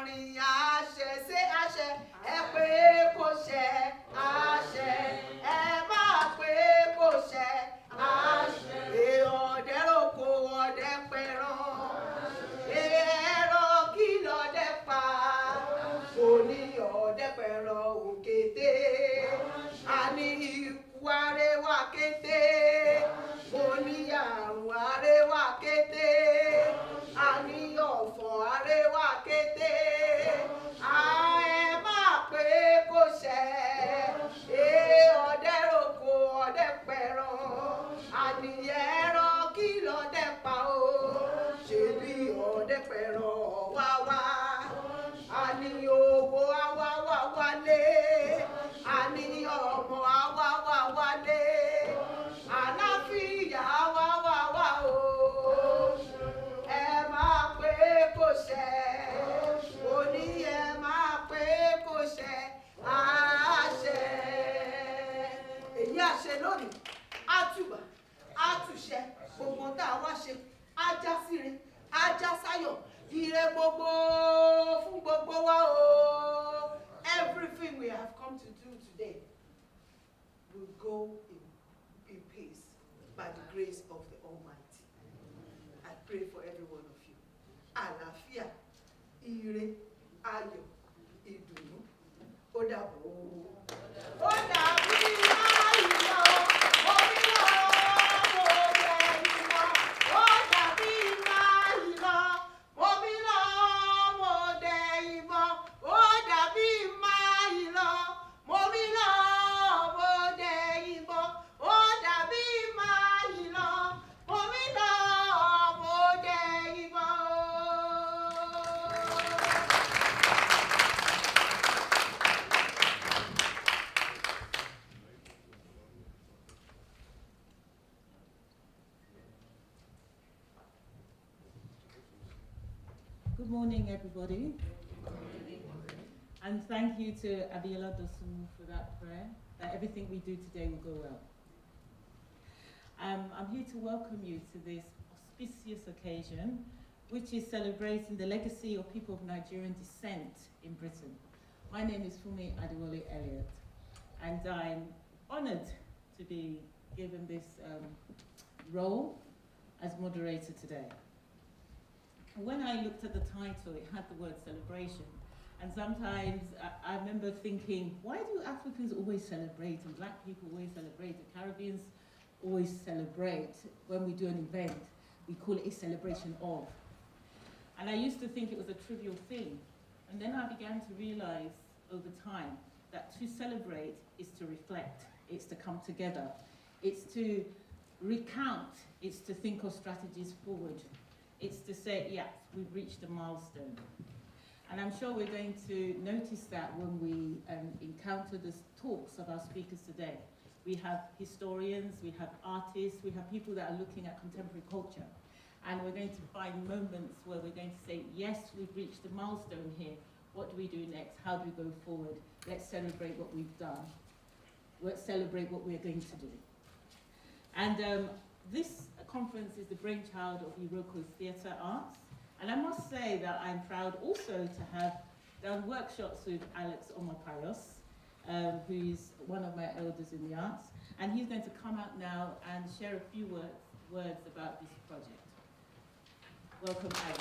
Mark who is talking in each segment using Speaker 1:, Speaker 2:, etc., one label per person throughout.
Speaker 1: kọrin àṣẹ ṣe àṣẹ ẹ pé kò ṣẹ àṣẹ ẹ máa pé kò ṣẹ àṣẹ ọdẹ roko ọdẹ pẹran ẹ̀rọ kí lọdẹ pa òní ọdẹ pẹran òkété àní ikú arẹwà kété òní àrùn arẹwà kété àní ọ̀fọ̀ arẹwà kété ẹ máa pé kò ṣẹ ọdẹ roko ọdẹ pẹran àní ẹ̀rọ kí lọdẹ pa ó ṣèbí ọdẹ pẹran wá wá àní owó àwa wá wálé àní ọmọ àwa wá wálé àlàáfíà àwa wá wá o ẹ máa pé kò ṣẹ òní ẹ máa pé kò ṣẹ àṣẹ èyí àṣẹ lónìí àtùbà àtúnṣe gbogbo tá a wá ṣe ajá síre ajá sáyọ̀ ire gbogbo fún gbogbo wa o. Everything we have come to do today will go in peace by the grace of the Almighty. I pray for every one of you. Àlàáfíà, ire, ayọ̀, ìdùnnú. Ó dàbọ̀ o. Ó dàbí ayọ̀, omi náà mo bẹ̀ ìmọ̀. Ó dàbí ayọ̀, omi náà mo dẹ̀ ìmọ̀. Ó dàbí ayọ̀, omi náà mo dẹ̀ ìmọ̀. Ó dàbí ayọ̀, omi náà mo dẹ̀ ìmọ̀.
Speaker 2: Good morning, everybody. And thank you to Abiola Dosunmu for that prayer, that everything we do today will go well. I'm here to welcome you to this auspicious occasion, which is celebrating the legacy of people of Nigerian descent in Britain. My name is Fumi Adewale Elliott, and I'm honored to be given this role as moderator today. When I looked at the title, it had the word celebration. And sometimes I remember thinking, why do Africans always celebrate and black people always celebrate, the Caribbeans always celebrate when we do an event? We call it a celebration of. And I used to think it was a trivial thing. And then I began to realize over time that to celebrate is to reflect, it's to come together, it's to recount, it's to think of strategies forward. It's to say, yes, we've reached a milestone. And I'm sure we're going to notice that when we encounter the talks of our speakers today. We have historians, we have artists, we have people that are looking at contemporary culture. And we're going to find moments where we're going to say, yes, we've reached a milestone here. What do we do next? How do we go forward? Let's celebrate what we've done. Let's celebrate what we're going to do. And this conference is the brainchild of IROKO's Theatre Arts. And I must say that I'm proud also to have done workshops with Alex Omopayos, who is one of my elders in the arts. And he's going to come out now and share a few words about this project. Welcome, Alex.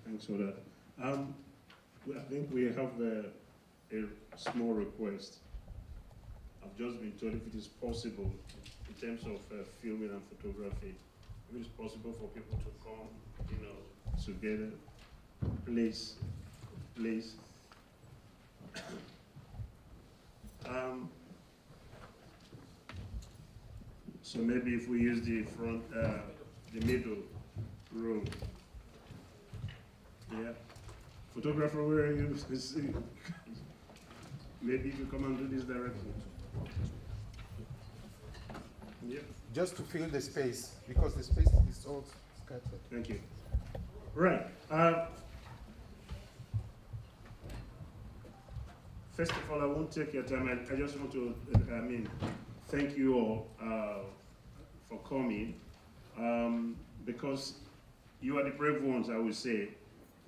Speaker 3: Thanks for that. I think we have a small request. I've just been told if it is possible, in terms of filming and photography, if it is possible for people to come, together, please. So maybe if we use the front, the middle room. Yeah. Photographer, where are you? Maybe if you come and do this directly. Yeah.
Speaker 4: Just to fill the space, because the space is all scattered.
Speaker 3: Thank you. Right. First of all, I won't take your time. I just want to, thank you all for coming, because you are the brave ones, I would say.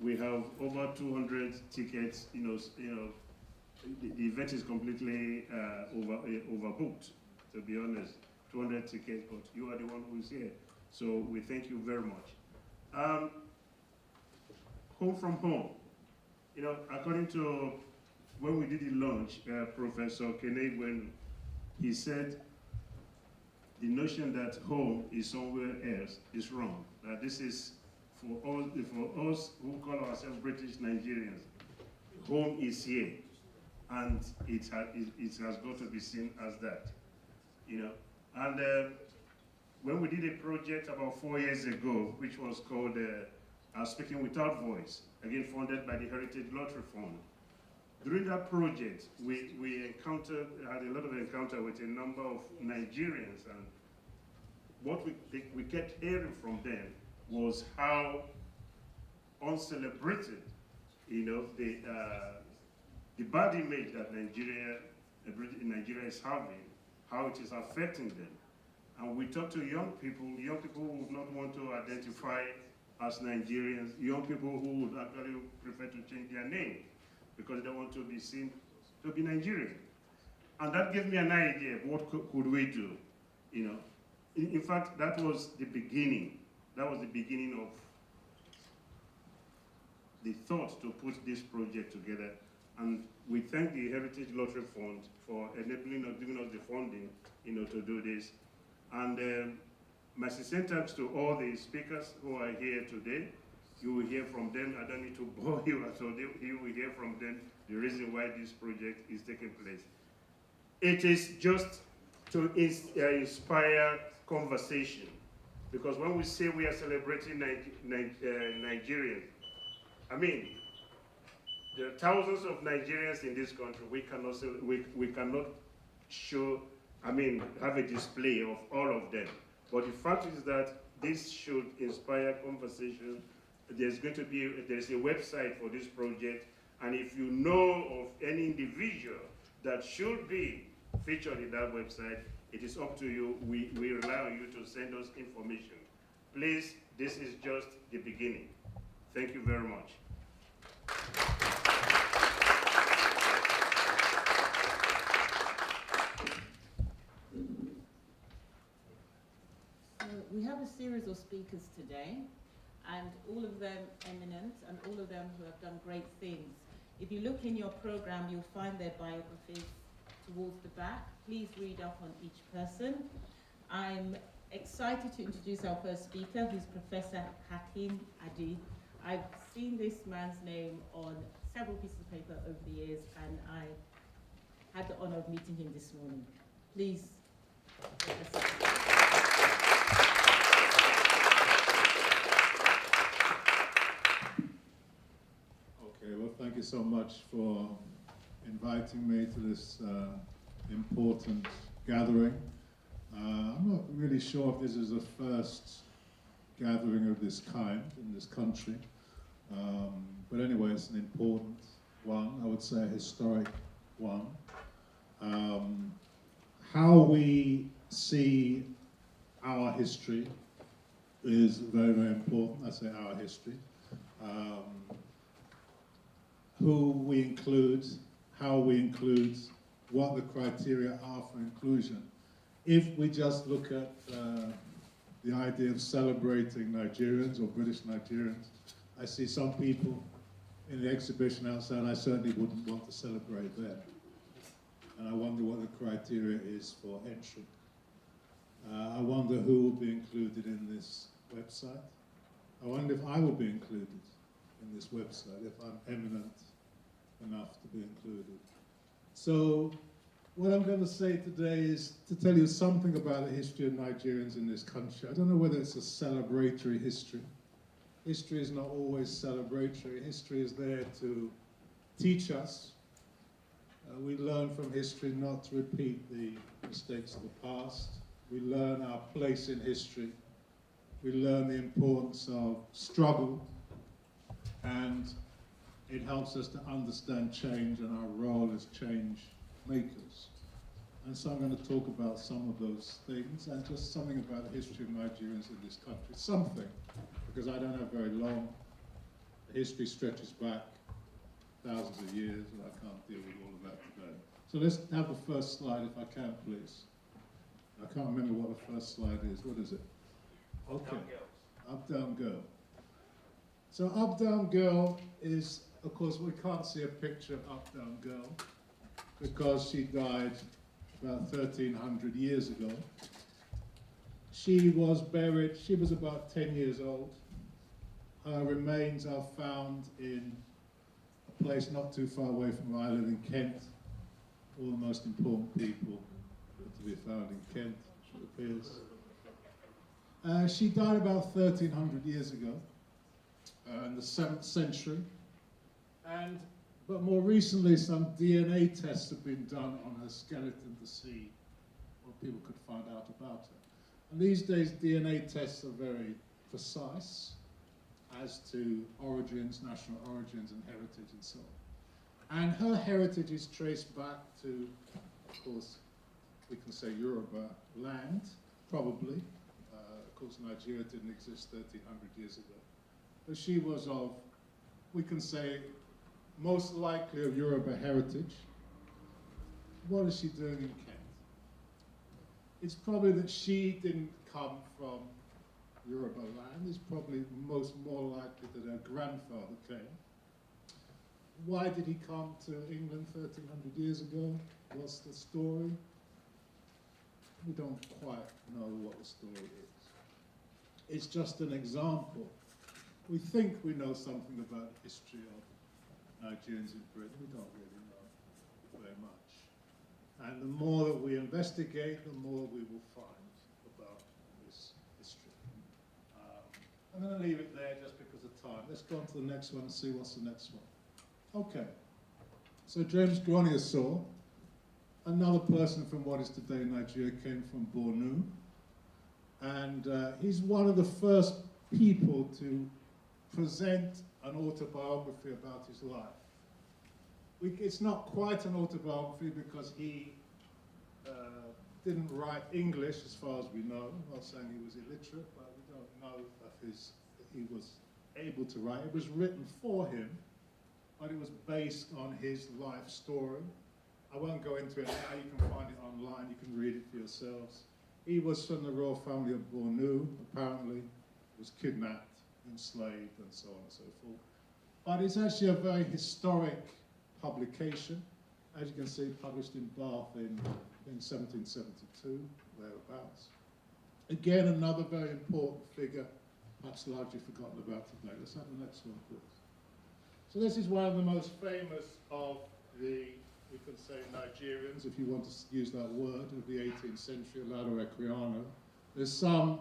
Speaker 3: We have over 200 tickets. The event is completely overbooked, to be honest. 200 tickets, but you are the one who is here. So we thank you very much. Home from home. According to when we did the launch, Professor Kene, when he said the notion that home is somewhere else is wrong. This is for us who call ourselves British Nigerians. Home is here, and it has got to be seen as that. And when we did a project about 4 years ago, which was called Speaking Without Voice, again funded by the Heritage Lottery Fund. During that project, we had a lot of encounter with a number of Nigerians, and what we kept hearing from them was how uncelebrated, the bad image that Nigeria is having, how it is affecting them. And we talk to young people who would not want to identify as Nigerians, young people who would actually prefer to change their name because they want to be seen to be Nigerian. And that gave me an idea of what could we do, In fact, that was the beginning. That was the beginning of the thought to put this project together. And we thank the Heritage Lottery Fund for enabling us, giving us the funding, to do this. And my sincere thanks to all the speakers who are here today. You will hear from them. I don't need to bore you, so you will hear from them the reason why this project is taking place. It is just to inspire conversation, because when we say we are celebrating Nigerians, there are thousands of Nigerians in this country. We cannot show, have a display of all of them. But the fact is that this should inspire conversation. There's a website for this project, and if you know of any individual that should be featured in that website, it is up to you. We rely on you to send us information. Please, this is just the beginning. Thank you very much.
Speaker 2: We have a series of speakers today, and all of them eminent, and all of them who have done great things. If you look in your program, you'll find their biographies towards the back. Please read up on each person. I'm excited to introduce our first speaker, who's Professor Hakim Adi. I've seen this man's name on several pieces of paper over the years, and I had the honor of meeting him this morning. Please, Professor.
Speaker 5: Well, thank you so much for inviting me to this important gathering. I'm not really sure if this is the first gathering of this kind in this country, but anyway, it's an important one, I would say a historic one. How we see our history is very, very important. I say our history. Who we include, how we include, what the criteria are for inclusion. If we just look at the idea of celebrating Nigerians or British Nigerians, I see some people in the exhibition outside, I certainly wouldn't want to celebrate them. And I wonder what the criteria is for entry. I wonder who will be included in this website. I wonder if I will be included in this website, if I'm eminent enough to be included. So what I'm going to say today is to tell you something about the history of Nigerians in this country. I don't know whether it's a celebratory history. History is not always celebratory. History is there to teach us. We learn from history not to repeat the mistakes of the past. We learn our place in history. We learn the importance of struggle and it helps us to understand change and our role as change makers. And so I'm going to talk about some of those things and just something about the history of Nigerians in this country. Something, because I don't have very long. The history stretches back thousands of years, and I can't deal with all of that today. So let's have the first slide, if I can, please. I can't remember what the first slide is. What is it? Okay. Up, down, girl. So up, down, girl is, of course, we can't see a picture of up, down, girl because she died about 1,300 years ago. She was buried, she was about 10 years old. Her remains are found in a place not too far away from where I live in Kent. All the most important people are to be found in Kent, it appears. She died about 1,300 years ago, in the 7th century. But more recently, some DNA tests have been done on her skeleton to see what people could find out about her. And these days, DNA tests are very precise as to origins, national origins, and heritage, and so on. And her heritage is traced back to, of course, we can say Yoruba land, probably. Of course, Nigeria didn't exist 1,300 years ago. But she was of, we can say, most likely of Yoruba heritage. What is she doing in Kent? It's probably that she didn't come from Yoruba land. It's probably more likely that her grandfather came. Why did he come to England 1,300 years ago? What's the story? We don't quite know what the story is. It's just an example. We think we know something about the history of Nigerians in Britain. We don't really know very much. And the more that we investigate, the more we will find about this history. I'm going to leave it there just because of time. Let's go on to the next one and see what's the next one. Okay. So James Gronier, another person from what is today Nigeria, came from Bornu. And he's one of the first people to present an autobiography about his life. It's not quite an autobiography because he didn't write English as far as we know. I'm not saying he was illiterate, but we don't know that he was able to write. It was written for him, but it was based on his life story. I won't go into it now. You can find it online. You can read it for yourselves. He was from the royal family of Bornu, apparently, was kidnapped, enslaved, and so on and so forth. But it's actually a very historic publication. As you can see, published in Bath in 1772, thereabouts. Again, another very important figure, perhaps largely forgotten about today. Let's have the next one, please. So this is one of the most famous of the, we can say, Nigerians, if you want to use that word, of the 18th century, Olado Equiano. There's some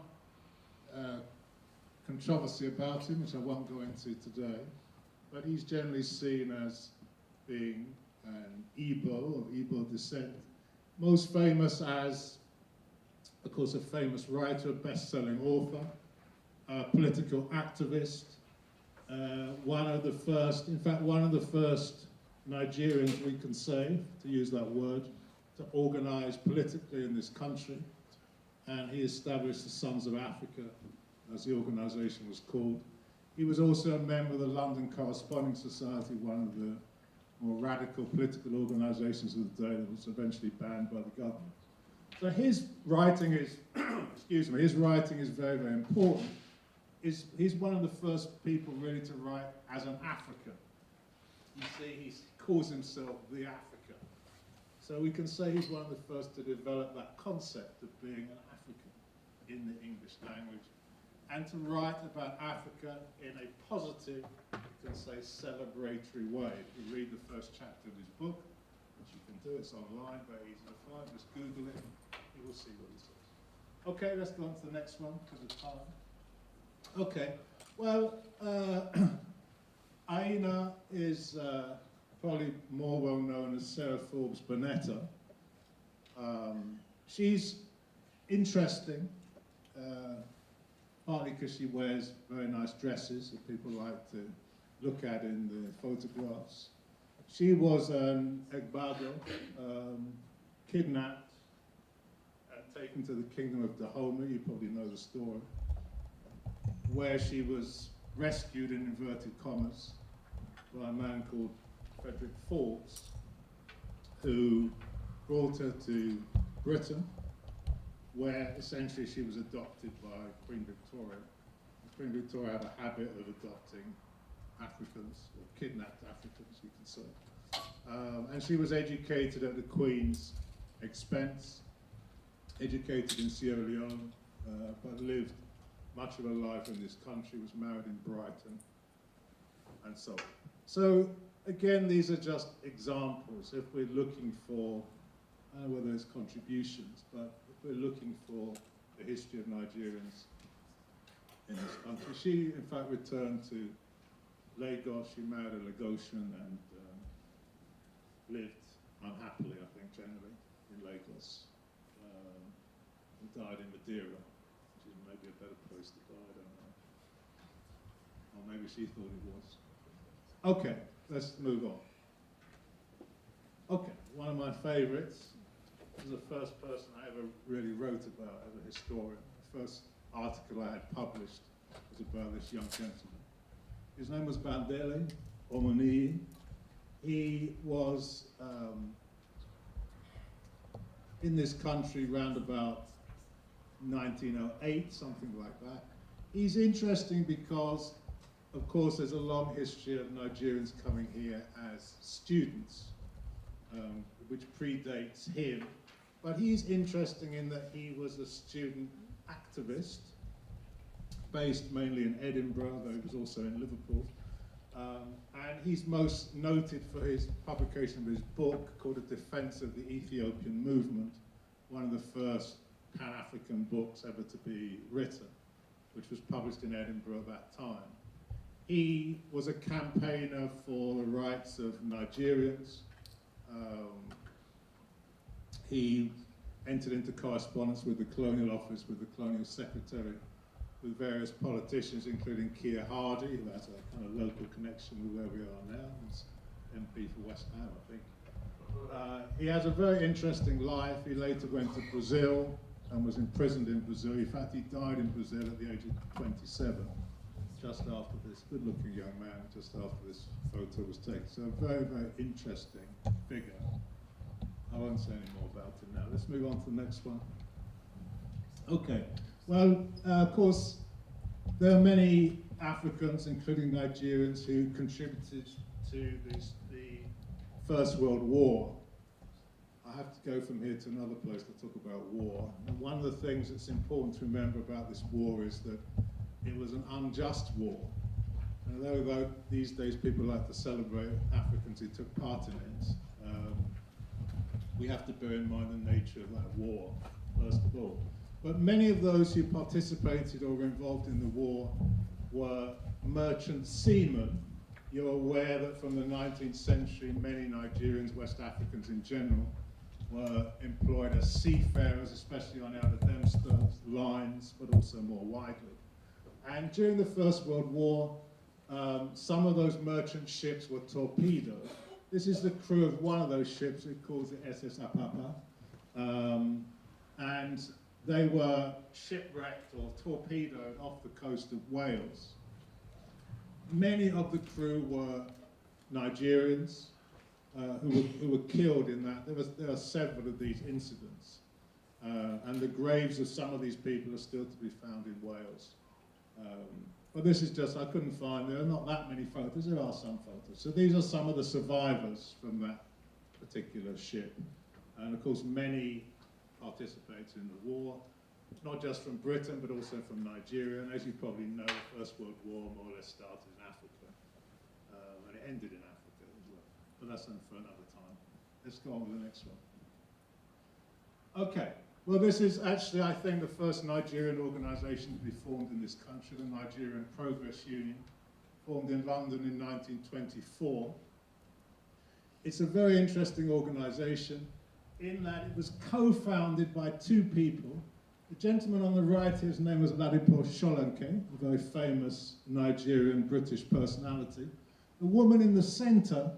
Speaker 5: controversy about him, which I won't go into today, but he's generally seen as being an Igbo, of Igbo descent. Most famous as, of course, a famous writer, best-selling author, political activist, one of the first, in fact, one of the first Nigerians, we can say, to use that word, to organize politically in this country. And he established the Sons of Africa, as the organization was called. He was also a member of the London Corresponding Society, one of the more radical political organizations of the day that was eventually banned by the government. So his writing is, excuse me, his writing is very, very important. He's one of the first people really to write as an African. You see, he calls himself the African. So we can say he's one of the first to develop that concept of being an African in the English language, and to write about Africa in a positive, you can say, celebratory way. If you read the first chapter of his book, which you can do, it's online, very easy to find, just Google it, you will see what he says. Okay, let's go on to the next one, because of time. Okay, well, Aina is probably more well known as Sarah Forbes Bonetta. She's interesting, partly because she wears very nice dresses that people like to look at in the photographs. She was an Egbado, kidnapped and taken to the kingdom of Dahomey. You probably know the story, where she was rescued, in inverted commas, by a man called Frederick Forbes, who brought her to Britain, where essentially she was adopted by Queen Victoria. Queen Victoria had a habit of adopting Africans, or kidnapped Africans, you can say. And she was educated at the Queen's expense, educated in Sierra Leone, but lived much of her life in this country, was married in Brighton, and so on. So, again, these are just examples. If we're looking for, I don't know whether it's contributions, but if we're looking for the history of Nigerians in this country. She, in fact, returned to Lagos. She married a Lagosian and lived unhappily, I think, generally, in Lagos. And died in Madeira, which is maybe a better place to die, I don't know. Or maybe she thought it was. Okay, let's move on. Okay, one of my favorites was the first person I ever really wrote about as a historian. The first article I had published was about this young gentleman. His name was Bandele Omoni. He was in this country round about 1908, something like that. He's interesting because, of course, there's a long history of Nigerians coming here as students, which predates him. But he's interesting in that he was a student activist, based mainly in Edinburgh, though he was also in Liverpool. And he's most noted for his publication of his book called A Defense of the Ethiopian Movement, one of the first Pan-African books ever to be written, which was published in Edinburgh at that time. He was a campaigner for the rights of Nigerians. He entered into correspondence with the Colonial Office, with the Colonial Secretary, with various politicians, including Keir Hardie, who has a kind of local connection with where we are now. He's MP for West Ham, I think. He has a very interesting life. He later went to Brazil and was imprisoned in Brazil. In fact, he died in Brazil at the age of 27, just after this, good-looking young man, just after this photo was taken. So a very, very interesting figure. I won't say any more about him now. Let's move on to the next one. Okay. Well, of course, there are many Africans, including Nigerians, who contributed to the First World War. I have to go from here to another place to talk about war. And one of the things that's important to remember about this war is that it was an unjust war. And although these days people like to celebrate Africans who took part in it, we have to bear in mind the nature of that war, first of all. But many of those who participated or were involved in the war were merchant seamen. You're aware that from the 19th century, many Nigerians, West Africans in general, were employed as seafarers, especially on out of Dempster lines, but also more widely. And during the First World War, some of those merchant ships were torpedoed. This is the crew of one of those ships. It calls the SS Apapa. And they were shipwrecked or torpedoed off the coast of Wales. Many of the crew were Nigerians who were killed in that. There are several of these incidents. And the graves of some of these people are still to be found in Wales. But this is just, I couldn't find, there are not that many photos, there are some photos. So these are some of the survivors from that particular ship. And of course, many participated in the war, not just from Britain, but also from Nigeria. And as you probably know, the First World War more or less started in Africa, and it ended in Africa as well. But that's for another time. Let's go on with the next one. Okay. Well, this is actually, I think, the first Nigerian organisation to be formed in this country, the Nigerian Progress Union, formed in London in 1924. It's a very interesting organisation in that it was co-founded by two people. The gentleman on the right, his name was Ladipo Solanke, a very famous Nigerian British personality. The woman in the centre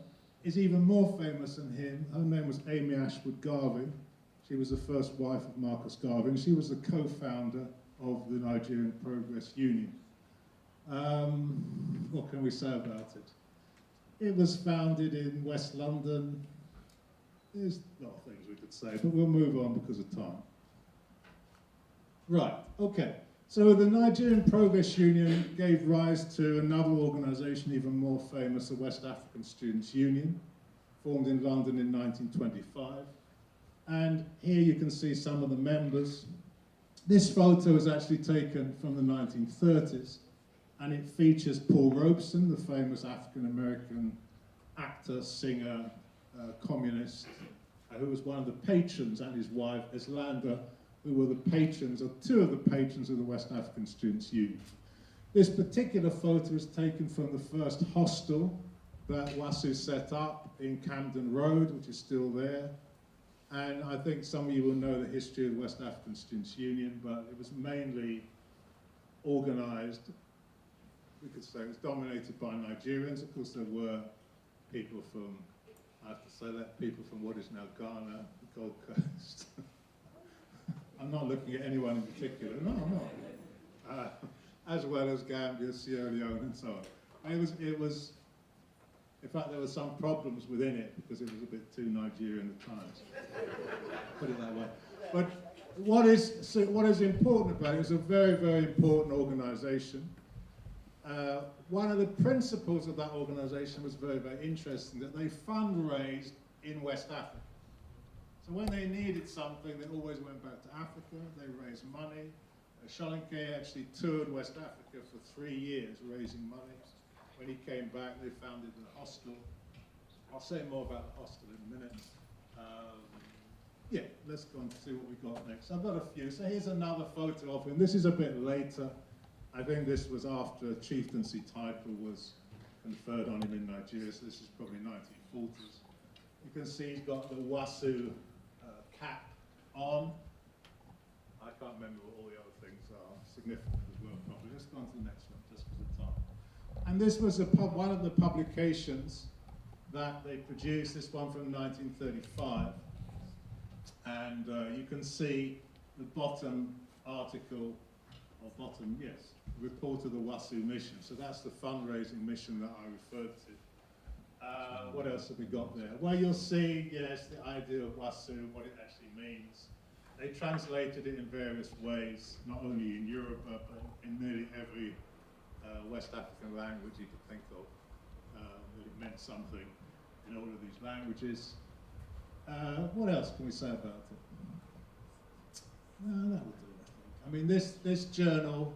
Speaker 5: is even more famous than him. Her name was Amy Ashwood Garvey. She was the first wife of Marcus Garvey, and she was the co-founder of the Nigerian Progress Union. What can we say about it? It was founded in West London. There's a lot of things we could say, but we'll move on because of time. Right, okay. So the Nigerian Progress Union gave rise to another organisation even more famous, the West African Students' Union, formed in London in 1925. And here you can see some of the members. This photo was actually taken from the 1930s, and it features Paul Robeson, the famous African-American actor, singer, communist, who was one of the patrons, and his wife, Islanda, who were the patrons, or two of the patrons of the West African Students' Union. This particular photo is taken from the first hostel that WASU set up in Camden Road, which is still there. And I think some of you will know the history of the West African Students' Union, but it was mainly organised, we could say it was dominated by Nigerians. Of course, there were people from, I have to say that, people from what is now Ghana, the Gold Coast. I'm not looking at anyone in particular, no, I'm not. As well as Gambia, Sierra Leone, and so on. And it was, in fact, there were some problems within it because it was a bit too Nigerian at times. Put it that way. But what is important about it is a very, very important organisation. One of the principles of that organisation was very, very interesting, that they fundraised in West Africa. So when they needed something, they always went back to Africa, they raised money. Solanke actually toured West Africa for 3 years raising money. When he came back, they founded a hostel. I'll say more about the hostel in a minute. Yeah, let's go on to see what we got next. I've got a few. So here's another photo of him. This is a bit later. I think this was after a chieftaincy title was conferred on him in Nigeria, so this is probably 1940s. You can see he's got the WASU cap on. I can't remember what all the other things are significant as well, probably. Let's go on to the next one, just because of time. And this was one of the publications that they produced, this one from 1935. And you can see the bottom article, or bottom, yes, report of the WASU mission. So that's the fundraising mission that I referred to. What else have we got there? Well, you'll see, yes, the idea of WASU, what it actually means. They translated it in various ways, not only in Europe, but in nearly every West African language you could think of. That it meant something in all of these languages. What else can we say about it? No, that will do, I think. I mean, this journal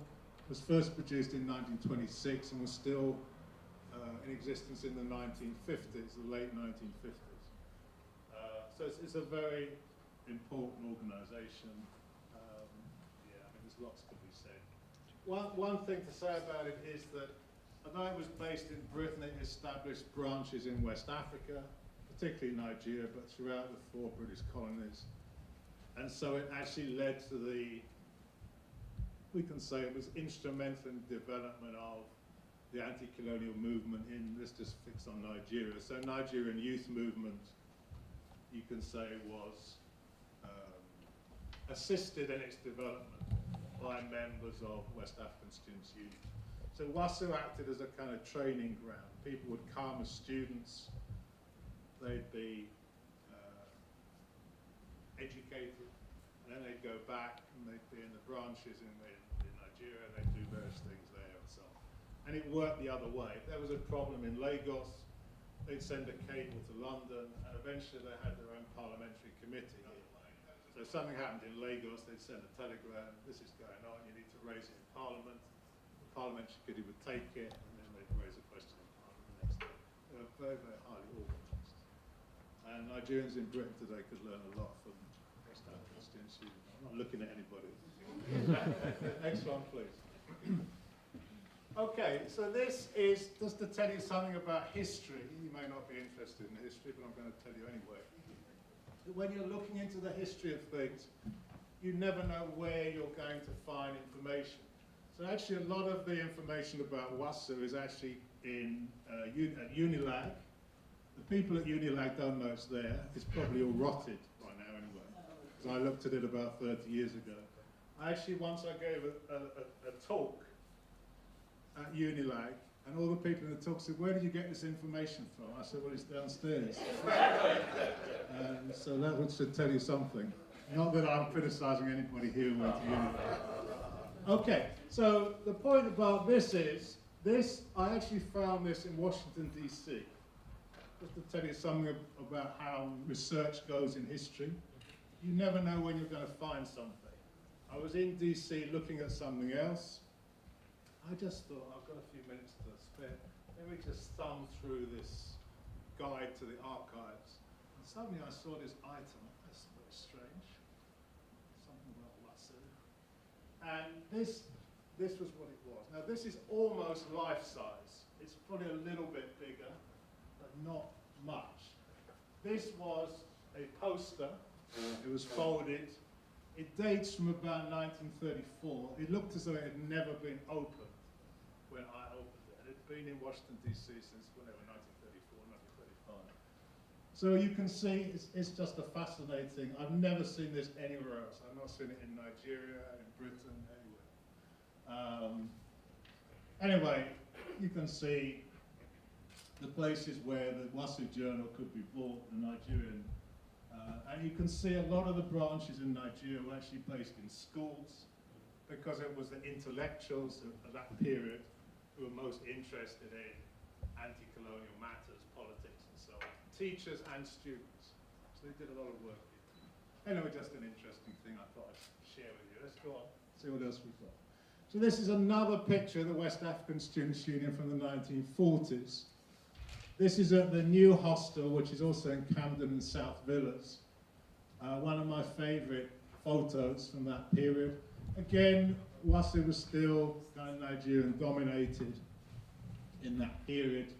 Speaker 5: was first produced in 1926 and was still in existence in the 1950s, the late 1950s. So it's a very important organisation. Yeah, I mean, there's lots to be said. One thing to say about it is that although it was based in Britain, it established branches in West Africa, particularly Nigeria, but throughout the 4 British colonies. And so it actually led to we can say it was instrumental in the development of the anti-colonial movement in, let's just fix on Nigeria. So Nigerian youth movement, you can say, was assisted in its development by members of West African Students' Union. So WASU acted as a kind of training ground. People would come as students, they'd be educated, and then they'd go back and they'd be in the branches in Nigeria, and they'd do various things there and so on. And it worked the other way. If there was a problem in Lagos, they'd send a cable to London, and eventually they had their own parliamentary committee. So if something happened in Lagos, they'd send a telegram, this is going on, you need to raise it in Parliament. The parliamentary committee would take it, and then they'd raise a question in Parliament the next day. They were very, very highly organised. And Nigerians in Britain today could learn a lot from West African Students' Union. I'm not looking at anybody. Next one, please. Okay, so this is just to tell you something about history. You may not be interested in history, but I'm going to tell you anyway. When you're looking into the history of things, you never know where you're going to find information. So actually a lot of the information about WASU is actually at Unilag. The people at Unilag don't know it's there. It's probably all rotted by now anyway, because I looked at it about 30 years ago. Actually, once I gave a talk at Unilag, and all the people in the talk said, "Where did you get this information from?" I said, "Well, it's downstairs." And so that should tell you something. Not that I'm criticizing anybody here who went to Unilag. Okay, so the point about this is, I actually found this in Washington, D.C. Just to tell you something about how research goes in history. You never know when you're going to find something. I was in D.C. looking at something else. I just thought, I've got a few minutes to spare. Let me just thumb through this guide to the archives. And suddenly I saw this item. That's very strange. Something about Wasu. And this was what it was. Now this is almost life-size. It's probably a little bit bigger, but not much. This was a poster. It was folded. It dates from about 1934. It looked as though it had never been opened when I opened it. And it had been in Washington, D.C. since whenever, 1934, 1935. So you can see it's just a fascinating, I've never seen this anywhere else. I've not seen it in Nigeria, in Britain, anywhere. Anyway, you can see the places where the Wasu Journal could be bought, the Nigerian. And you can see a lot of the branches in Nigeria were actually based in schools, because it was the intellectuals of that period who were most interested in anti-colonial matters, politics and so on. Teachers and students. So they did a lot of work here. Anyway, just an interesting thing I thought I'd share with you. Let's go on, see what else we've got. So this is another picture of the West African Students' Union from the 1940s. This is at the new hostel, which is also in Camden and South Villas. One of my favourite photos from that period. Again, Wasu was still kind of Nigerian dominated in that period.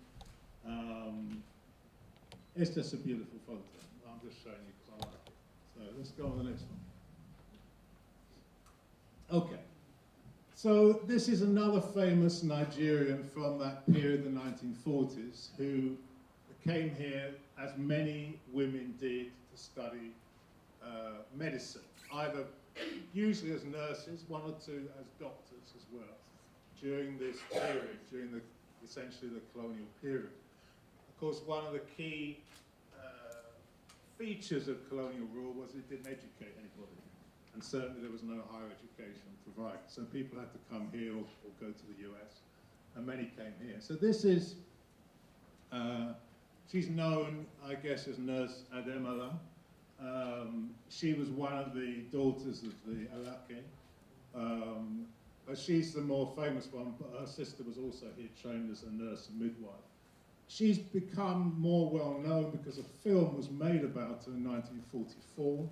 Speaker 5: It's just a beautiful photo. I'm just showing you because I like it. So let's go on to the next one. Okay. So this is another famous Nigerian from that period, the 1940s, who came here, as many women did, to study medicine, either usually as nurses, one or two as doctors as well, during this period, during essentially the colonial period. Of course, one of the key features of colonial rule was it didn't educate anybody. And certainly there was no higher education provided. So people had to come here or go to the US, and many came here. So this is, she's known, I guess, as Nurse Ademola. She was one of the daughters of the Alake. But she's the more famous one, but her sister was also here trained as a nurse and midwife. She's become more well known because a film was made about her in 1944.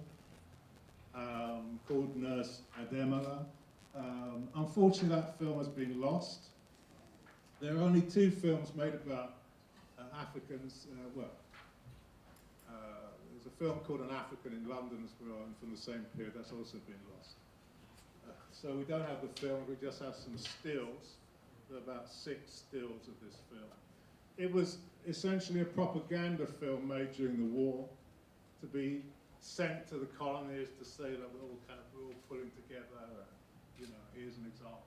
Speaker 5: Called Nurse Ademola. Unfortunately, that film has been lost. There are only 2 films made about Africans. There's a film called An African in London as well, and from the same period, that's also been lost. So we don't have the film, we just have some stills. There are about 6 stills of this film. It was essentially a propaganda film made during the war to be sent to the colonies to say that we're all pulling together, you know, here's an example.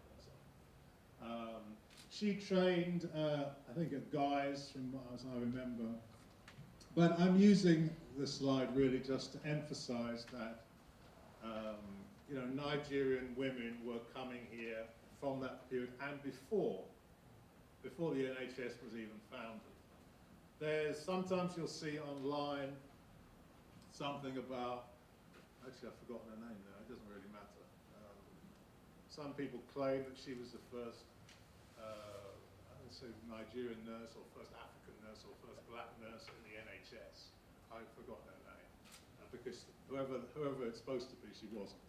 Speaker 5: She trained, I think at Guy's, from as I remember. But I'm using the slide really just to emphasize that, you know, Nigerian women were coming here from that period and before the NHS was even founded. Sometimes you'll see online something about, actually I've forgotten her name now, it doesn't really matter. Some people claim that she was the first Nigerian nurse, or first African nurse, or first black nurse in the NHS. I've forgotten her name, because whoever it's supposed to be, she wasn't.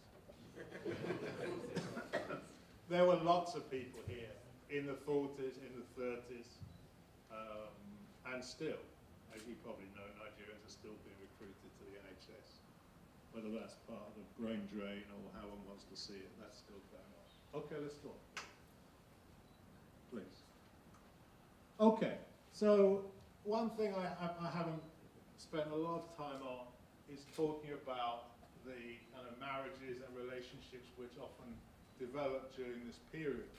Speaker 5: There were lots of people here in the 40s, in the 30s, and still, as you probably know, Nigerians are still being recruited to the NHS. Whether that's part of the brain drain or how one wants to see it, that's still going on. Okay, let's go on. Please. Okay, so one thing I haven't spent a lot of time on is talking about the kind of marriages and relationships which often develop during this period.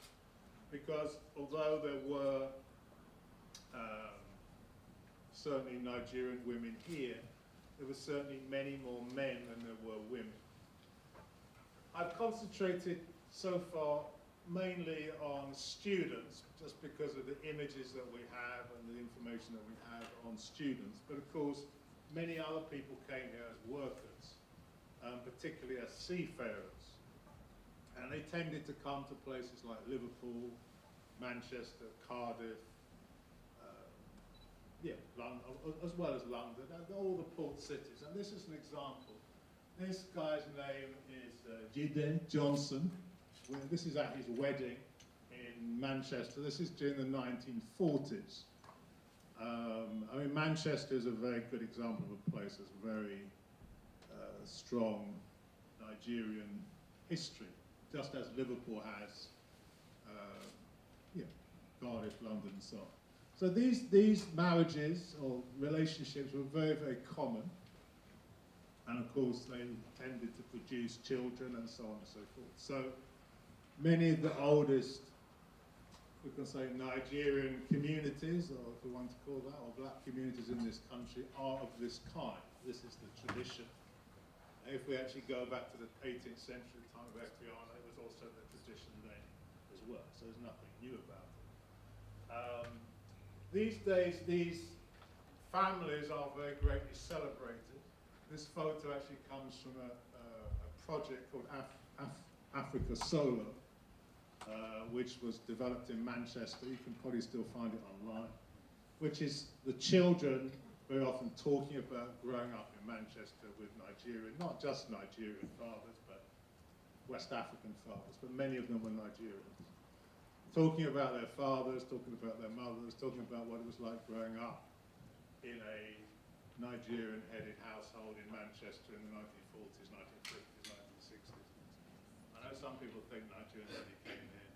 Speaker 5: Because although there were certainly Nigerian women here, there were certainly many more men than there were women. I've concentrated so far mainly on students, just because of the images that we have and the information that we have on students. But of course, many other people came here as workers, particularly as seafarers. And they tended to come to places like Liverpool, Manchester, Cardiff, London, as well as London, and all the port cities. And this is an example. This guy's name is Jide Johnson. This is at his wedding in Manchester. This is during the 1940s. I mean, Manchester is a very good example of a place that's very strong Nigerian history, just as Liverpool has, Cardiff, London, and so on. So these marriages or relationships were very, very common. And of course, they tended to produce children and so on and so forth. So many of the oldest, we can say, Nigerian communities, or if we want to call that, or black communities in this country, are of this kind. This is the tradition. If we actually go back to the 18th century, time of Equiano, it was also the tradition then as well. So there's nothing new about it. These days, these families are very greatly celebrated. This photo actually comes from a project called Africa Solo, which was developed in Manchester. You can probably still find it online, which is the children very often talking about growing up in Manchester with Nigerian, not just Nigerian fathers, but West African fathers, but many of them were Nigerians. Talking about their fathers, talking about their mothers, talking about what it was like growing up in a Nigerian-headed household in Manchester in the 1940s, 1950s, 1960s. I know some people think Nigerians only came here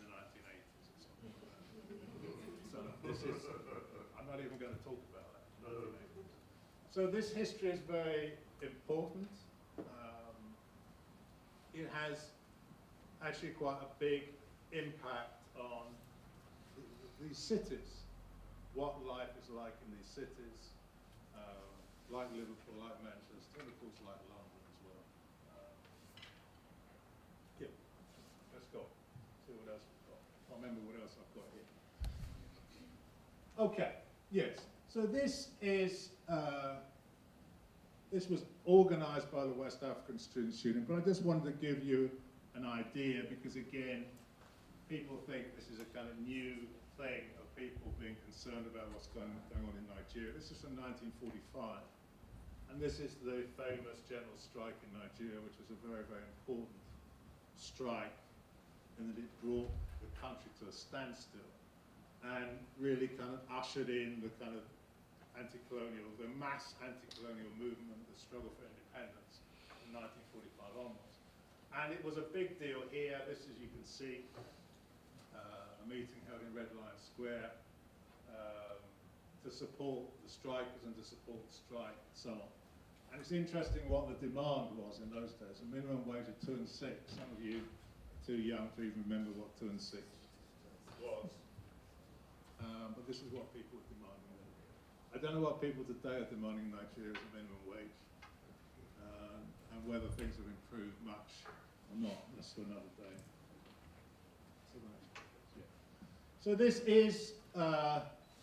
Speaker 5: in the 1980s or something like that. So this is, I'm not even going to talk about that. So this history is very important. It has actually quite a big impact on these cities, what life is like in these cities, like Liverpool, like Manchester, and of course like London as well. Let's go. See what else we've got. I remember what else I've got here. Okay, yes. So this is, this was organized by the West African Students Union, but I just wanted to give you an idea because again, people think this is a kind of new thing of people being concerned about what's going on in Nigeria. This is from 1945, and this is the famous general strike in Nigeria, which was a very, very important strike in that it brought the country to a standstill and really kind of ushered in the kind of the mass anti-colonial movement, the struggle for independence from 1945 onwards. And it was a big deal here. This, as you can see, a meeting held in Red Lion Square to support the strikers and to support the strike and so on. And it's interesting what the demand was in those days. A minimum wage of 2 and 6. Some of you are too young to even remember what 2 and 6 was. But this is what people were demanding then. I don't know what people today are demanding in Nigeria as a minimum wage. And whether things have improved much or not. That's for another day. So this is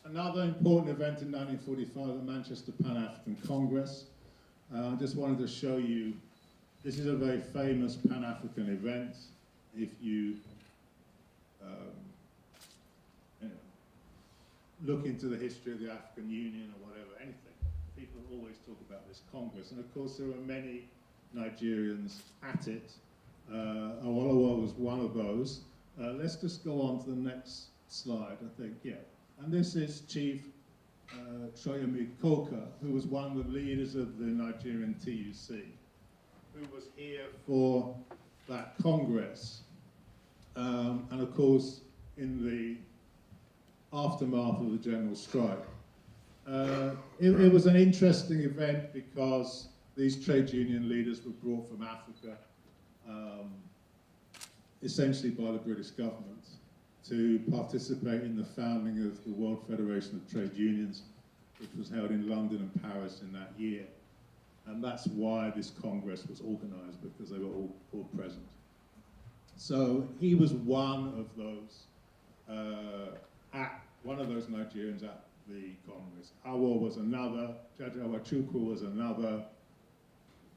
Speaker 5: another important event in 1945, the Manchester Pan-African Congress. I just wanted to show you, this is a very famous Pan-African event. If you look into the history of the African Union or whatever, anything, people always talk about this Congress. And of course there were many Nigerians at it. Awolowo was one of those. Let's just go on to the next slide, I think, yeah. And this is Chief Shoyomi Koka, who was one of the leaders of the Nigerian TUC, who was here for that Congress. And of course, in the aftermath of the general strike. It was an interesting event because these trade union leaders were brought from Africa, essentially by the British government, to participate in the founding of the World Federation of Trade Unions, which was held in London and Paris in that year. And that's why this Congress was organized, because they were all present. So he was one of those Nigerians at the Congress. Awo was another, Jajawachukwu was another.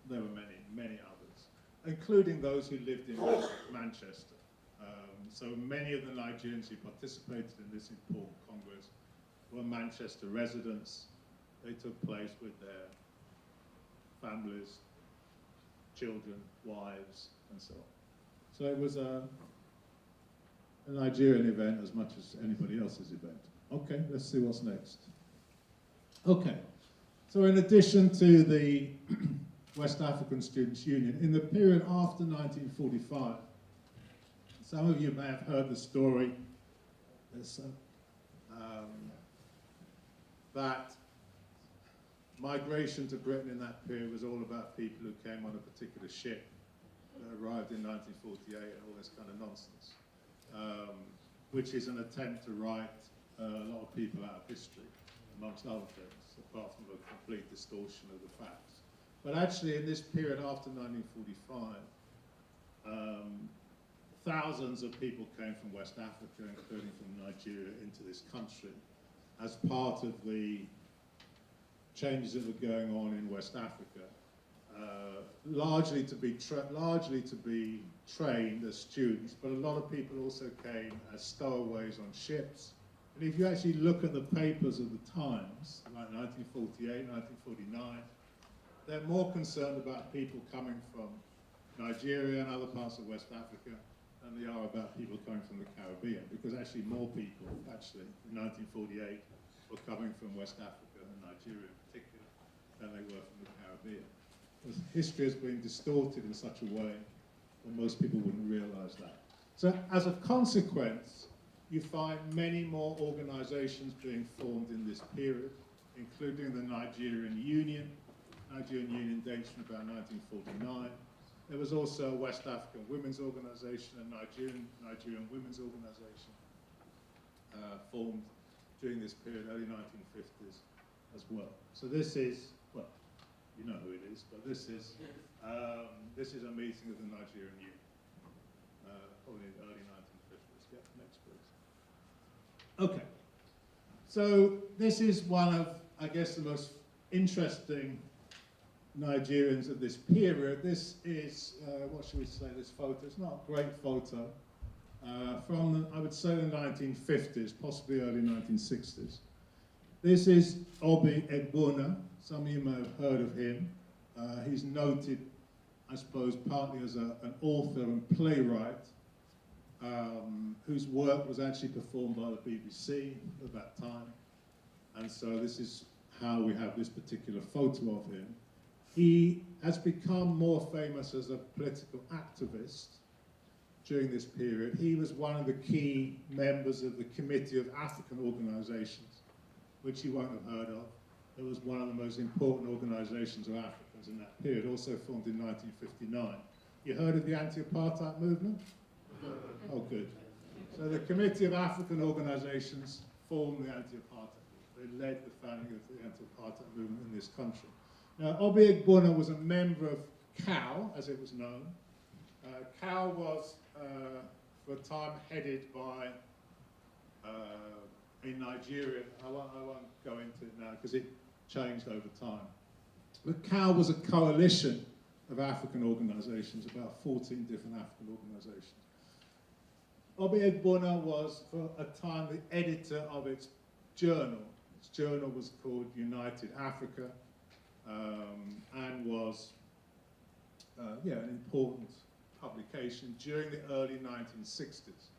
Speaker 5: There were many, many others, including those who lived in Manchester. So many of the Nigerians who participated in this important Congress were Manchester residents. They took place with their families, children, wives, and so on. So it was a Nigerian event as much as anybody else's event. Okay, let's see what's next. Okay, so in addition to the West African Students' Union, in the period after 1945, some of you may have heard the story that migration to Britain in that period was all about people who came on a particular ship that arrived in 1948 and all this kind of nonsense, which is an attempt to write a lot of people out of history, amongst other things, apart from a complete distortion of the facts. But actually, in this period after 1945, thousands of people came from West Africa, including from Nigeria, into this country as part of the changes that were going on in West Africa, largely to be trained as students, but a lot of people also came as stowaways on ships. And if you actually look at the papers of the times, like 1948, 1949, they're more concerned about people coming from Nigeria and other parts of West Africa than they are about people coming from the Caribbean, because actually more people, actually, in 1948, were coming from West Africa and Nigeria in particular than they were from the Caribbean. Because history has been distorted in such a way that most people wouldn't realize that. So as a consequence, you find many more organizations being formed in this period, including the Nigerian Union dates from about 1949. There was also a West African Women's Organization, a Nigerian Women's Organization, formed during this period, early 1950s as well. So this is, well, you know who it is, but this is a meeting of the Nigerian Union, probably in the early 1950s. Yeah, next please. Okay, so this is one of, I guess, the most interesting Nigerians of this period. This is, what should we say, this photo, it's not a great photo, from, I would say, the 1950s, possibly early 1960s. This is Obi Egbuna. Some of you may have heard of him. He's noted, I suppose, partly as an author and playwright, whose work was actually performed by the BBC at that time. And so this is how we have this particular photo of him. He has become more famous as a political activist during this period. He was one of the key members of the Committee of African Organizations, which you won't have heard of. It was one of the most important organizations of Africans in that period, also formed in 1959. You heard of the anti-apartheid movement? Oh, good. So the Committee of African Organizations formed the anti-apartheid movement. They led the founding of the anti-apartheid movement in this country. Now, Obi Egbuna was a member of COW, as it was known. COW was, for a time, headed by a Nigerian. I won't go into it now because it changed over time. But COW was a coalition of African organizations, about 14 different African organizations. Obi Egbuna was, for a time, the editor of its journal. Its journal was called United Africa, and was an important publication during the early 1960s.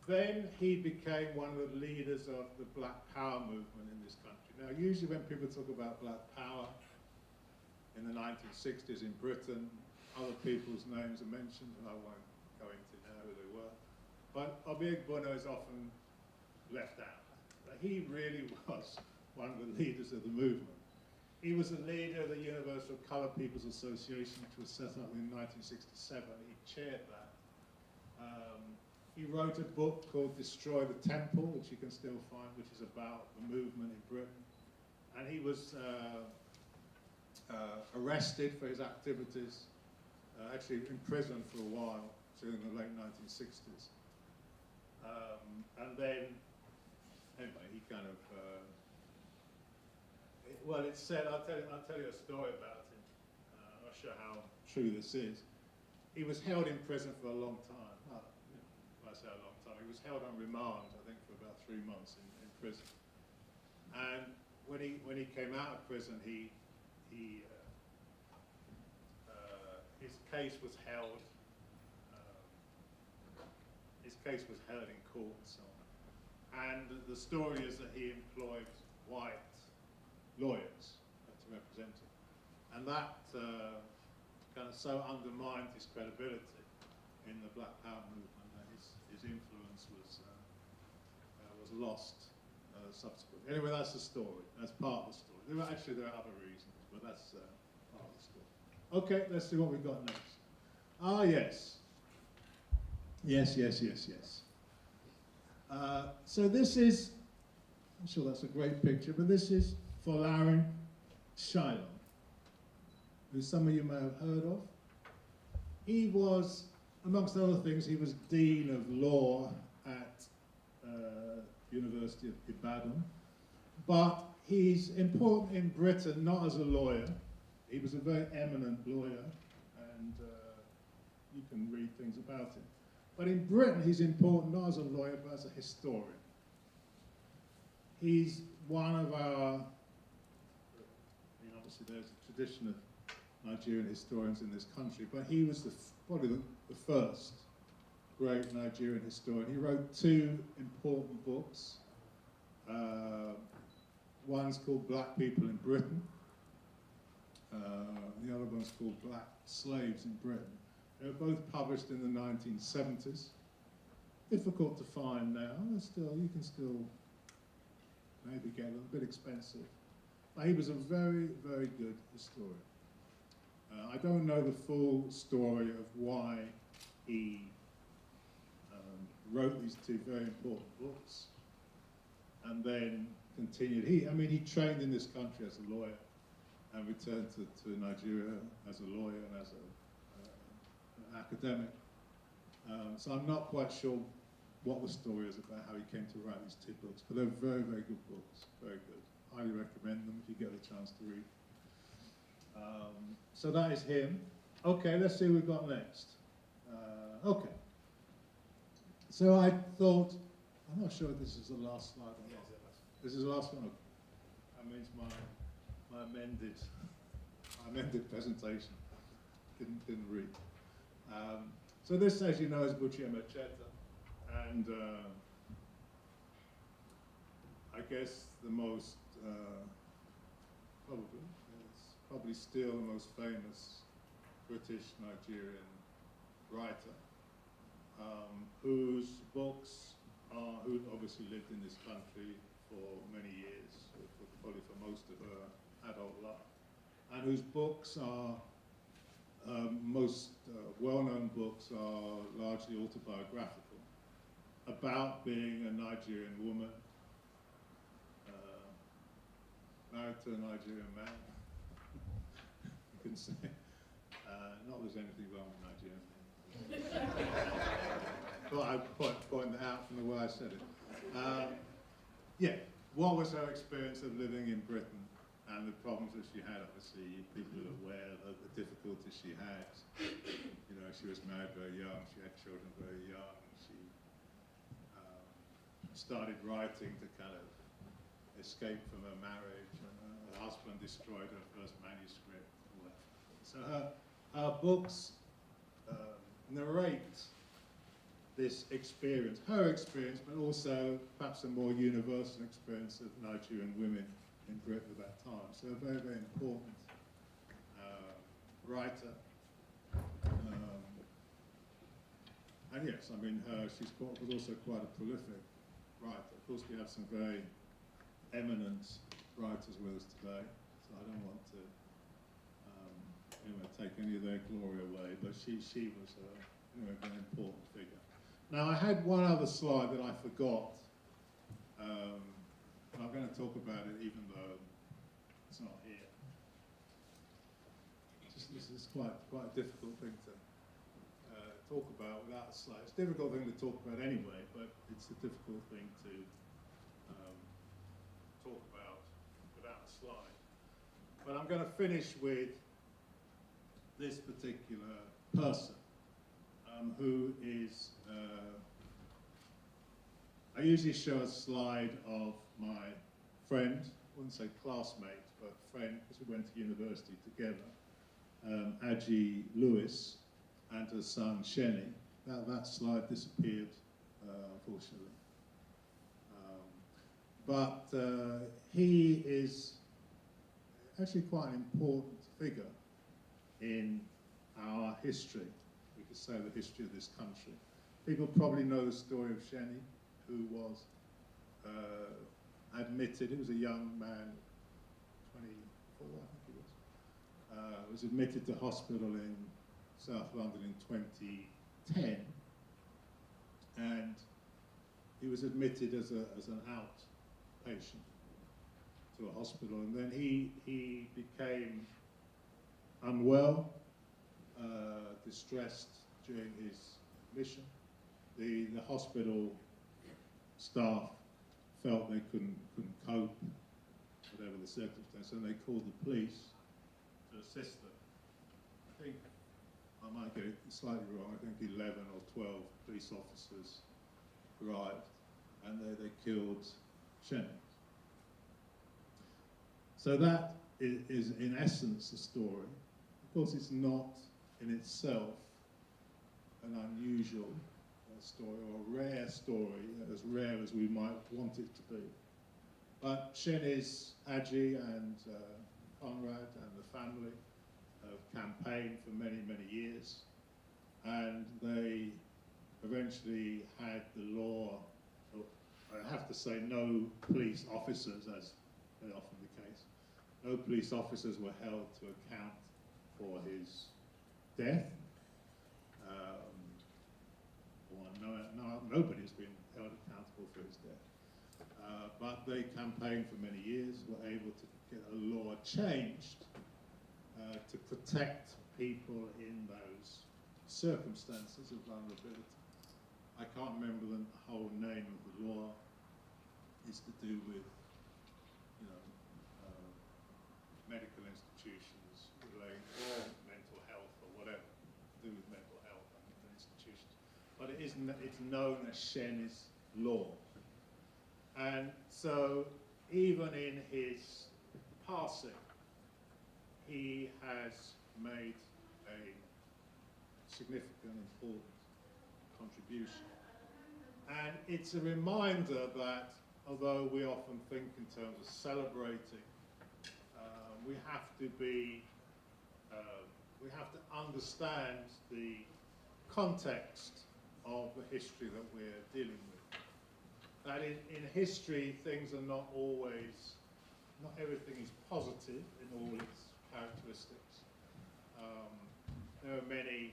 Speaker 5: Then he became one of the leaders of the Black Power movement in this country. Now, usually when people talk about Black Power in the 1960s in Britain, other people's names are mentioned, and I won't go into now who they were. But Obi Egbuna is often left out. But he really was one of the leaders of the movement. He was a leader of the Universal Colored People's Association, which was set up in 1967. He chaired that. He wrote a book called Destroy the Temple, which you can still find, which is about the movement in Britain. And he was arrested for his activities, actually imprisoned for a while during the late 1960s. And then, anyway, he kind of, well, it's said, I'll tell you a story about him. I'm not sure how true this is. He was held in prison for a long time. I say a long time. He was held on remand, I think, for about 3 months in prison. And when he came out of prison, his case was held. His case was held in court and so on. And the story is that he employed white lawyers to represent him, and that kind of so undermined his credibility in the Black Power movement that his influence was lost subsequently. Anyway, that's the story. That's part of the story. There are other reasons, but that's part of the story. Okay, let's see what we've got next. Ah, yes. Yes. So this is, I'm sure that's a great picture, but this is Folarin Shylon, who some of you may have heard of. He was, amongst other things, he was Dean of Law at University of Ibadan, but he's important in Britain not as a lawyer. He was a very eminent lawyer, and you can read things about him. But in Britain, he's important not as a lawyer, but as a historian. He's one of our, obviously there's a tradition of Nigerian historians in this country, but he was probably the first great Nigerian historian. He wrote 2 important books. One's called Black People in Britain. The other one's called Black Slaves in Britain. They were both published in the 1970s. Difficult to find now. You can still maybe get a little bit expensive. But he was a very, very good historian. I don't know the full story of why he wrote these 2 very important books and then continued. He trained in this country as a lawyer and returned to Nigeria as a lawyer and as an academic. So I'm not quite sure what the story is about how he came to write these 2 books, but they're very, very good books, very good. Highly recommend them if you get the chance to read. So that is him. Okay, let's see what we've got next. Okay. So I thought, I'm not sure if this is the last slide or not. This is the last one. Okay. That means my amended presentation. Didn't read. So this, as you know, is Buchi Emecheta, and I guess the most probably still the most famous British Nigerian writer, whose books are, who obviously lived in this country for many years, probably for most of her adult life, and whose books are, most well-known books are largely autobiographical, about being a Nigerian woman, married to a Nigerian man. You can say, not there's anything wrong with Nigerian men. But I'd point that out from the way I said it. Yeah, what was her experience of living in Britain and the problems that she had? Obviously, people are aware of the difficulties she had. You know, she was married very young, she had children very young, she started writing to kind of escape from her marriage, and her husband destroyed her first manuscript. So her books narrate this experience, her experience, but also perhaps a more universal experience of Nigerian women in Britain at that time. So a very, very important writer. And yes, I mean, she was also quite a prolific writer. Of course, we have some very eminent writers with us today, so I don't want to take any of their glory away, but she was a very important figure. Now, I had one other slide that I forgot. I'm going to talk about it even though it's not here. This is quite a difficult thing to talk about without a slide. It's a difficult thing to talk about anyway, but it's a difficult thing to talk about without a slide. But I'm going to finish with this particular person, who is, I usually show a slide of my friend, I wouldn't say classmate, but friend, because we went to university together, Aji Lewis, and her son Shenny. That slide disappeared, unfortunately. But he is actually quite an important figure in our history. We could say the history of this country. People probably know the story of Shenny, who was admitted, he was a young man, 24 I think he was admitted to hospital in South London in 2010, and he was admitted as an outpatient to a hospital, and then he became unwell, distressed during his admission. The hospital staff felt they couldn't cope, whatever the circumstance, and they called the police to assist them. I think, I might get it slightly wrong, I think 11 or 12 police officers arrived, and they killed Shenny. So that is in essence the story. Of course, it's not in itself an unusual story or a rare story, as rare as we might want it to be. But Shenny's Aji and Conrad and the family have campaigned for many, many years, and they eventually had the law, I have to say no police officers, as very often the case, no police officers were held to account for his death. Nobody has been held accountable for his death. But they campaigned for many years, were able to get a law changed to protect people in those circumstances of vulnerability. I can't remember the whole name of the law. It's to do with, medical institutions relating to mental health or whatever, to do with mental health and mental institutions. But it's known as Shenny's law. And so even in his passing, he has made a significant, important contribution. And it's a reminder that although we often think in terms of celebrating, we have to understand the context of the history that we're dealing with. That in history, things are not always, not everything is positive in all its characteristics. There are many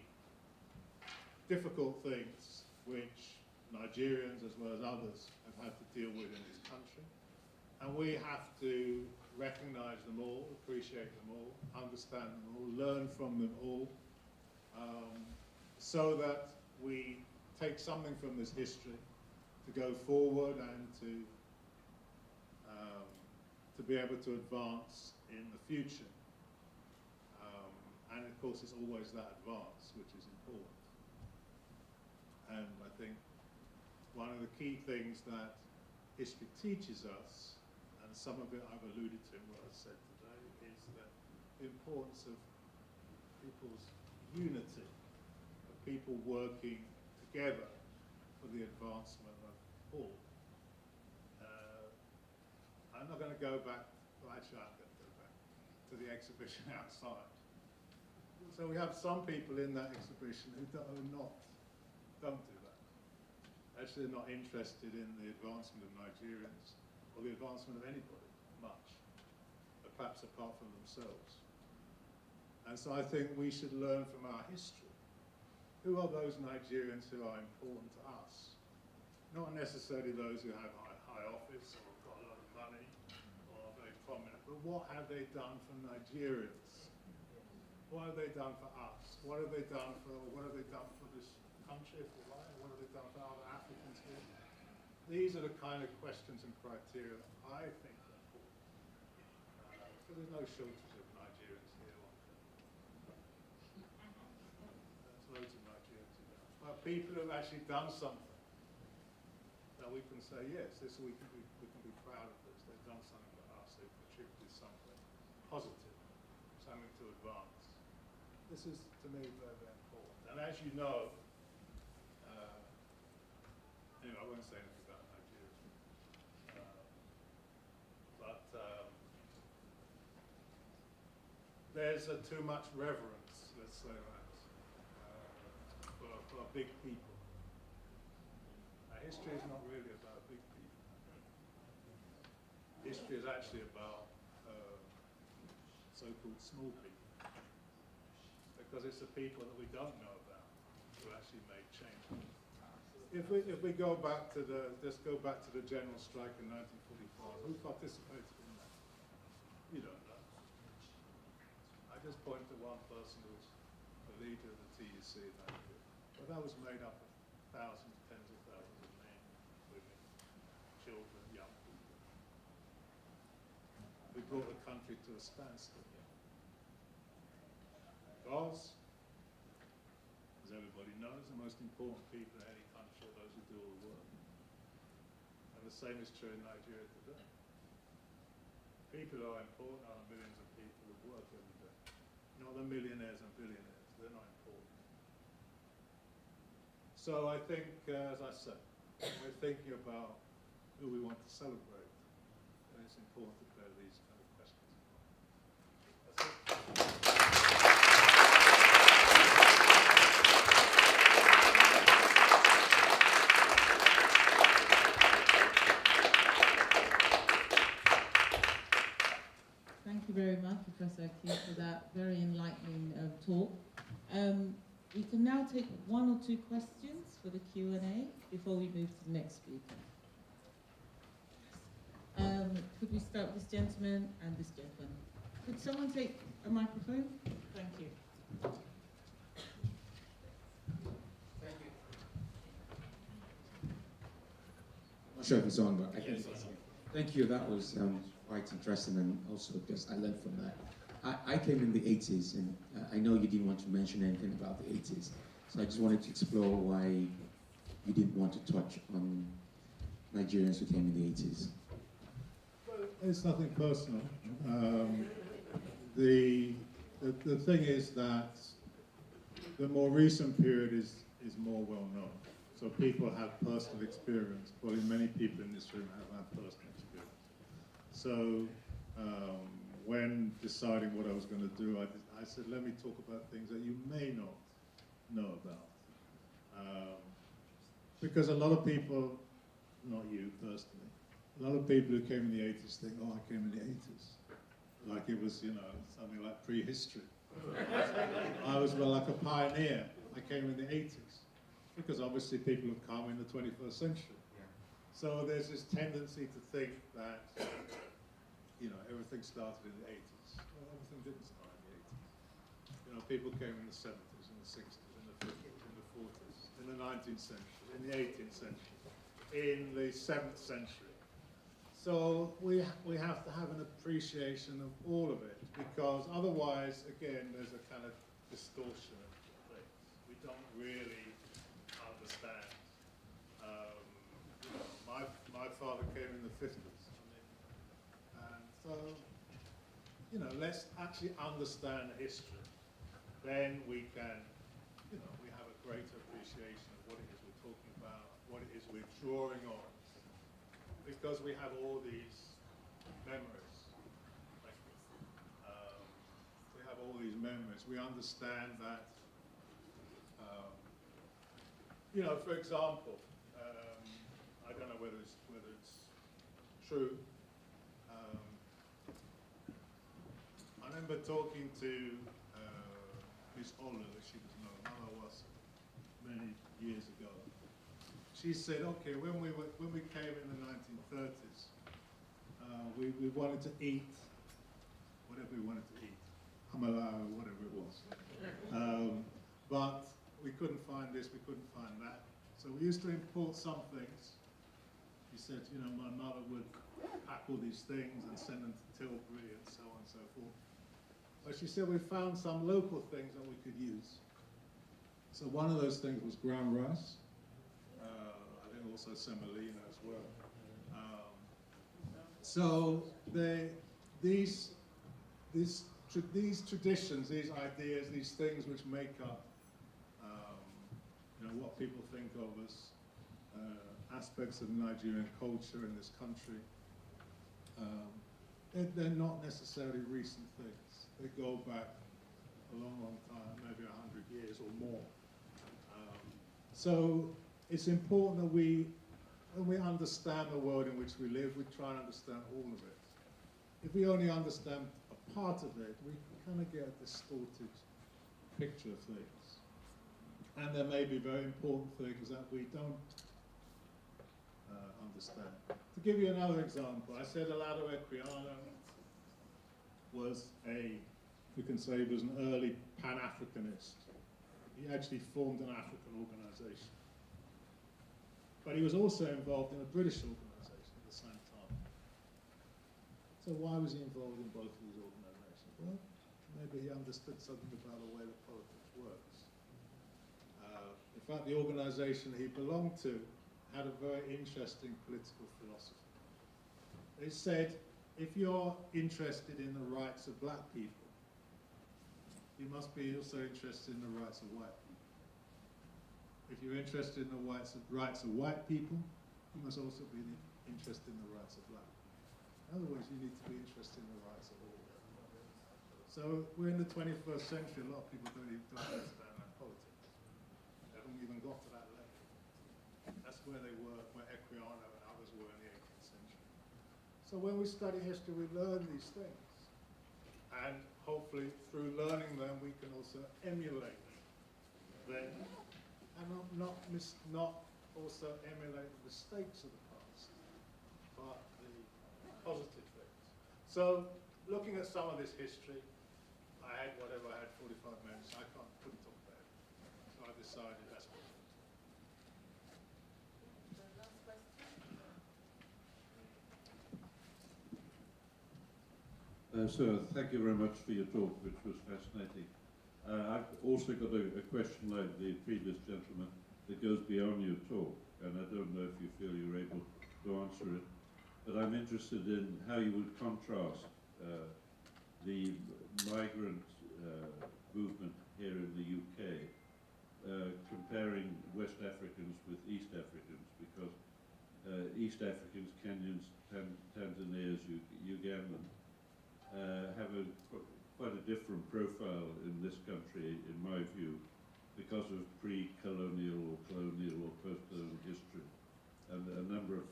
Speaker 5: difficult things which Nigerians as well as others have had to deal with in this country. And we have to recognize them all, appreciate them all, understand them all, learn from them all, so that we take something from this history to go forward and to be able to advance in the future. And of course, it's always that advance which is important. And I think one of the key things that history teaches us, and some of it I've alluded to in what I said today, is that the importance of people's unity, of people working together for the advancement of all. I'm not going to go back, well actually I'm going to go back to the exhibition outside. So we have some people in that exhibition who don't do that. Actually, they're not interested in the advancement of Nigerians or the advancement of anybody much, perhaps apart from themselves. And so I think we should learn from our history. Who are those Nigerians who are important to us? Not necessarily those who have high office or got a lot of money or are very prominent, but what have they done for Nigerians? What have they done for us? What have they done for this country, for life? What have they done for other Africans here? These are the kind of questions and criteria that I think are important. So there's no shortage of Nigerians here. There's loads of Nigerians here. But people who have actually done something that we can say, yes, we can be proud of this. They've done something for us. They've contributed something positive, something to advance. This is, to me, very, very important. And as you know, anyway, I won't say anything about Nigeria. There's too much reverence, let's say that, for big people. History is not really about big people. History is actually about so-called small people. Because it's the people that we don't know about who actually made change. If we go back to just go back to the general strike in 1945, who participated in that? You don't know. I just point to one person who was the leader of the TUC in that period. But that was made up of thousands, tens of thousands of men, women, children, young people. We brought the country to a standstill. Because, as everybody knows, the most important people in any country are those who do all the work. And the same is true in Nigeria today. People who are important are the millions of people who work every day. Not the millionaires and billionaires, they're not important. So I think, as I said, we're thinking about who we want to celebrate. And it's important to bear these kind of questions. That's it.
Speaker 2: Thank you very much, Professor Aki, for that very enlightening talk. We can now take one or two questions for the Q&A before we move to the next speaker. Could we start with this gentleman and this gentleman? Could someone take a microphone? Thank you.
Speaker 6: Thank you. I'm not sure if it's on, but I can say something. Thank you. That was quite interesting, and also just I learned from that. I came in the 80s, and I know you didn't want to mention anything about the 80s, so I just wanted to explore why you didn't want to touch on Nigerians who came in the 80s.
Speaker 5: Well, it's nothing personal. The thing is that the more recent period is more well known. So people have personal experience. Probably many people in this room have had personal experience. So when deciding what I was going to do, I said, let me talk about things that you may not know about. Because a lot of people, not you personally, a lot of people who came in the 80s think, oh, I came in the 80s. Like it was, you know, something like prehistory. I was like a pioneer. I came in the 80s. Because obviously people have come in the 21st century. So there's this tendency to think that, you know, everything started in the 80s. Well, everything didn't start in the 80s. You know, people came in the 70s, in the 60s, in the 50s, in the 40s, in the 19th century, in the 18th century, in the 7th century. So we have to have an appreciation of all of it, because otherwise, again, there's a kind of distortion of things. We don't really understand. You know, my father came in the 50s. And so, you know, let's actually understand the history. Then we can, you know, we have a greater appreciation of what it is we're talking about, what it is we're drawing on. Because we have all these memories. We have all these memories. We understand that, you know, for example, I don't know whether it's true. I remember talking to Miss Ola, she was known, Mama was many years ago. She said, okay, when we came in the 1930s, we wanted to eat whatever we wanted to eat, hamala, whatever it was. But we couldn't find this, we couldn't find that. So we used to import some things. She said, you know, my mother would pack all these things and send them to Tilbury and so on and so forth. But she said we found some local things that we could use. So one of those things was ground rice. I think also semolina as well. So these traditions, these ideas, these things which make up you know, what people think of as aspects of Nigerian culture in this country, they're not necessarily recent things. They go back a long, long time, maybe 100 years or more. So it's important that when we understand the world in which we live, we try and understand all of it. If we only understand a part of it, we kind of get a distorted picture of things. And there may be very important things that we don't understand. To give you another example, I said Alado Equiano was we can say he was an early Pan-Africanist. He actually formed an African organization. But he was also involved in a British organization at the same time. So why was he involved in both of these organizations? Well, maybe he understood something about the way that politics works. In fact, the organization he belonged to had a very interesting political philosophy. They said, if you're interested in the rights of black people, you must be also interested in the rights of white people. If you're interested in the rights of white people, you must also be interested in the rights of black people. In other words, you need to be interested in the rights of all. So we're in the 21st century, a lot of people don't understand that politics. They haven't even got to that level. That's where they were, where Equiano and others were in the 18th century. So when we study history, we learn these things. And hopefully, through learning them, we can also emulate them. And not also emulate the mistakes of the past, but the positive things. So, looking at some of this history, I had 45 minutes. I couldn't talk about it. So I decided that's what.
Speaker 2: The last question.
Speaker 7: So thank you very much for your talk, which was fascinating. I've also got a question like the previous gentleman that goes beyond your talk, and I don't know if you feel you're able to answer it, but I'm interested in how you would contrast the migrant movement here in the UK, comparing West Africans with East Africans, because East Africans, Kenyans, Tanzanians, Ugandans, have quite a different profile in this country, in my view, because of pre-colonial or colonial or post-colonial history, and a number of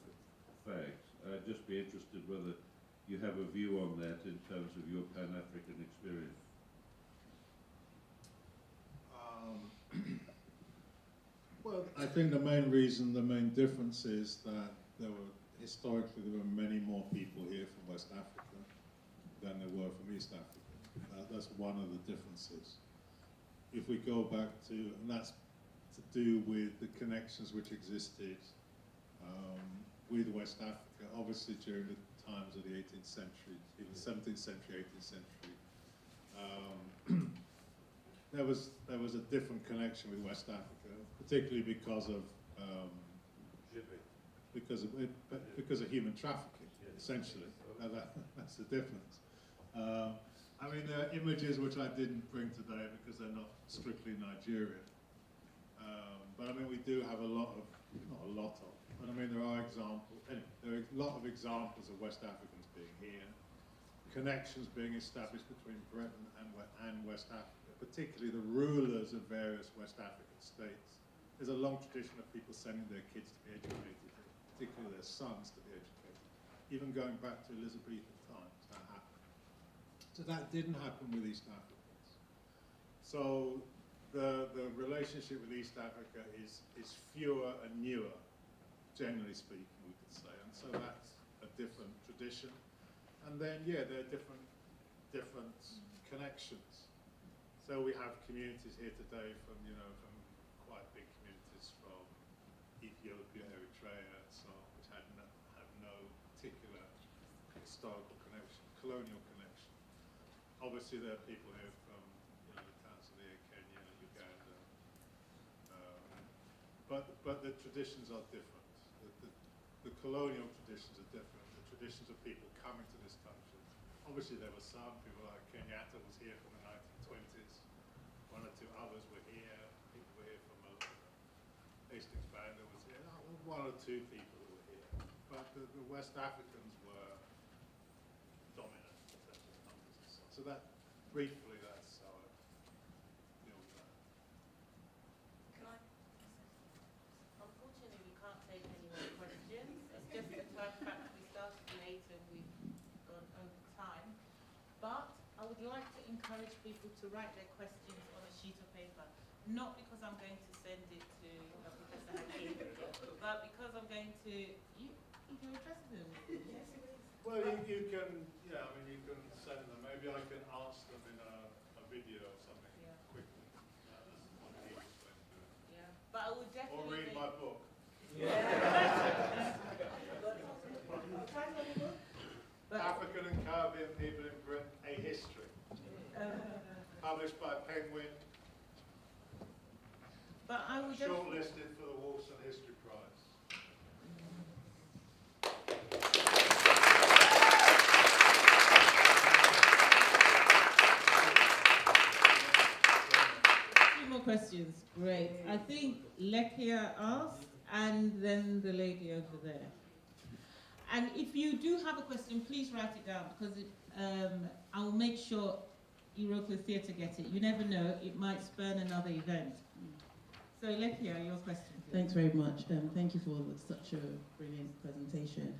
Speaker 7: facts. I'd just be interested whether you have a view on that in terms of your Pan-African experience.
Speaker 5: Well, I think the main difference is that historically there were many more people here from West Africa than there were from East Africa. That's one of the differences. If we go back to, and that's to do with the connections which existed with West Africa, obviously during the times of the 18th century, even 17th century, 18th century, there was a different connection with West Africa, particularly because of human trafficking, essentially. That's the difference. I mean, there are images which I didn't bring today because they're not strictly Nigerian. But I mean, we do have not a lot of, but I mean, there are a lot of examples of West Africans being here, connections being established between Britain and West Africa, particularly the rulers of various West African states there's a long tradition of people sending their kids to be educated, particularly their sons to be educated. Even going back to Elizabethan times, that happened. So that didn't happen with East Africans. So the relationship with East Africa is fewer and newer, generally speaking, we could say. And so that's a different tradition. And then, yeah, there are different connections. So we have communities here today from quite big communities from Ethiopia, Eritrea, and so on, which have no particular historical connection, colonial connection. Obviously, there are people here from Tanzania, Kenya, Uganda, but the traditions are different. The colonial traditions are different. The traditions of people coming to this country. Obviously, there were some people like Kenyatta was here from the 1920s. One or two others were here. People were here from Hastings Banda was here. One or two people who were here. But the West Africans were dominant in terms of numbers and so on. So that, briefly, that's how I deal with that.
Speaker 2: Can I? Unfortunately, we can't take any more questions. It's just the time factor. We started late and we've gone over time. But I would like to encourage people to write their questions on a sheet of paper. Not because I'm going to send it to Professor Hakim, but because I'm going to, you can address them. Yes, please.
Speaker 5: Well, you can, you can send them. Maybe I can answer them in a video or something quickly. One of the easiest ways to do it.
Speaker 2: Yeah, but I would definitely.
Speaker 5: Or read my book. African and Caribbean People in Britain, A History. Published by Penguin.
Speaker 2: But I would
Speaker 5: shortlisted for the Wolfson History Prize.
Speaker 2: Two more questions. Great. I think Lekia asked, and then the lady over there. And if you do have a question, please write it down, because I'll make sure IROKO Theatre get it. You never know, it might spurn another event. So Lekia, your question. Please.
Speaker 8: Thanks very much. Thank you for such a brilliant presentation.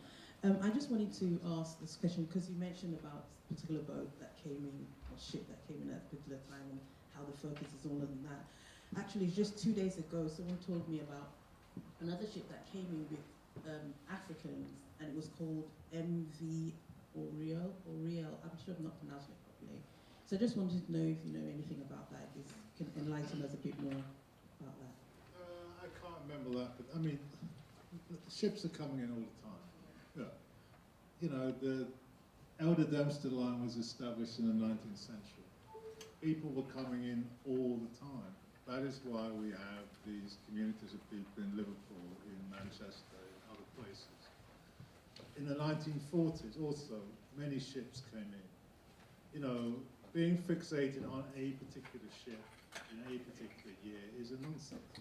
Speaker 8: I just wanted to ask this question, because you mentioned about a particular boat that came in, or ship that came in at a particular time, and how the focus is all on that. Actually, just 2 days ago, someone told me about another ship that came in with Africans, and it was called MV Oriel. I'm sure I'm not pronouncing it properly. So I just wanted to know if you know anything about that, if you can enlighten us a bit more about that.
Speaker 5: I can't remember that, but I mean, the ships are coming in all the time. Yeah. The Elder Dempster Line was established in the 19th century. People were coming in all the time. That is why we have these communities of people in Liverpool, in Manchester, in other places. In the 1940s also, many ships came in. Being fixated on a particular ship in a particular year is a nonsense.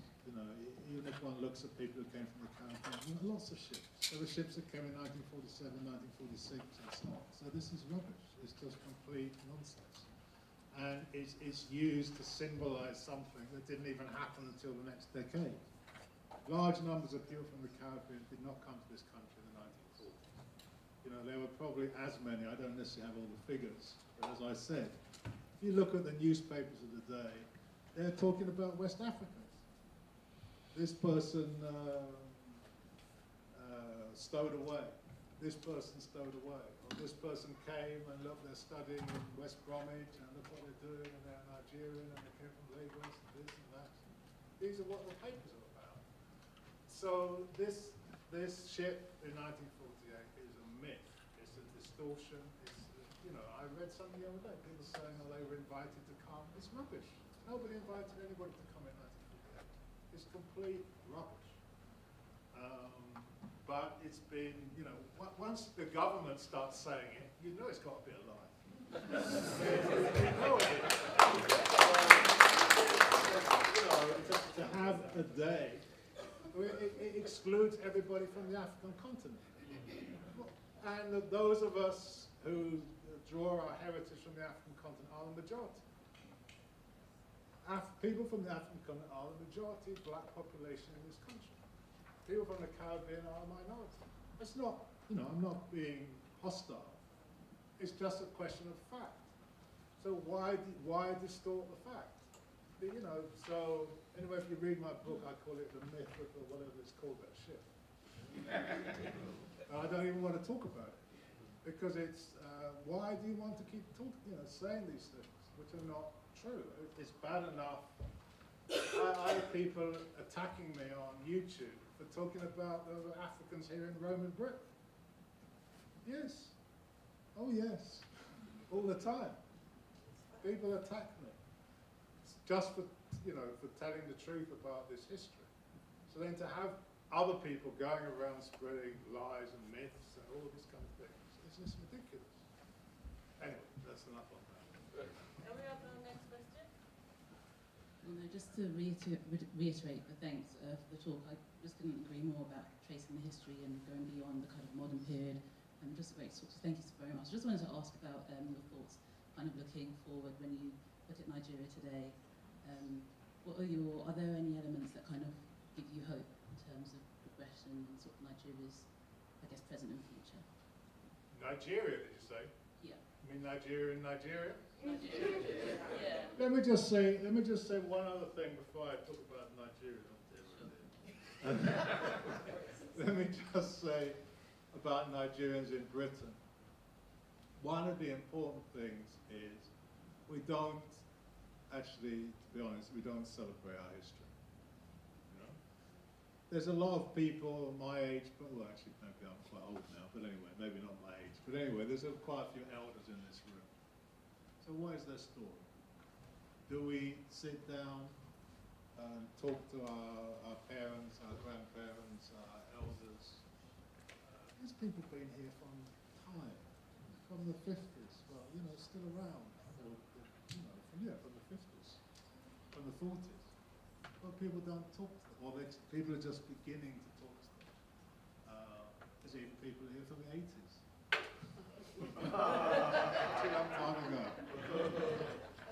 Speaker 5: Even if one looks at people who came from the Caribbean, lots of ships. There were ships that came in 1947, 1946, and so on. So this is rubbish. It's just complete nonsense. And it's used to symbolize something that didn't even happen until the next decade. Large numbers of people from the Caribbean did not come to this country in the 1940s. There were probably as many. I don't necessarily have all the figures, but as I said, if you look at the newspapers of the day, they're talking about West Africans. This person stowed away. This person stowed away. Or this person came and look, they're studying in West Bromwich, and look what they're doing, and they're Nigerian, and they came from Lagos, and this and that. These are what the papers are about. So this ship in 1948 is a myth. It's a distortion. It's, I read something the other day, people saying they were invited to come. It's rubbish. Nobody invited anybody to come in 1948. It's complete rubbish. But it's been, once the government starts saying it, it's got to be a lie. To have a day, it excludes everybody from the African continent. And those of us who draw our heritage from the African continent are the majority. people from the African continent are the majority black population in this country. People from the Caribbean are a minority. It's not, I'm not being hostile. It's just a question of fact. So why distort the fact? So anyway, if you read my book, I call it the myth of the whatever it's called, that shit. I don't even want to talk about it because it's why do you want to keep saying these things which are not true? It's bad enough. I have people attacking me on YouTube for talking about the Africans here in Roman Britain. Yes. Oh yes. All the time. People attack me. It's just for for telling the truth about this history. So then to have other people going around spreading lies and myths and all this kind of thing, it's just ridiculous. Anyway, that's enough on that.
Speaker 2: Can we have the next question?
Speaker 9: Well, no, just to reiterate the thanks for the talk, I just couldn't agree more about tracing the history and going beyond the kind of modern period. And just great, so thank you so very much. I just wanted to ask about your thoughts, kind of looking forward when you look at Nigeria today. Are there any elements that kind of give you hope in terms of progression and sort of Nigeria's, I guess, present and future?
Speaker 5: Nigeria, did you say?
Speaker 9: Yeah.
Speaker 5: You mean Nigeria in Nigeria?
Speaker 9: Nigeria. Yeah.
Speaker 5: Let me just say one other thing before I talk about Nigeria. Let me just say about Nigerians in Britain. One of the important things is we don't actually, to be honest, we don't celebrate our history. There's a lot of people my age, but well, actually maybe I'm quite old now, but anyway, maybe not my age. But anyway, there's quite a few elders in this room. So what is their story? Do we sit down and talk to our parents, our grandparents, our elders? These people been here from time, from the 50s, well, still around, or, from the 50s, from the 40s. But people don't talk to them, or people are just beginning to talk to them. There's even people here from the 80s. That's a long time ago.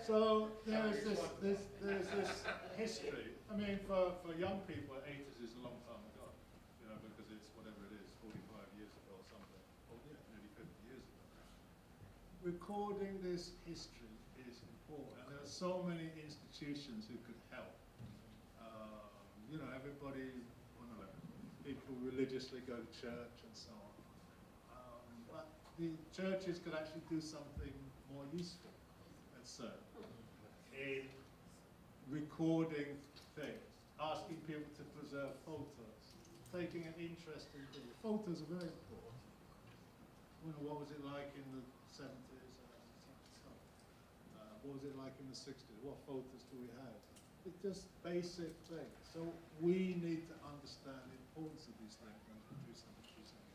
Speaker 5: So there's this history. I mean, for young people, 80s is a long time ago, because it's whatever it is, 45 years ago or something. Oh yeah, nearly 50 years ago. Recording this history is important, and there are so many institutions who could help. Everybody, people religiously go to church and so on. But the churches could actually do something more useful, let's say, in recording things, asking people to preserve photos, taking an interest in things. Photos are very important. What was it like in the 70s? What was it like in the 60s? What photos do we have? It's just basic things. So we need to understand the importance of these things and do something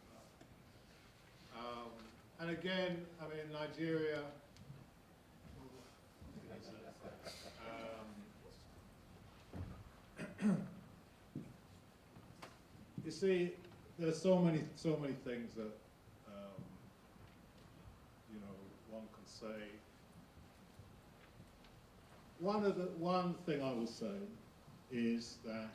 Speaker 5: about it. And again, I mean, Nigeria. You see, there's so many things that one can say. One thing I will say is that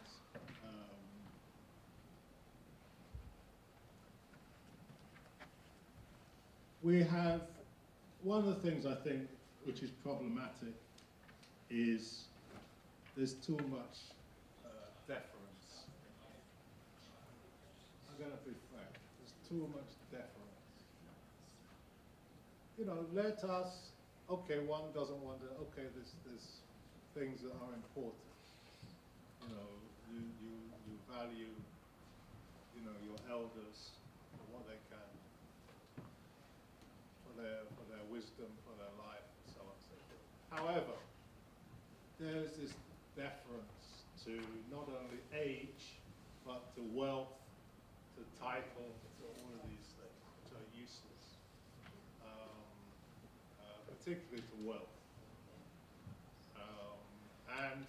Speaker 5: we have, one of the things I think which is problematic is there's too much deference. I'm going to be frank, there's too much deference. Let us, okay, one doesn't want to, okay, there's things that are important. You value, your elders for what they can, for their wisdom, for their life, and so on and so forth. However, there's this deference to not only age, but to wealth, to title, to all of these things, which are useless, particularly to wealth. And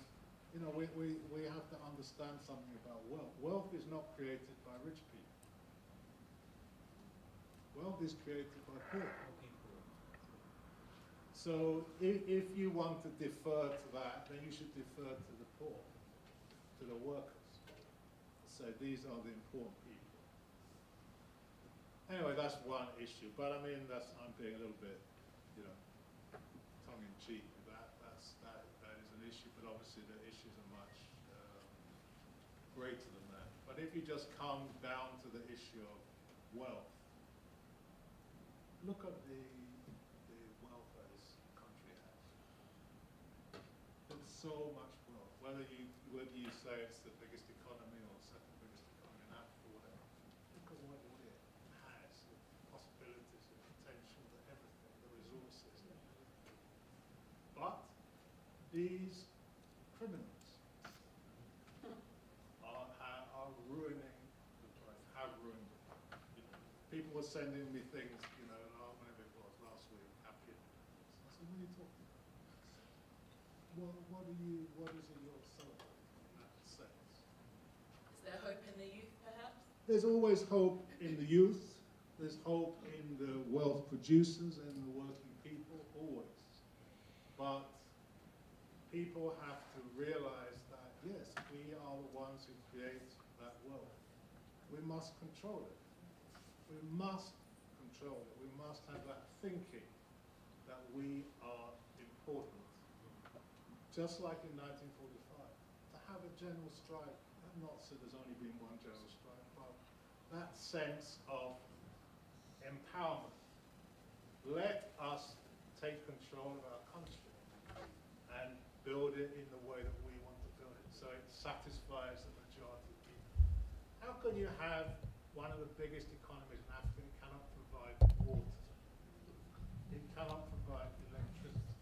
Speaker 5: we have to understand something about wealth. Wealth is not created by rich people. Wealth is created by poor people. So if you want to defer to that, then you should defer to the poor, to the workers. So these are the important people. Anyway, that's one issue. But I mean, I'm being a little bit, tongue in cheek with that. That is an issue, but obviously the issues are much greater than that. But if you just come down to the issue of wealth, look at the welfare this country has. There's so much wealth. Whether you say it's the biggest economy or second biggest economy in Africa or whatever, look at what it has, the possibilities, the potential, the everything, the resources. But these criminals are ruining the place, have ruined it. People were sending me things, whenever it was last week, happy. I said, what are you talking about? Well, what is it you're celebrating in that sense?
Speaker 9: Is there hope in the youth, perhaps?
Speaker 5: There's always hope in the youth. There's hope in the wealth producers and the working people, always. But people have to realize that, yes, we are the ones who create that wealth. We must control it. We must control it. We must have that thinking that we are important. Just like in 1945, to have a general strike, I'm not saying there's only been one general strike, but that sense of empowerment. Let us take control of our country and build it in the way that we want to build it, so it satisfies the majority of people. How can you have one of the biggest economies in Africa that cannot provide water? It cannot provide electricity.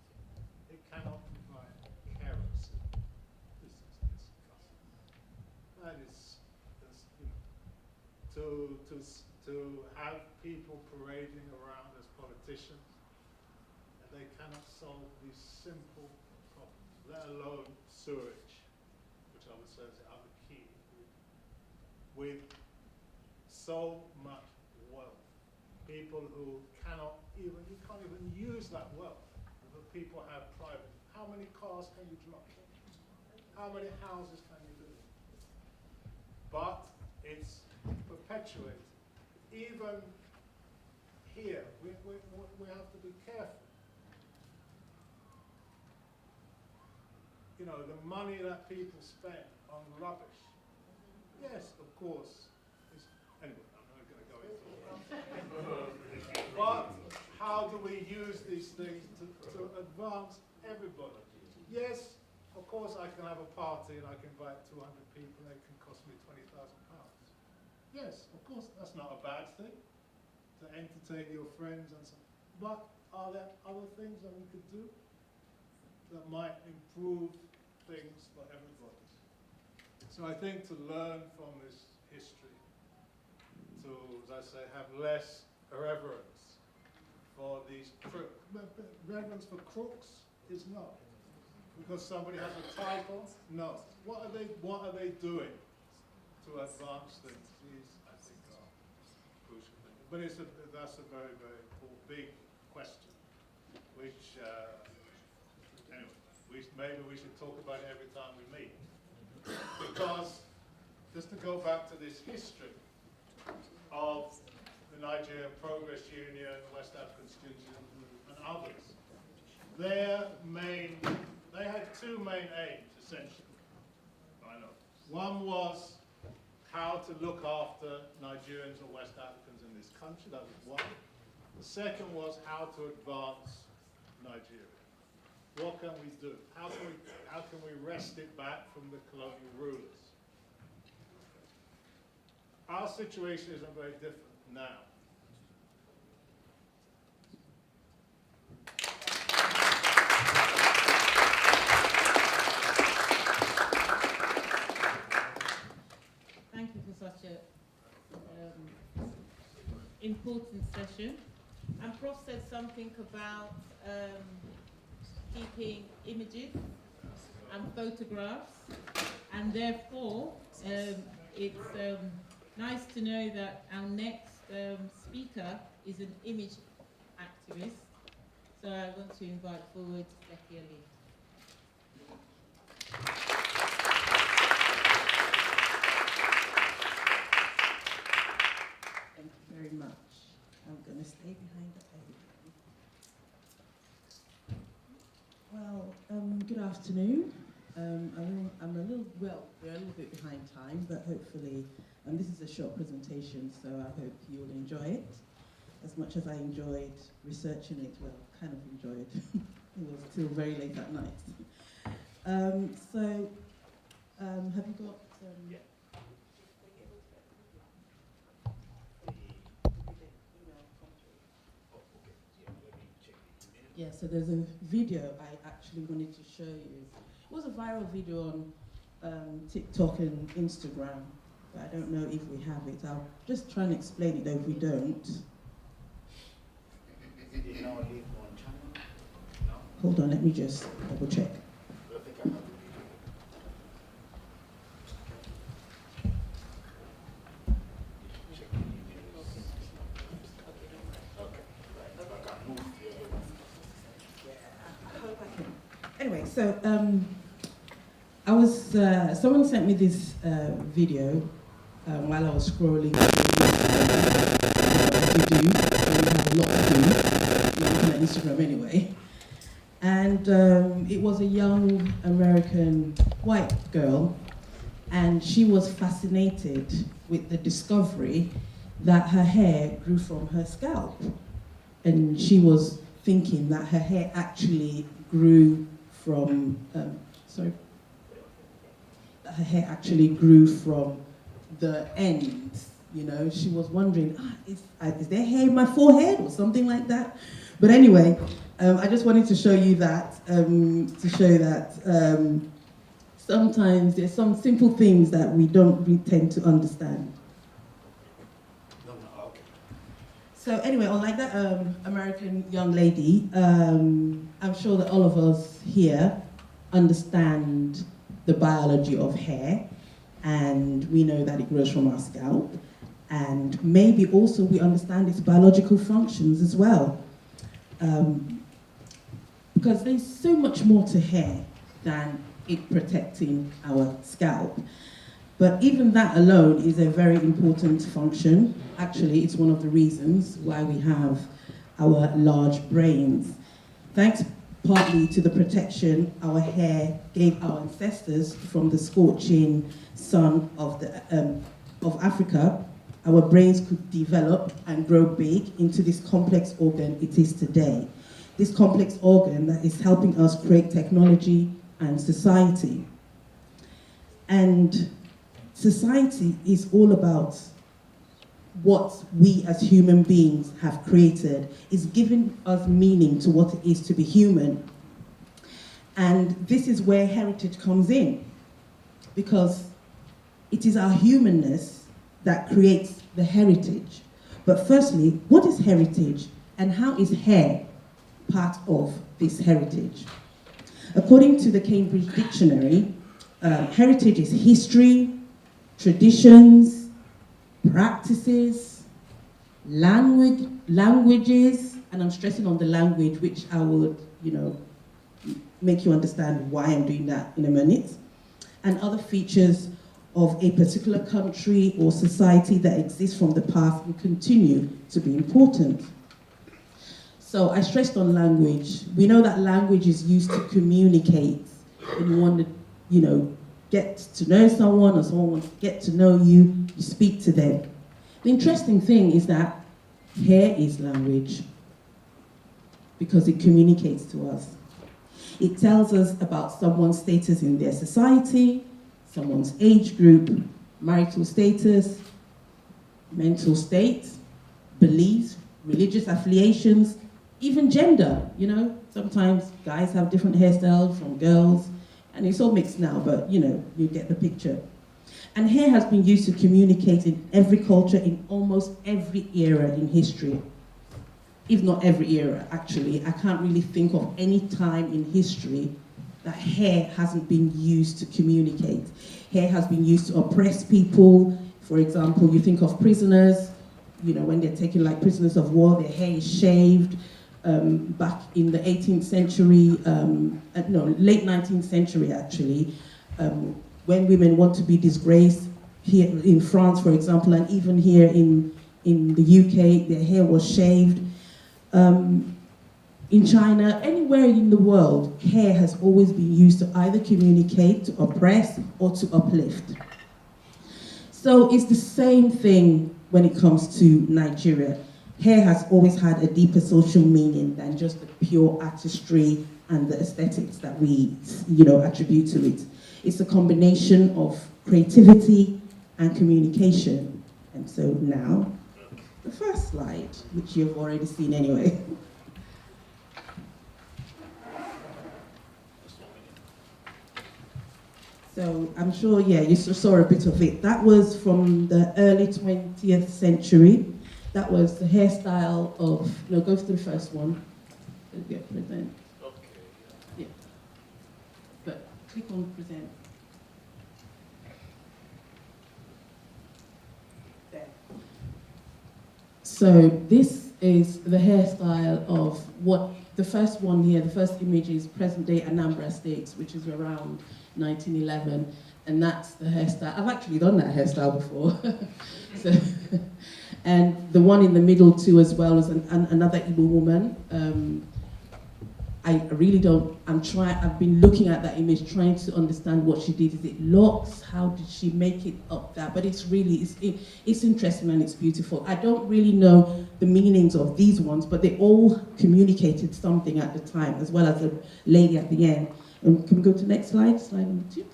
Speaker 5: It cannot provide kerosene. This is disgusting. That is, to have people parading around as politicians, and they cannot solve these simple problems, let alone sewerage, which I would say is the other key. With so much wealth, people who you can't even use that wealth, but people have private. How many cars can you drive? How many houses can you live in? But it's perpetuated. Even here, we have to be careful. The money that people spend on rubbish. Yes, of course. Anyway, I'm not going to go into it. But how do we use these things to advance everybody? Yes, of course I can have a party and I can invite 200 people and it can cost me £20,000. Yes, of course, that's not a bad thing, to entertain your friends and so. But are there other things that we could do that might improve things for everybody? So I think to learn from this history, to, as I say, have less reverence for these crooks. Reverence for crooks is no. Because somebody has a title, no. What are they doing to advance things? These, I think, are crucial things. But that's a very, very big question, which, anyway, maybe we should talk about it every time we meet. Because, just to go back to this history of the Nigerian Progress Union, West African Students Union, and others, they had two main aims, essentially. I know. One was how to look after Nigerians or West Africans in this country. That was one. The second was how to advance Nigeria. What can we do? How can we wrest it back from the colonial rulers? Our situation isn't very different now.
Speaker 2: Thank you for such a important session. And Prof said something about keeping images and photographs, and therefore it's nice to know that our next speaker is an image activist. So I want to invite forward Becky Ali.
Speaker 8: Thank you very much. I'm going to stay behind the podium. Well, good afternoon. I'm a little, well, we're a little bit behind time, but hopefully, this is a short presentation, so I hope you'll enjoy it. As much as I enjoyed researching it, well, kind of enjoyed. It was till very late at night. Have you got...
Speaker 3: Yeah.
Speaker 8: Yeah, so there's a video I actually wanted to show you. It was a viral video on TikTok and Instagram, but I don't know if we have it. I'll just try and explain it though if we don't. Hold on, let me just double check. Anyway, so I was, someone sent me this video while I was scrolling through as you do, when you have a lot to do, you're looking at Instagram anyway. And it was a young American white girl, and she was fascinated with the discovery that her hair grew from her scalp. And she was thinking that her hair actually grew from, that her hair actually grew from the ends, you know. She was wondering, is there hair in my forehead or something like that? But anyway, I just wanted to show you that, sometimes there's some simple things that we don't really tend to understand. So anyway, unlike that American young lady, I'm sure that all of us here understand the biology of hair, and we know that it grows from our scalp, and maybe also we understand its biological functions as well. Because there's so much more to hair than it protecting our scalp. But even that alone is a very important function. Actually, it's one of the reasons why we have our large brains. Thanks partly to the protection our hair gave our ancestors from the scorching sun of Africa, our brains could develop and grow big into this complex organ it is today. This complex organ that is helping us create technology and society. And society is all about what we as human beings have created. It's giving us meaning to what it is to be human. And this is where heritage comes in, because it is our humanness that creates the heritage. But firstly, what is heritage and how is hair part of this heritage? According to the Cambridge Dictionary, heritage is history, traditions, practices, languages, and I'm stressing on the language, which I would, make you understand why I'm doing that in a minute, and other features of a particular country or society that exists from the past and continue to be important. So I stressed on language. We know that language is used to communicate. When you want to, get to know someone or someone wants to get to know you, you speak to them. The interesting thing is that hair is language because it communicates to us. It tells us about someone's status in their society, someone's age group, marital status, mental state, beliefs, religious affiliations, even gender. Sometimes guys have different hairstyles from girls, and it's all mixed now, but you get the picture. And hair has been used to communicate in every culture, in almost every era in history. If not every era, actually. I can't really think of any time in history that hair hasn't been used to communicate. Hair has been used to oppress people. For example, you think of prisoners, when they're taken like prisoners of war, their hair is shaved. back in the 18th century, no, late 19th century actually, when women want to be disgraced, here in France, for example, and even here in the UK, their hair was shaved. In China, anywhere in the world, hair has always been used to either communicate, to oppress, or to uplift. So it's the same thing when it comes to Nigeria. Hair has always had a deeper social meaning than just the pure artistry and the aesthetics that we, attribute to it. It's a combination of creativity and communication. And so now, the first slide, which you've already seen anyway. So I'm sure, you saw a bit of it. That was from the early 20th century. That was the hairstyle of, go to the first one. Yeah, present. Okay. Yeah. But click on present. There. So this is the hairstyle of what, the first one here, the first image is present day Anambra State, which is around 1911, and that's the hairstyle. I've actually done that hairstyle before. So, and the one in the middle too as well is another Igbo woman. I really don't, I've been looking at that image trying to understand what she did. Is it locks? How did she make it up that? But it's really, it's interesting and it's beautiful. I don't really know the meanings of these ones, but they all communicated something at the time, as well as the lady at the end. And can we go to the next slide? Slide number 2.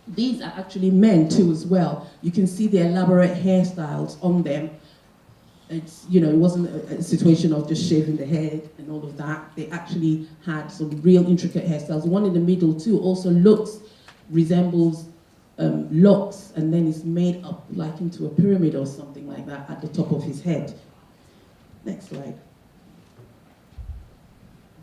Speaker 8: These are actually men too as well. You can see the elaborate hairstyles on them. It's, it wasn't a situation of just shaving the head and all of that. They actually had some real intricate hairstyles. The one in the middle too also resembles locks, and then it's made up like into a pyramid or something like that at the top of his head. Next slide.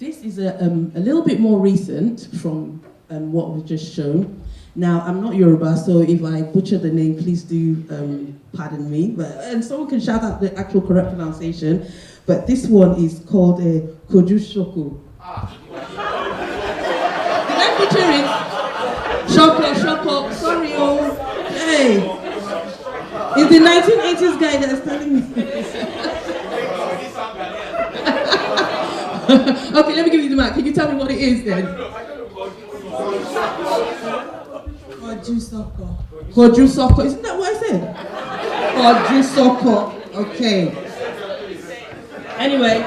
Speaker 8: This is a little bit more recent from what we've just shown. Now, I'm not Yoruba, so if I butcher the name, please do pardon me. And someone can shout out the actual correct pronunciation. But this one is called a Kojushoko. Did I butcher it? Shoko, sorry, oh. Hey. It's the 1980s guy that's telling me. Okay, let me give you the mic. Can you tell me what it is then? Kojusoko. Isn't that what I said? Kojusoko. Okay. Anyway,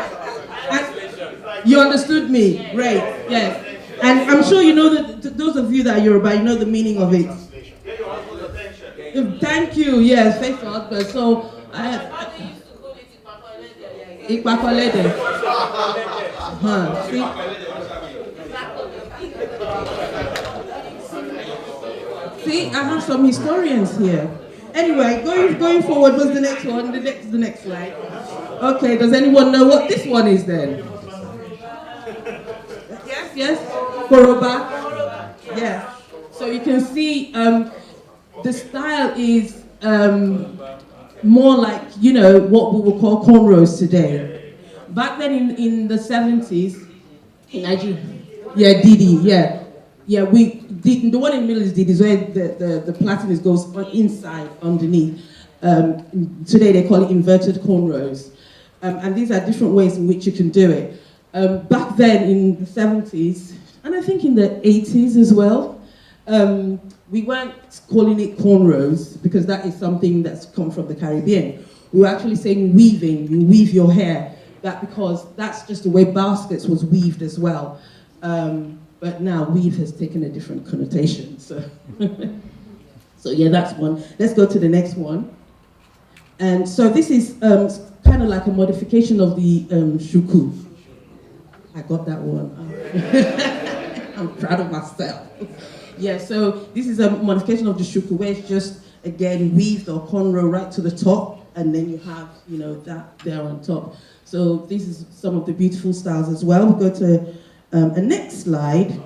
Speaker 8: you understood me. Great. Yes. And I'm sure you know that those of you that are Yoruba, you know the meaning of it. Thank you. Yes, face your husband. So See, I have some historians here. Anyway, going forward, what's the next one? The next slide. Okay, does anyone know what this one is then? Yes? Koroba? Yes. So you can see the style is more like, what we would call cornrows today. Back then in the 70s, in Nigeria, Didi, the one in the middle is Didi, where the plaiting goes on inside, underneath. Today they call it inverted cornrows. And these are different ways in which you can do it. Back then in the 70s, and I think in the 80s as well, we weren't calling it cornrows because that is something that's come from the Caribbean. We were actually saying weaving, you weave your hair, because that's just the way baskets was weaved as well. But now weave has taken a different connotation. So, so yeah, that's one. Let's go to the next one. And so this is kind of like a modification of the shuku. I got that one. I'm proud of myself. Yeah, so this is a modification of the shuku where it's just, again, weaved or cornrow right to the top, and then you have, that there on top. So this is some of the beautiful styles as well. We'll go to a next slide.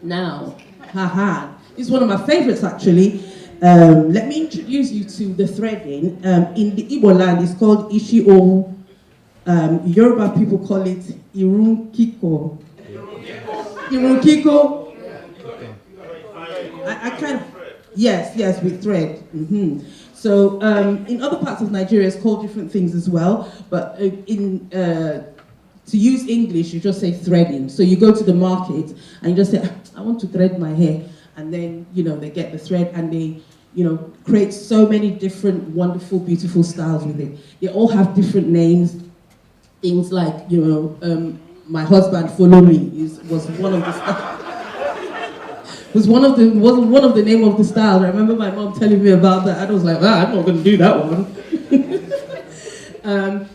Speaker 8: Now, this is one of my favorites actually. Let me introduce you to the threading. In the Igbo land, it's called Ishi Owu. Yoruba people call it Irun Kiko. Irun Kiko. I kind of, yes, with thread. So in other parts of Nigeria, it's called different things as well. But to use English, you just say threading. So you go to the market and you just say, I want to thread my hair. And then, they get the thread and they, create so many different, wonderful, beautiful styles with it. They all have different names. Things like, my husband follow me was one of the was one of the name of the styles. I remember my mom telling me about that. I was like, I'm not going to do that one.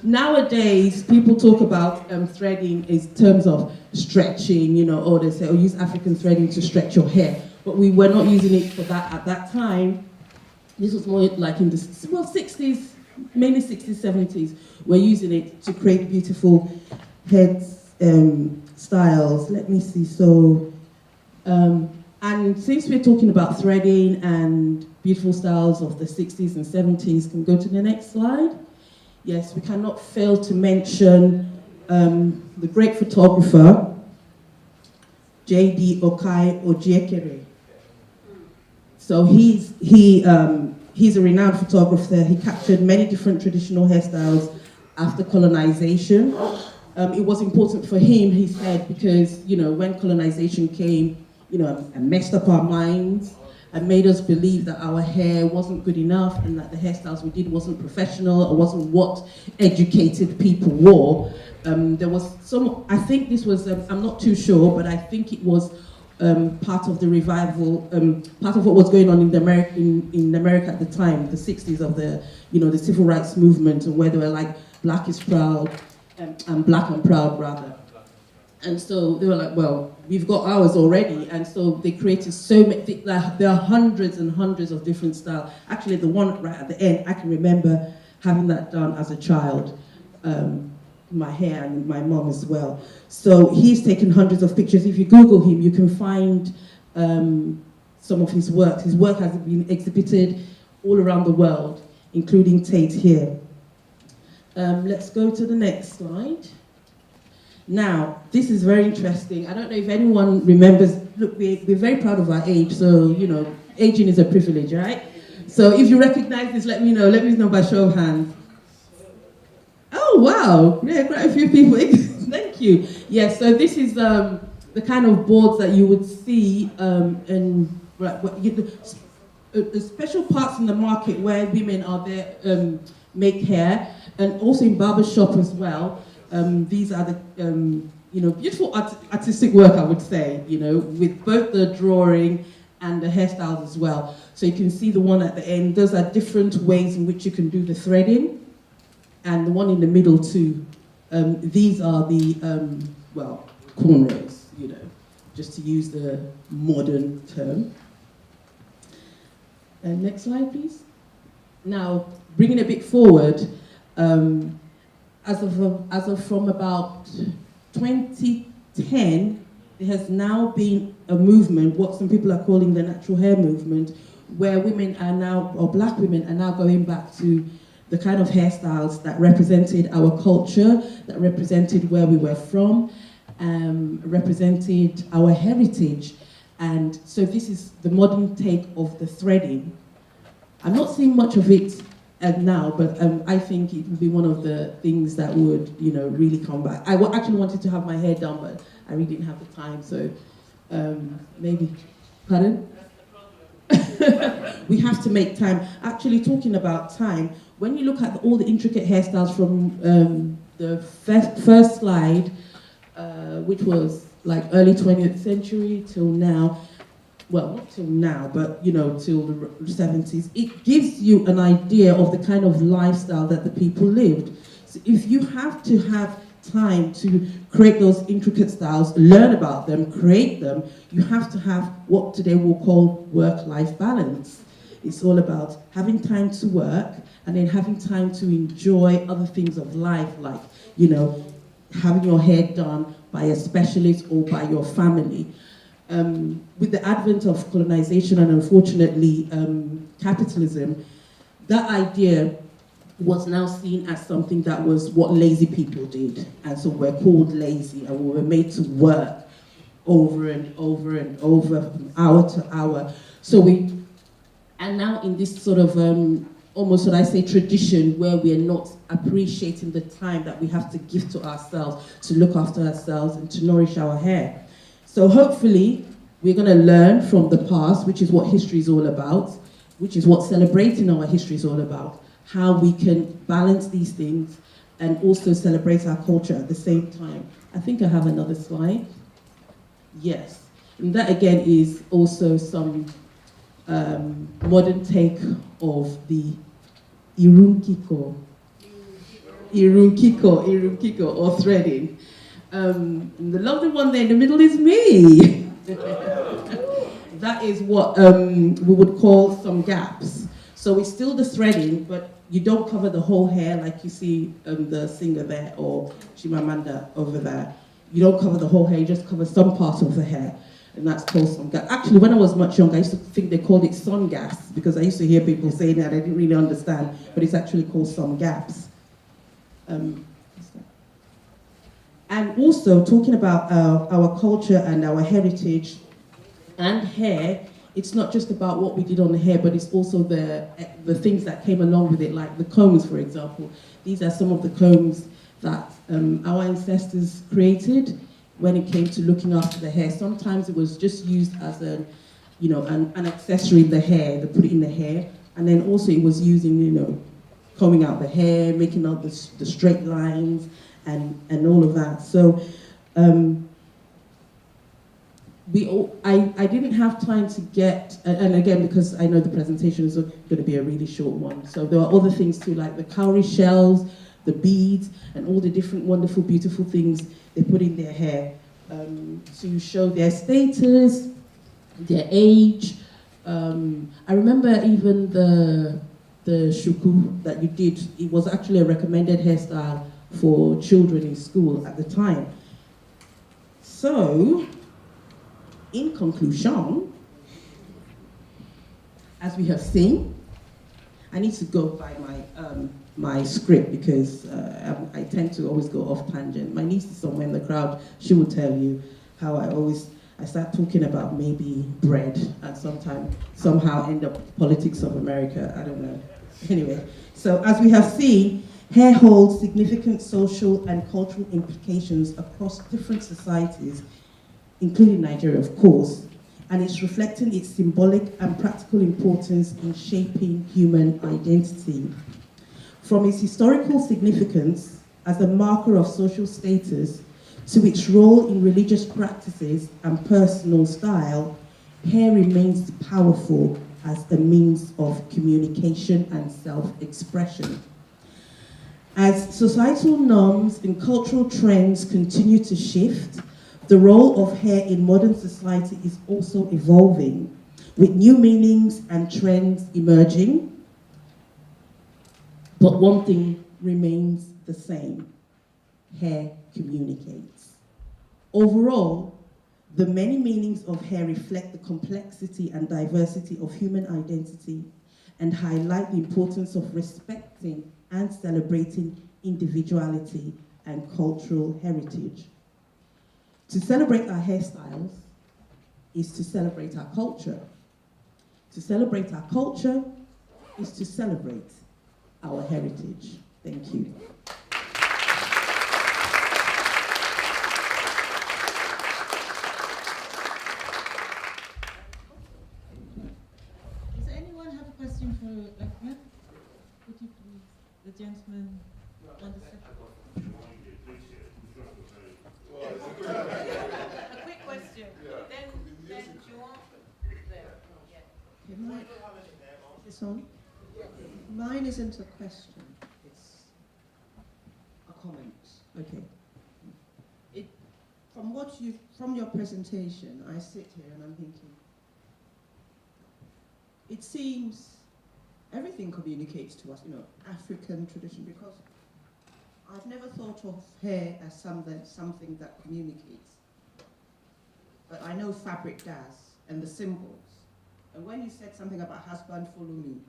Speaker 8: Nowadays, people talk about threading in terms of stretching, or they say, use African threading to stretch your hair. But we were not using it for that at that time. This was more like in the 60s, mainly 60s, 70s. We're using it to create beautiful head styles. Let me see. So, and since we're talking about threading and beautiful styles of the 60s and 70s, can we go to the next slide? Yes, we cannot fail to mention the great photographer, J.D. Okai Ojiekere. So he's a renowned photographer. He captured many different traditional hairstyles after colonization. It was important for him, he said, because when colonization came, and messed up our minds and made us believe that our hair wasn't good enough and that the hairstyles we did wasn't professional or wasn't what educated people wore. There was some, I think this was, I'm not too sure, but I think it was part of the revival, part of what was going on in America at the time, the 60s of the, the civil rights movement, and where they were like, black is proud, and black and proud rather. And so they were like, well, we've got ours already. And so they created so many, there are hundreds and hundreds of different styles. Actually, the one right at the end, I can remember having that done as a child, my hair and my mom as well. So he's taken hundreds of pictures. If you Google him, you can find some of his work. His work has been exhibited all around the world, including Tate here. Let's go to the next slide. Now, this is very interesting. I don't know if anyone remembers, look, we're very proud of our age, so, aging is a privilege, right? So if you recognize this, let me know by show of hands. Oh, wow, yeah, quite a few people, thank you. Yes, so this is the kind of boards that you would see in special parts in the market where women are there, make hair, and also in barbershop as well. These are the, beautiful artistic work, I would say, with both the drawing and the hairstyles as well. So you can see the one at the end. Those are different ways in which you can do the threading, and the one in the middle too. These are the, cornrows, just to use the modern term. And next slide, please. Now, bringing a bit forward, as of from about 2010, there has now been a movement, what some people are calling the natural hair movement, where women are now, or black women are now going back to the kind of hairstyles that represented our culture, that represented where we were from, represented our heritage. And so this is the modern take of the threading. I'm not seeing much of it now, but I think it would be one of the things that would, really come back. I actually wanted to have my hair done, but I really didn't have the time, so maybe, pardon? We have to make time. Actually, talking about time, when you look at all the intricate hairstyles from the first slide, which was like early 20th century till now, well, not till now, but, till the 70s, it gives you an idea of the kind of lifestyle that the people lived. So if you have to have time to create those intricate styles, learn about them, create them, you have to have what today we'll call work-life balance. It's all about having time to work and then having time to enjoy other things of life, like, having your hair done by a specialist or by your family. With the advent of colonization and unfortunately capitalism, that idea was now seen as something that was what lazy people did. And so we're called lazy, and we were made to work over and over and over, from hour to hour. And now in this sort of, almost should I say, tradition where we are not appreciating the time that we have to give to ourselves, to look after ourselves and to nourish our hair. So hopefully we're going to learn from the past, which is what history is all about, which is what celebrating our history is all about, how we can balance these things and also celebrate our culture at the same time. I think I have another slide. Yes, and that again is also some modern take of the Irunkiko, or threading. The lovely one there in the middle is me. That is what we would call some gaps. So it's still the threading, but you don't cover the whole hair like you see the singer there or Chimamanda over there. You don't cover the whole hair, you just cover some part of the hair. And that's called sun gas. Actually, when I was much younger, I used to think they called it sun gas because I used to hear people saying that. I didn't really understand, but it's actually called sun gaps. And also, talking about our culture and our heritage and hair, it's not just about what we did on the hair, but it's also the things that came along with it, like the combs, for example. These are some of the combs that our ancestors created when it came to looking after the hair. Sometimes it was just used as an accessory in the hair, they put it in the hair, and then also it was used in, combing out the hair, making out the straight lines, and all of that. So I didn't have time to get, and again, because I know the presentation is going to be a really short one, so there are other things too, like the cowrie shells, the beads, and all the different wonderful, beautiful things they put in their hair to show their status, their age. I remember even the shuku that you did, it was actually a recommended hairstyle for children in school at the time. So, in conclusion, as we have seen, I need to go by my script because I tend to always go off tangent. My niece is somewhere in the crowd. She will tell you how I start talking about maybe bread and somehow end up politics of America. I don't know. Anyway, so as we have seen, hair holds significant social and cultural implications across different societies, including Nigeria, of course, and it's reflecting its symbolic and practical importance in shaping human identity. From its historical significance as a marker of social status to its role in religious practices and personal style, hair remains powerful as a means of communication and self-expression. As societal norms and cultural trends continue to shift, the role of hair in modern society is also evolving, with new meanings and trends emerging. But one thing remains the same: hair communicates. Overall, the many meanings of hair reflect the complexity and diversity of human identity and highlight the importance of respecting and celebrating individuality and cultural heritage. To celebrate our hairstyles is to celebrate our culture. To celebrate our culture is to celebrate our heritage. Thank you.
Speaker 2: Does anyone have a question for Ahmed? Would you please, the gentleman on the second? A quick question. Then you want there. Yeah.
Speaker 10: This on? Mine isn't a question, it's a comment.
Speaker 8: Okay.
Speaker 10: From your presentation, I sit here and I'm thinking, it seems everything communicates to us, African tradition, because I've never thought of hair as something that communicates. But I know fabric does, and the symbols. And when you said something about husband follow me,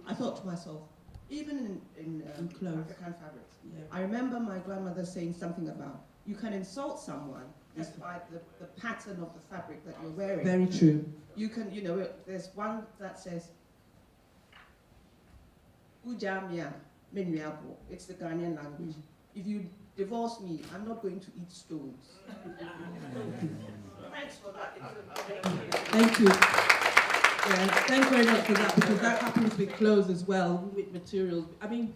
Speaker 10: I thought to myself, even in
Speaker 8: clothes.
Speaker 10: African fabrics.
Speaker 8: Yeah.
Speaker 10: I remember my grandmother saying something about you can insult someone despite the pattern of the fabric that you're wearing.
Speaker 8: Very true.
Speaker 10: You can, you know, there's one that says, Ujamia Minriabo. It's the Ghanaian language. If you divorce me, I'm not going to eat stones. Thanks for that.
Speaker 8: Thank you. Yeah, thanks very much for that, because that happens with clothes as well, with materials. I mean,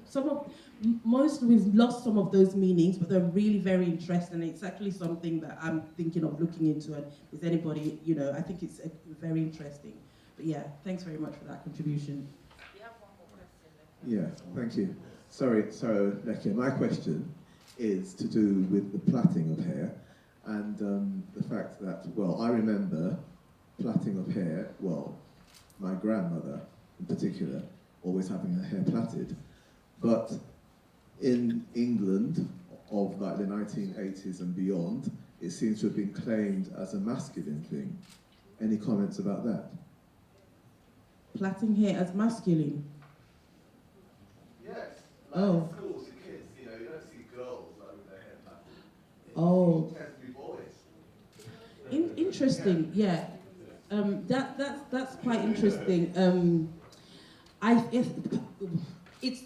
Speaker 8: we've lost some of those meanings, but they're really very interesting. It's actually something that I'm thinking of looking into, and if anybody, you know, I think it's very interesting. But yeah, thanks very much for that contribution.
Speaker 2: We have one more question.
Speaker 11: Yeah, thank you. Sorry, so Lekia, my question is to do with the plaiting of hair and the fact that, well, I remember plaiting of hair, well, my grandmother in particular, always having her hair plaited. But in England of like the 1980s and beyond, it seems to have been claimed as a masculine thing. Any comments about that?
Speaker 8: Plaiting hair as masculine?
Speaker 11: Yes.
Speaker 8: Like oh.
Speaker 11: Schools, kids, you know, you don't see girls like with their hair plaited.
Speaker 8: Oh.
Speaker 11: It tends to be boys.
Speaker 8: Interesting, yeah. That's quite interesting. It's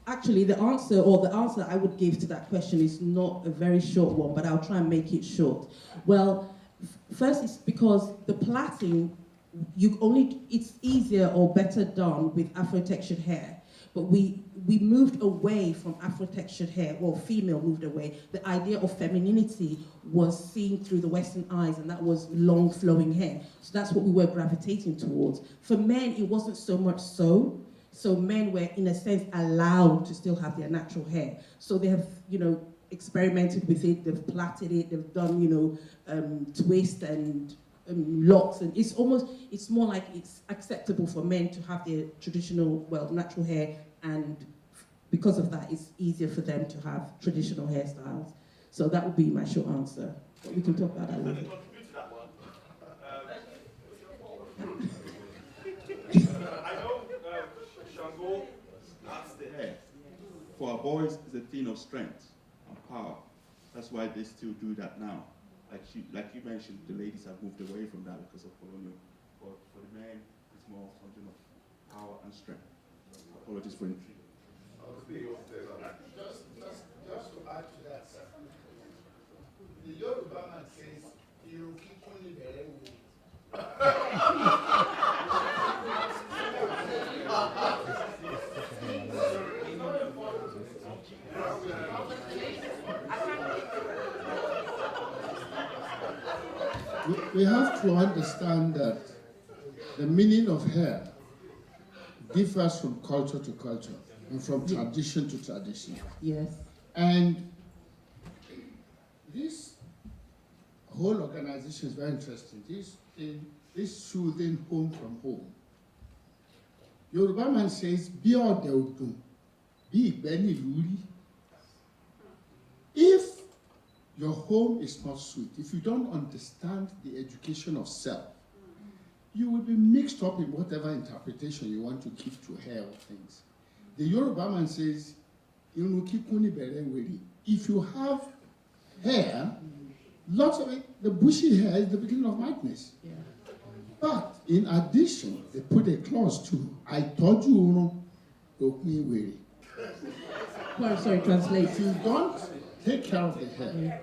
Speaker 8: actually the answer I would give to that question is not a very short one, but I'll try and make it short. Well, first it's because the plaiting, it's easier or better done with Afro-textured hair. But we moved away from Afro-textured hair, or female moved away. The idea of femininity was seen through the Western eyes, and that was long flowing hair. So that's what we were gravitating towards. For men, it wasn't so much so. So men were, in a sense, allowed to still have their natural hair. So they have, you know, experimented with it, they've plaited it, they've done, you know, twist and locks, and it's more like it's acceptable for men to have their traditional, well, natural hair, and because of that, it's easier for them to have traditional hairstyles. So that would be my short answer. But we can talk about that later.
Speaker 12: I know Shango asked the hair. For our boys, it's a thing of strength and power. That's why they still do that now. Like you mentioned, the ladies have moved away from that because of colonial. But for the men, it's more something of power and strength. Apologies for intrigue.
Speaker 13: Just to add to that, sir. The Yoruba man says, "Irokikuni berewu."
Speaker 5: We have to understand that the meaning of hair differs from culture to culture and from tradition to tradition.
Speaker 8: Yes.
Speaker 5: And this whole organization is very interesting. This soothing home from home. Yoruba man says, "Bi ode odun, bi igbe nilu ri." If your home is not sweet, if you don't understand the education of self, you will be mixed up in whatever interpretation you want to give to hair or things. The Yoruba man says, if you have hair, lots of it, the bushy hair is the beginning of madness.
Speaker 8: Yeah.
Speaker 5: But in addition, they put a clause too. I told you,
Speaker 8: sorry, translate.
Speaker 5: If you don't take care of the hair,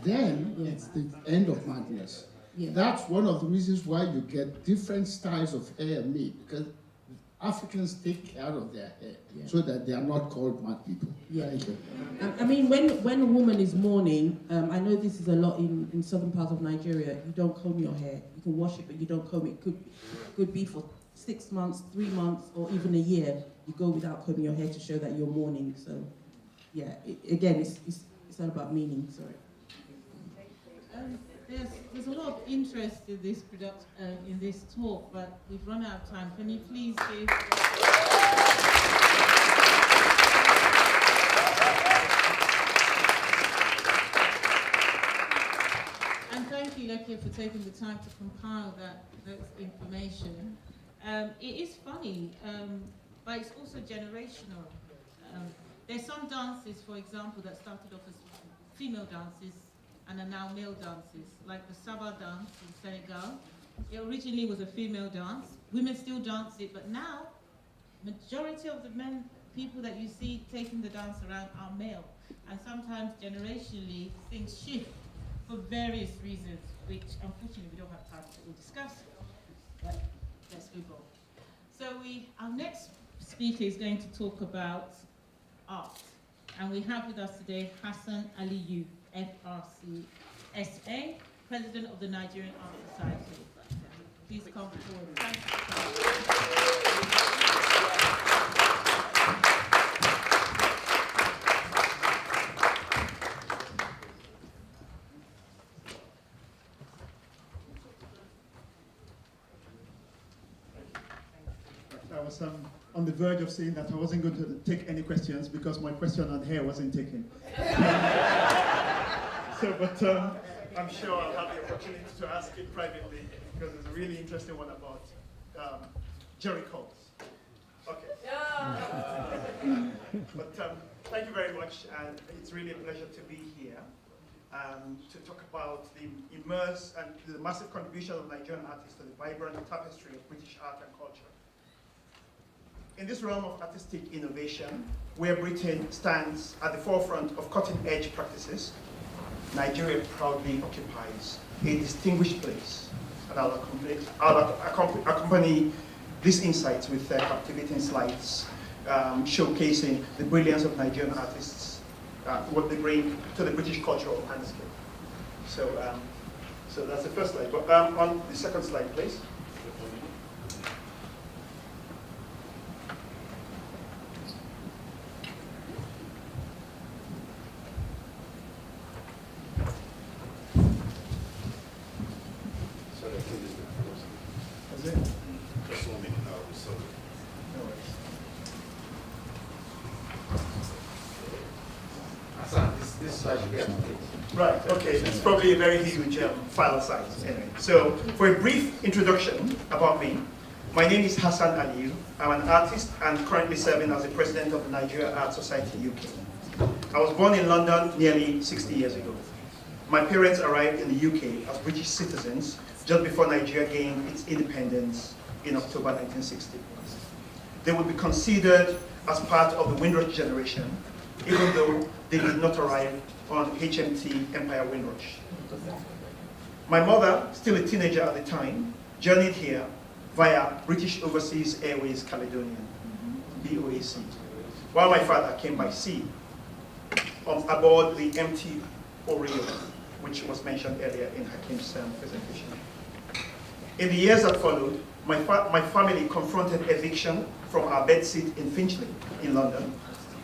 Speaker 5: then it's the end of madness.
Speaker 8: Yeah.
Speaker 5: That's one of the reasons why you get different styles of hair made, because Africans take care of their hair so that they are not called mad people.
Speaker 8: Yeah. I mean, when a woman is mourning, I know this is a lot in southern parts of Nigeria, you don't comb your hair. You can wash it, but you don't comb it. Could be for 6 months, 3 months, or even a year. You go without combing your hair to show that you're mourning. So, yeah, again, it's all about meaning. Sorry.
Speaker 2: There's a lot of interest in this in this talk, but we've run out of time. Can you please give? And thank you, Lekia, for taking the time to compile that information. It is funny. but it's also generational. There's some dances, for example, that started off as female dances and are now male dances, like the Saba dance in Senegal. It originally was a female dance. Women still dance it, but now, majority of the people that you see taking the dance around are male. And sometimes, generationally, things shift for various reasons, which unfortunately we don't have time to all discuss, but let's move on. So our next speaker is going to talk about art. And we have with us today Hassan Aliyu, FRCSA, President of the Nigerian Art Society. Please come forward. Thank you.
Speaker 14: I was on the verge of saying that I wasn't going to take any questions because my question on hair wasn't taken. But I'm sure I'll have the opportunity to ask it privately because it's a really interesting one about Jerry Coles. Okay. But thank you very much, and it's really a pleasure to be here to talk about the immense and the massive contribution of Nigerian artists to the vibrant tapestry of British art and culture. In this realm of artistic innovation, where Britain stands at the forefront of cutting-edge practices, Nigeria proudly occupies a distinguished place. And I'll accompany these insights with captivating slides showcasing the brilliance of Nigerian artists, what they bring to the British cultural landscape. So that's the first slide. But on the second slide, please. Right, okay, it's probably a very huge file size. Anyway, so for a brief introduction about me, my name is Hassan Aliyu. I'm an artist and currently serving as the president of the Nigerian Art Society UK. I was born in London nearly 60 years ago. My parents arrived in the UK as British citizens just before Nigeria gained its independence in October 1960. They would be considered as part of the Windrush generation, even though they did not arrive on HMT Empire Windrush. My mother, still a teenager at the time, journeyed here via British Overseas Airways Caledonian, BOAC, while my father came by sea aboard the MT Oriole, which was mentioned earlier in Hakim's presentation. In the years that followed, my family confronted eviction from our bedsit in Finchley in London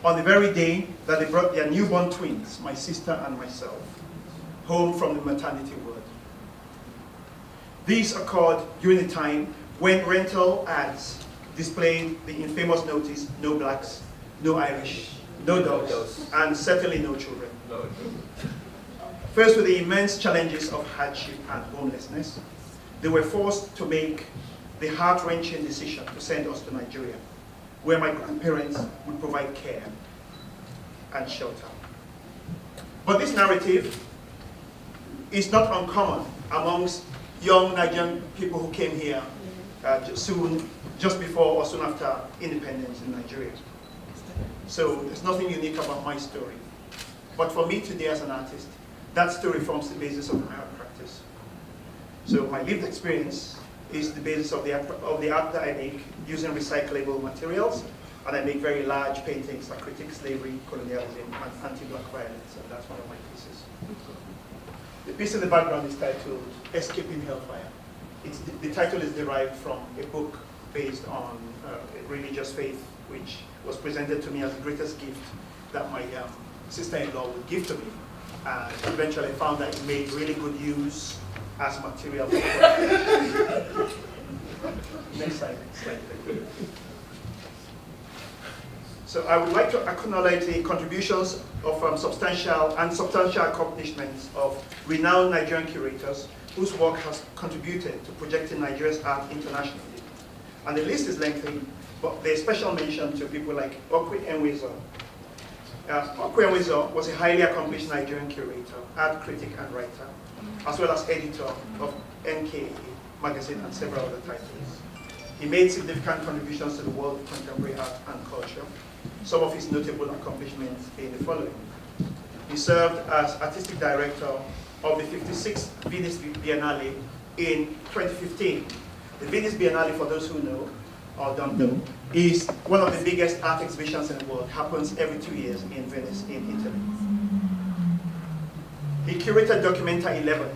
Speaker 14: on the very day that they brought their newborn twins, my sister and myself, home from the maternity ward. These occurred during the time when rental ads displayed the infamous notice, no blacks, no Irish, no dogs, and certainly no children. Faced with the immense challenges of hardship and homelessness, they were forced to make the heart-wrenching decision to send us to Nigeria, where my grandparents would provide care and shelter. But this narrative is not uncommon amongst young Nigerian people who came here just before or soon after independence in Nigeria. So there's nothing unique about my story. But for me today as an artist, that story forms the basis of my art practice. So my lived experience is the basis of the art that I make using recyclable materials, and I make very large paintings that critique slavery, colonialism, and anti-black violence, and that's one of my pieces. The piece in the background is titled Escaping Hellfire. The title is derived from a book based on religious faith, which was presented to me as the greatest gift that my sister-in-law would give to me. And eventually I found that it made really good use as material. Next slide. So I would like to acknowledge the contributions of substantial accomplishments of renowned Nigerian curators whose work has contributed to projecting Nigeria's art internationally. And the list is lengthy, but there's special mention to people like Okwe Enwezo. Okwe Enwezo was a highly accomplished Nigerian curator, art critic and writer, as well as editor of NK magazine and several other titles. He made significant contributions to the world of contemporary art and culture. Some of his notable accomplishments being the following. He served as artistic director of the 56th Venice Biennale in 2015. The Venice Biennale, for those who know or don't know, is one of the biggest art exhibitions in the world. Happens every 2 years in Venice, in Italy. He curated Documenta 11,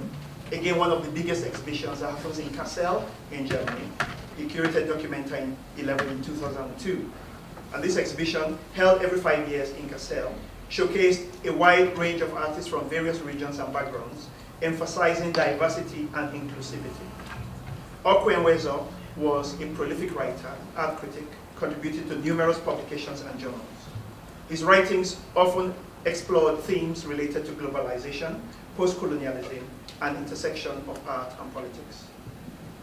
Speaker 14: again one of the biggest exhibitions that happens in Kassel in Germany. He curated Documenta 11 in 2002. And this exhibition, held every 5 years in Kassel, showcased a wide range of artists from various regions and backgrounds, emphasizing diversity and inclusivity. Okwe Enwezo was a prolific writer, art critic, contributed to numerous publications and journals. His writings often explored themes related to globalization, post-colonialism, and intersection of art and politics.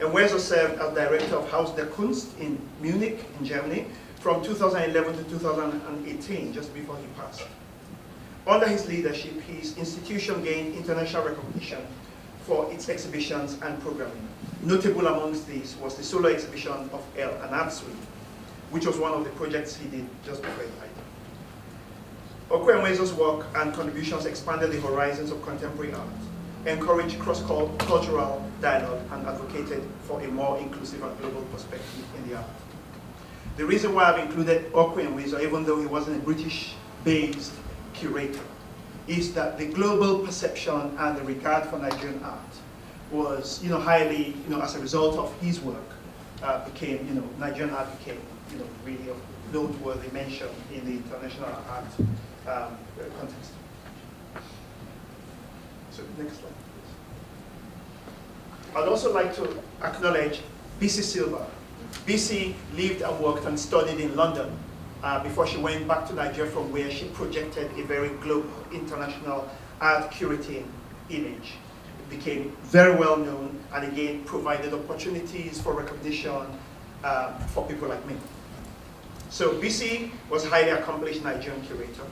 Speaker 14: Enwezo served as director of Haus der Kunst in Munich, in Germany, from 2011 to 2018, just before he passed. Under his leadership, his institution gained international recognition for its exhibitions and programming. Notable amongst these was the solo exhibition of El, an art suite, which was one of the projects he did just before he died. Okwe Enwezo's work and contributions expanded the horizons of contemporary art, encouraged cross-cultural dialogue, and advocated for a more inclusive and global perspective in the art. The reason why I've included Okwe Enwezo, even though he wasn't a British-based curator, is that the global perception and the regard for Nigerian art was, highly, as a result of his work, Nigerian art became, really of noteworthy mention in the international art context. So next slide, please. I'd also like to acknowledge B.C. Silva. B.C. lived and worked and studied in London before she went back to Nigeria, from where she projected a very global, international art curating image. It became very well known and again provided opportunities for recognition for people like me. So BC was a highly accomplished Nigerian curator,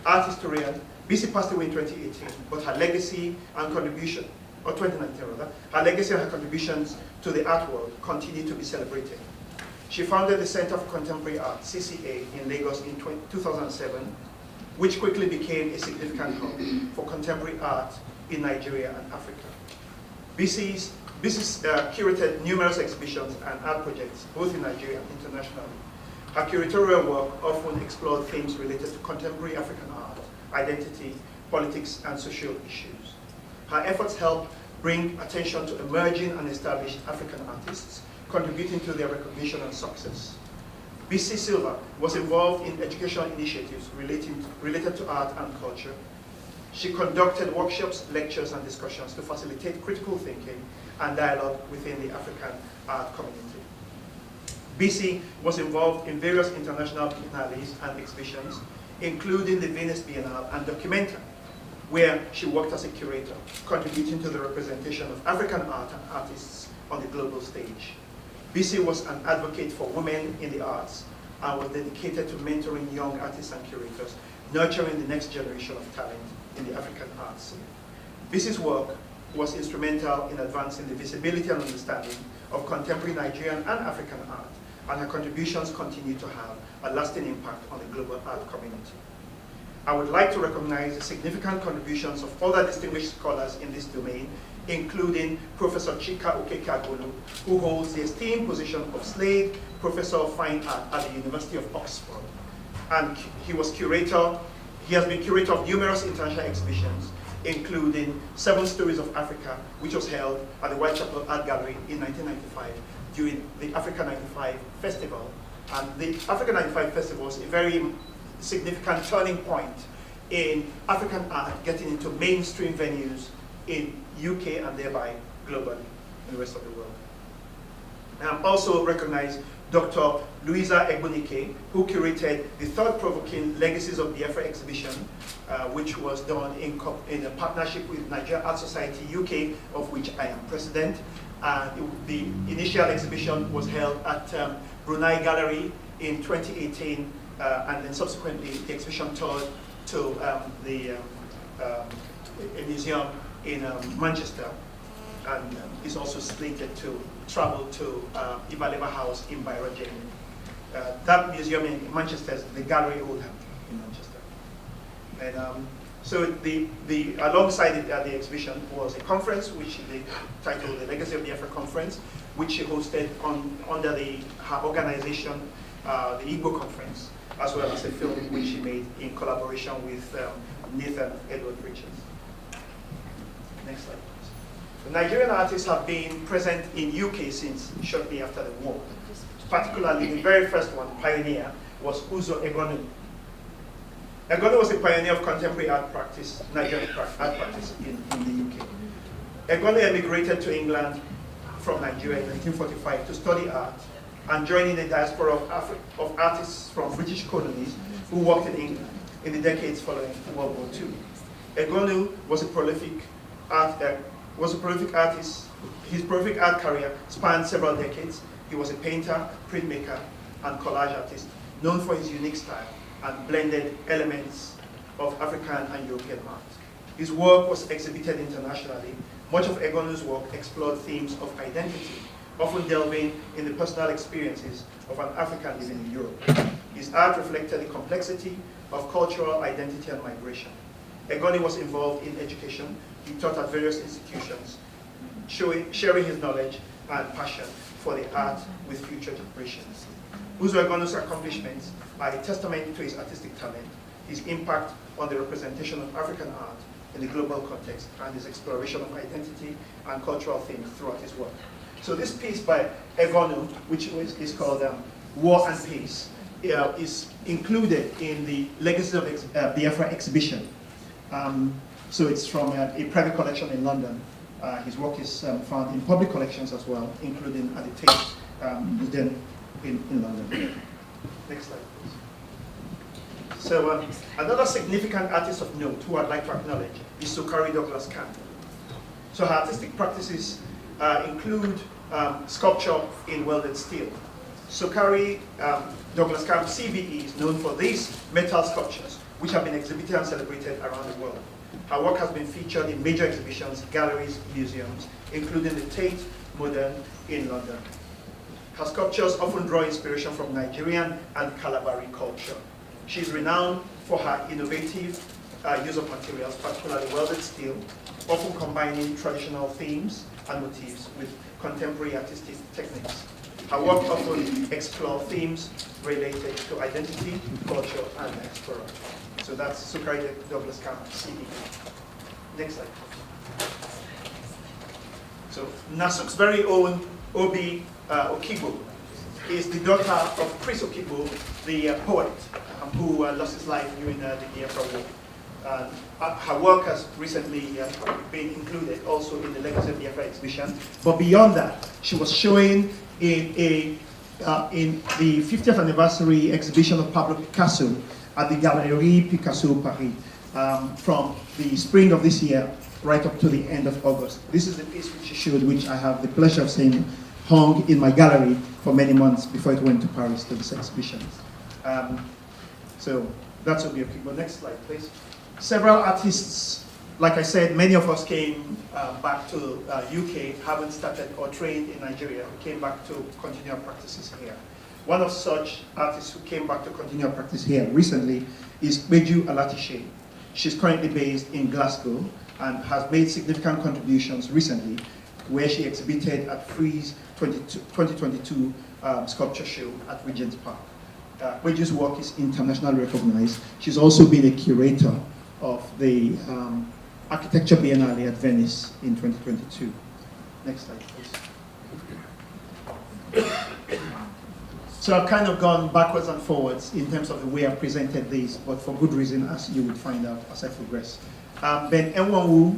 Speaker 14: art historian. BC passed away in 2018, but her legacy and contribution, or 2019 rather, her legacy and her contributions to the art world continue to be celebrated. She founded the Center for Contemporary Art, CCA, in Lagos in 2007, which quickly became a significant hub for contemporary art in Nigeria and Africa. BC's curated numerous exhibitions and art projects, both in Nigeria and internationally. Her curatorial work often explored themes related to contemporary African art, identity, politics, and social issues. Her efforts helped bring attention to emerging and established African artists, contributing to their recognition and success. B.C. Silva was involved in educational initiatives related to art and culture. She conducted workshops, lectures, and discussions to facilitate critical thinking and dialogue within the African art community. B.C. was involved in various international biennales and exhibitions, including the Venice Biennale and Documenta, where she worked as a curator, contributing to the representation of African art and artists on the global stage. B.C. was an advocate for women in the arts and was dedicated to mentoring young artists and curators, nurturing the next generation of talent in the African arts scene. B.C.'s work was instrumental in advancing the visibility and understanding of contemporary Nigerian and African art, and her contributions continue to have a lasting impact on the global art community. I would like to recognize the significant contributions of other distinguished scholars in this domain, including Professor Chika Okeke-Agbolu, who holds the esteemed position of Slade Professor of Fine Art at the University of Oxford. And he has been curator of numerous international exhibitions, including 7 Stories of Africa, which was held at the Whitechapel Art Gallery in 1995 during the Africa 95 Festival. And the Africa 95 Festival was a very significant turning point in African art getting into mainstream venues in UK and thereby globally in the rest of the world. And also recognize Dr. Louisa Egbunike, who curated the thought-provoking Legacies of Biafra exhibition, which was done in a partnership with Nigerian Art Society UK, of which I am president. The initial exhibition was held at Brunei Gallery in 2018, and then subsequently the exhibition toured to a museum in Manchester, and is also slated to travel to Ibaleva House in Byron, Germany. That museum in Manchester is the Gallery Oldham in Manchester. And so alongside the exhibition was a conference, which they titled the Legacy of Biafra Conference, which she hosted under her organization, the Igbo Conference, as well as a film which she made in collaboration with Nathan Edward Richards. Next slide, please. The Nigerian artists have been present in UK since shortly after the war. Particularly, the very first one, pioneer, was Uzo Egonu. Egonu was a pioneer of contemporary art practice, Nigerian art practice in the UK. Egonu emigrated to England from Nigeria in 1945 to study art and joining a diaspora of artists from British colonies who worked in England in the decades following World War II. Egonu was a prolific artist. His prolific art career spanned several decades. He was a painter, printmaker, and collage artist, known for his unique style and blended elements of African and European art. His work was exhibited internationally. Much of Egonu's work explored themes of identity, often delving in the personal experiences of an African living in Europe. His art reflected the complexity of cultural identity and migration. Egonu was involved in education. He taught at various institutions, sharing his knowledge and passion for the art with future generations. Uzo Egonu's accomplishments are a testament to his artistic talent, his impact on the representation of African art in the global context, and his exploration of identity and cultural themes throughout his work. So this piece by Egonu, which is called War and Peace, is included in the Legacies of Biafra exhibition. So it's from a private collection in London. His work is found in public collections as well, including at the Tate Museum in London. Next slide, please. So another significant artist of note who I'd like to acknowledge is Sukari Douglas Camp. So her artistic practices include sculpture in welded steel. Sukari Douglas Camp, CBE, is known for these metal sculptures, which have been exhibited and celebrated around the world. Her work has been featured in major exhibitions, galleries, museums, including the Tate Modern in London. Her sculptures often draw inspiration from Nigerian and Calabari culture. She is renowned for her innovative use of materials, particularly welded steel, often combining traditional themes and motifs with contemporary artistic techniques. Her work often explores themes related to identity, culture, and diaspora. So that's Sukari Douglas Camp, CBE. Next slide. So Nasuk's very own Obi Okigbo is the daughter of Chris Okigbo, the poet who lost his life during the Biafra War. Her work has recently been included also in the Legacy of Biafra exhibition. But beyond that, she was showing in the 50th anniversary exhibition of Pablo Picasso at the Galerie Picasso Paris from the spring of this year right up to the end of August. This is the piece which she showed, which I have the pleasure of seeing hung in my gallery for many months before it went to Paris to this exhibition. So that's what we have. Well, next slide, please. Several artists, like I said, many of us came back to UK, haven't started or trained in Nigeria. We came back to continue our practices here. One of such artists who came back to continue our practice here recently is Beju Alatishe. She's currently based in Glasgow and has made significant contributions recently, where she exhibited at Frieze 2022 sculpture show at Regent's Park. Beju's work is internationally recognized. She's also been a curator of the Architecture Biennale at Venice in 2022. Next slide, please. So I've kind of gone backwards and forwards in terms of the way I've presented these, but for good reason, as you would find out as I progress. Ben Enwanwu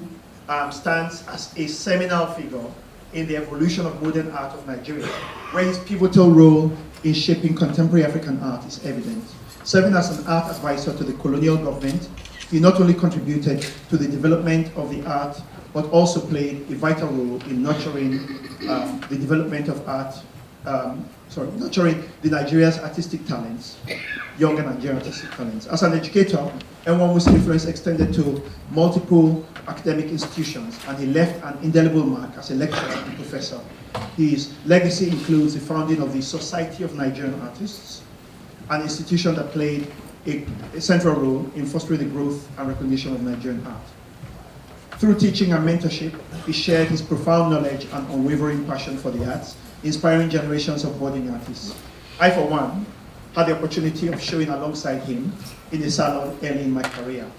Speaker 14: stands as a seminal figure in the evolution of modern art of Nigeria, where his pivotal role in shaping contemporary African art is evident. Serving as an art advisor to the colonial government, he not only contributed to the development of the art, but also played a vital role in nurturing the development of art nurturing the Nigeria's artistic talents, younger Nigerian artistic talents. As an educator, Enwonwu's influence extended to multiple academic institutions, and he left an indelible mark as a lecturer and professor. His legacy includes the founding of the Society of Nigerian Artists, an institution that played a central role in fostering the growth and recognition of Nigerian art. Through teaching and mentorship, he shared his profound knowledge and unwavering passion for the arts, inspiring generations of budding artists. I, for one, had the opportunity of showing alongside him in a salon early in my career.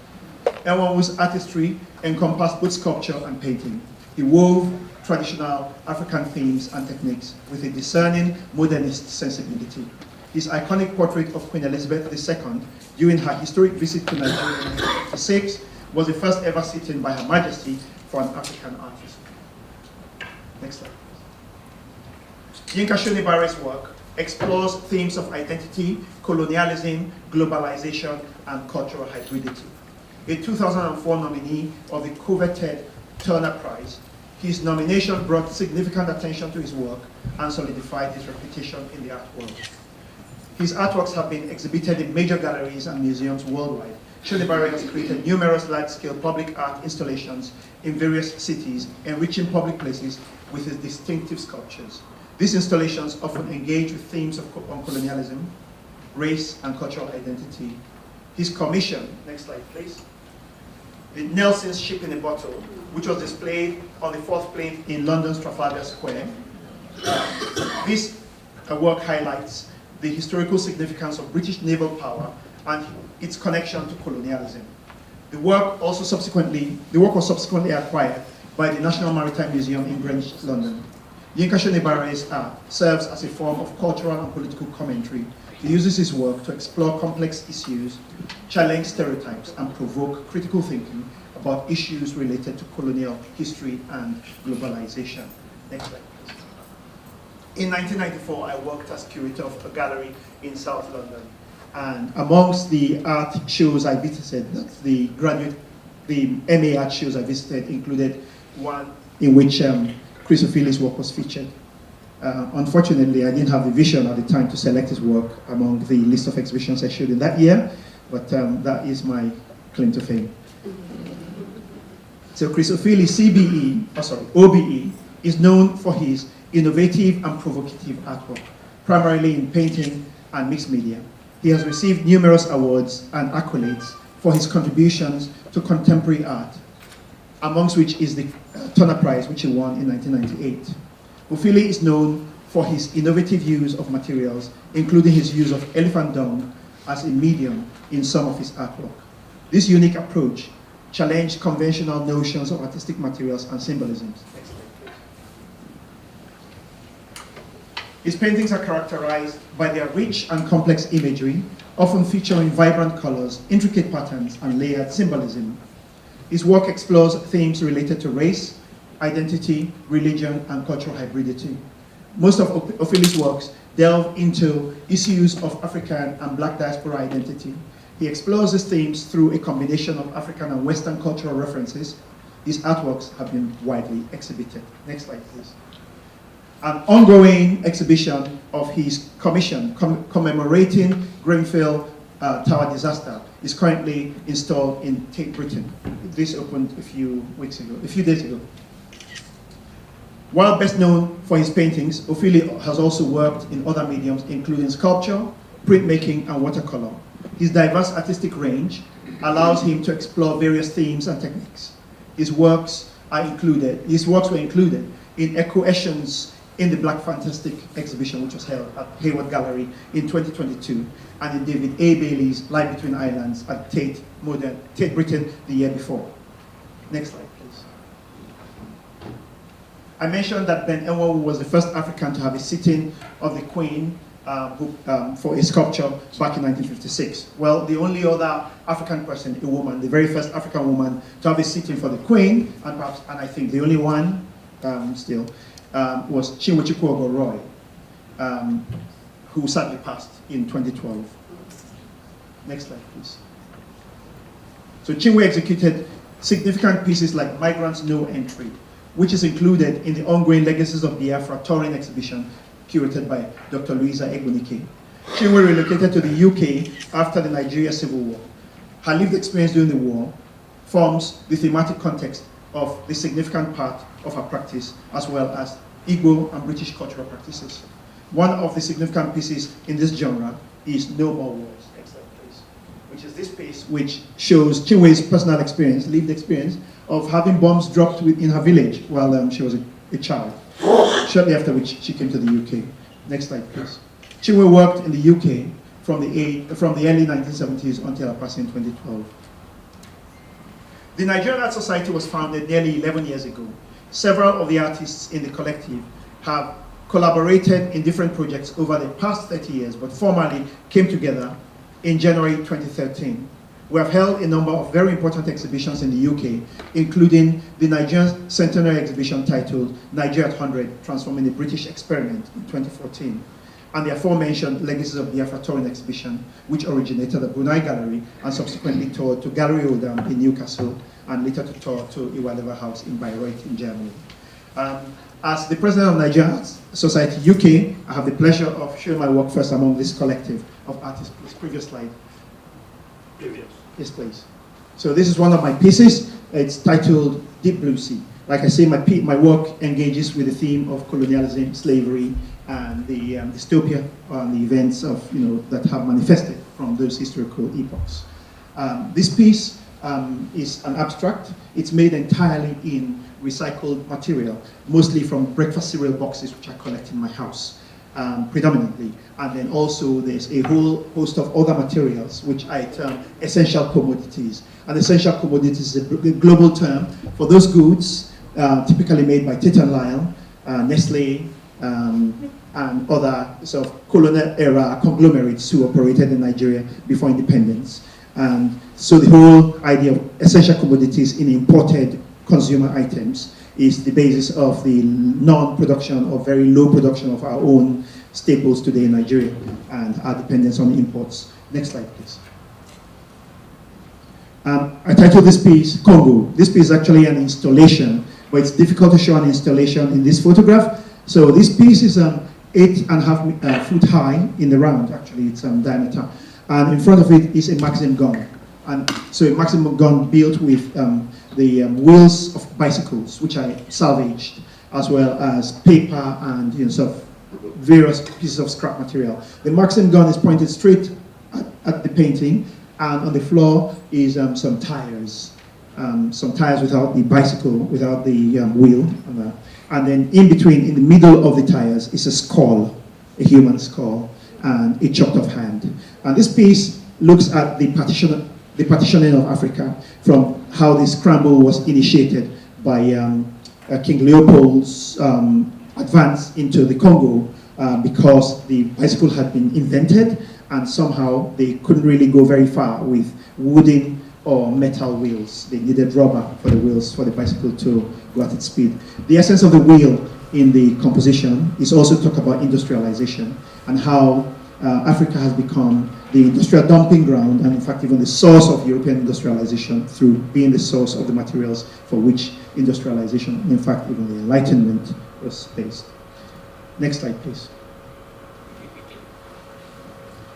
Speaker 14: Enwonwu's artistry encompassed both sculpture and painting. He wove traditional African themes and techniques with a discerning modernist sensibility. His iconic portrait of Queen Elizabeth II during her historic visit to Nigeria in 1956 was the first ever sit-in by Her Majesty for an African artist. Next slide. Yinka Shonibare's work explores themes of identity, colonialism, globalization, and cultural hybridity. A 2004 nominee of the coveted Turner Prize, his nomination brought significant attention to his work and solidified his reputation in the art world. His artworks have been exhibited in major galleries and museums worldwide. Shonibare has created numerous large-scale public art installations in various cities, enriching public places with his distinctive sculptures. These installations often engage with themes on colonialism, race, and cultural identity. His commission, next slide please, the Nelson's Ship in a Bottle, which was displayed on the 4th plane in London's Trafalgar Square. This work highlights the historical significance of British naval power and its connection to colonialism. The work was subsequently acquired by the National Maritime Museum in Greenwich, London. Yinka Shonibare's art serves as a form of cultural and political commentary. He uses his work to explore complex issues, challenge stereotypes, and provoke critical thinking about issues related to colonial history and globalization. Next slide, please. In 1994, I worked as curator of a gallery in South London. And amongst the art shows I visited, the MA art shows I visited included one in which Chris Ophili's work was featured. Unfortunately, I didn't have the vision at the time to select his work among the list of exhibitions I showed in that year, but that is my claim to fame. So Chris Ophili's OBE is known for his innovative and provocative artwork, primarily in painting and mixed media. He has received numerous awards and accolades for his contributions to contemporary art, amongst which is the Turner Prize, which he won in 1998. Ophili is known for his innovative use of materials, including his use of elephant dung as a medium in some of his artwork. This unique approach challenged conventional notions of artistic materials and symbolisms. His paintings are characterized by their rich and complex imagery, often featuring vibrant colors, intricate patterns, and layered symbolism. His work explores themes related to race, identity, religion, and cultural hybridity. Most of Ophili's works delve into issues of African and Black diaspora identity. He explores these themes through a combination of African and Western cultural references. His artworks have been widely exhibited. Next slide, please. An ongoing exhibition of his commission commemorating Grenfell Tower disaster is currently installed in Tate Britain. This opened a few days ago. While best known for his paintings, Ophili has also worked in other mediums, including sculpture, printmaking, and watercolor. His diverse artistic range allows him to explore various themes and techniques. His works were included in Echo Ession's in the Black Fantastic exhibition, which was held at Hayward Gallery in 2022, and in David A. Bailey's Life Between Islands at Tate Britain the year before. Next slide, please. I mentioned that Ben Enwonwu was the first African to have a sit-in of the Queen for a sculpture back in 1956. Well, the only other African person, a woman, the very first African woman to have a sit-in for the Queen, and I think the only one still, was Chinwe Roy, who sadly passed in 2012. Next slide, please. So Chinwe executed significant pieces like Migrants No Entry, which is included in the ongoing Legacies of Biafra touring exhibition curated by Dr. Louisa Egbunike. Chinwe relocated to the UK after the Nigeria Civil War. Her lived experience during the war forms the thematic context of the significant part of her practice, as well as Igbo and British cultural practices. One of the significant pieces in this genre is No More Wars, next slide, please, which is this piece which shows Chinwe's personal experience, lived experience, of having bombs dropped in her village while she was a child, shortly after which she came to the UK. Next slide, please. Chinwe worked in the UK from the early 1970s until her passing in 2012. The Nigerian Art Society was founded nearly 11 years ago. Several of the artists in the collective have collaborated in different projects over the past 30 years, but formally came together in January 2013. We have held a number of very important exhibitions in the UK, including the Nigerian Centenary exhibition titled Nigeria at 100, Transforming the British Experiment in 2014, and the aforementioned Legacies of Biafra touring exhibition, which originated at Brunei Gallery and subsequently toured to Gallery Odam in Newcastle and later to tour to Iwalever House in Bayreuth in Germany. As the president of Nigerian Art Society UK, I have the pleasure of showing my work first among this collective of artists. Please, previous slide. Previous. Yes, please. So this is one of my pieces. It's titled Deep Blue Sea. Like I say, my work engages with the theme of colonialism, slavery, and the dystopia and the events of, that have manifested from those historical epochs. This piece is an abstract. It's made entirely in recycled material, mostly from breakfast cereal boxes, which I collect in my house, predominantly. And then also there's a whole host of other materials, which I term essential commodities. And essential commodities is a global term for those goods typically made by Tate & Lyle, Nestle, and other sort of colonial era conglomerates who operated in Nigeria before independence. And so the whole idea of essential commodities in imported consumer items is the basis of the non-production or very low production of our own staples today in Nigeria and our dependence on imports. Next slide, please. I titled this piece Congo. This piece is actually an installation, but it's difficult to show an installation in this photograph. So this piece is 8.5 foot high in the round, actually, it's diameter. And in front of it is a Maxim gun. And so a Maxim gun built with the wheels of bicycles, which I salvaged, as well as paper and sort of various pieces of scrap material. The Maxim gun is pointed straight at the painting, and on the floor is some tires without the bicycle, without the wheel. And then in between, in the middle of the tires, is a skull, a human skull, and a chopped off hand. And this piece looks at the partitioning of Africa from how the scramble was initiated by King Leopold's advance into the Congo because the bicycle had been invented and somehow they couldn't really go very far with wooden or metal wheels. They needed rubber for the wheels for the bicycle to go at its speed. The essence of the wheel in the composition is also talk about industrialization and how Africa has become the industrial dumping ground and in fact even the source of European industrialization through being the source of the materials for which industrialization, in fact even the Enlightenment, was based. Next slide, please.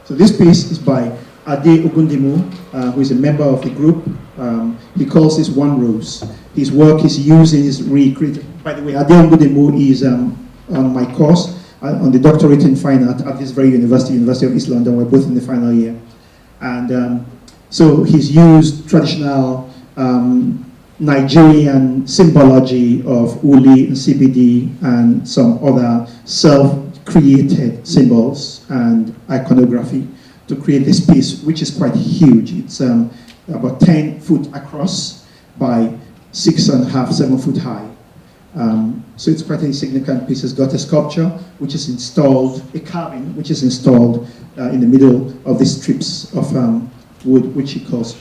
Speaker 14: So this piece is by Ade Ogundimu, who is a member of the group. He calls this One Rose. His work is used in his recreated. By the way, Ade Ogundimu is on my course on the doctorate in fine art at this very university, University of East London. We're both in the final year. And so he's used traditional Nigerian symbology of Uli and CBD and some other self-created symbols and iconography to create this piece, which is quite huge. It's about 10 foot across by 6.5, 7 foot high. So it's quite a significant piece. It's got a sculpture, which is installed, a carving, which is installed in the middle of these strips of wood, which he calls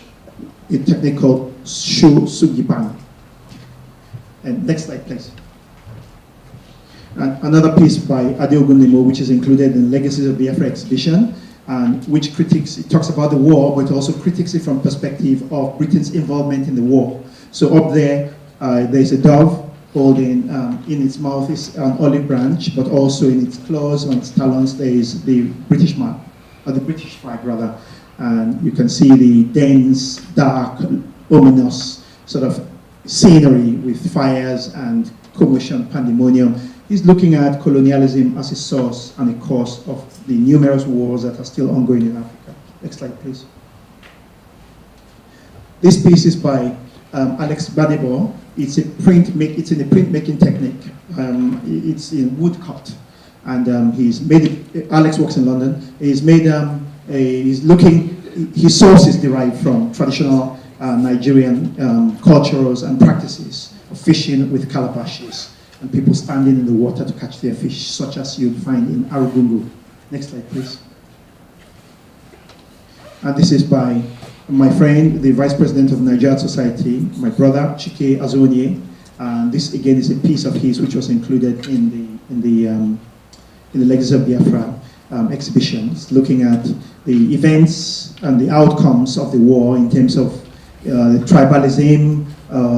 Speaker 14: a technical shu sugiban. And next slide, please. And another piece by Ade Ogundimu, which is included in Legacies of Biafra exhibition, and which critiques, it talks about the war, but also critiques it from perspective of Britain's involvement in the war. So up there, there's a dove holding in its mouth is an olive branch, but also in its claws, on its talons, there is the British mark, or the British flag rather. And you can see the dense, dark, ominous sort of scenery with fires and commotion, pandemonium. He's looking at colonialism as a source and a cause of the numerous wars that are still ongoing in Africa. Next slide, please. This piece is by Alex Badebo. It's in a printmaking technique. It's in wood cut, and he's made it. Alex works in London. He's made he's looking. His source is derived from traditional Nigerian cultures and practices of fishing with calabashes and people standing in the water to catch their fish, such as you'd find in Arugungu. Next slide, please. And this is by my friend, the Vice President of Nigerian Society, my brother, Chike Azonye. And this, again, is a piece of his which was included in the Legacies of Biafra exhibitions, looking at the events and the outcomes of the war in terms of the tribalism,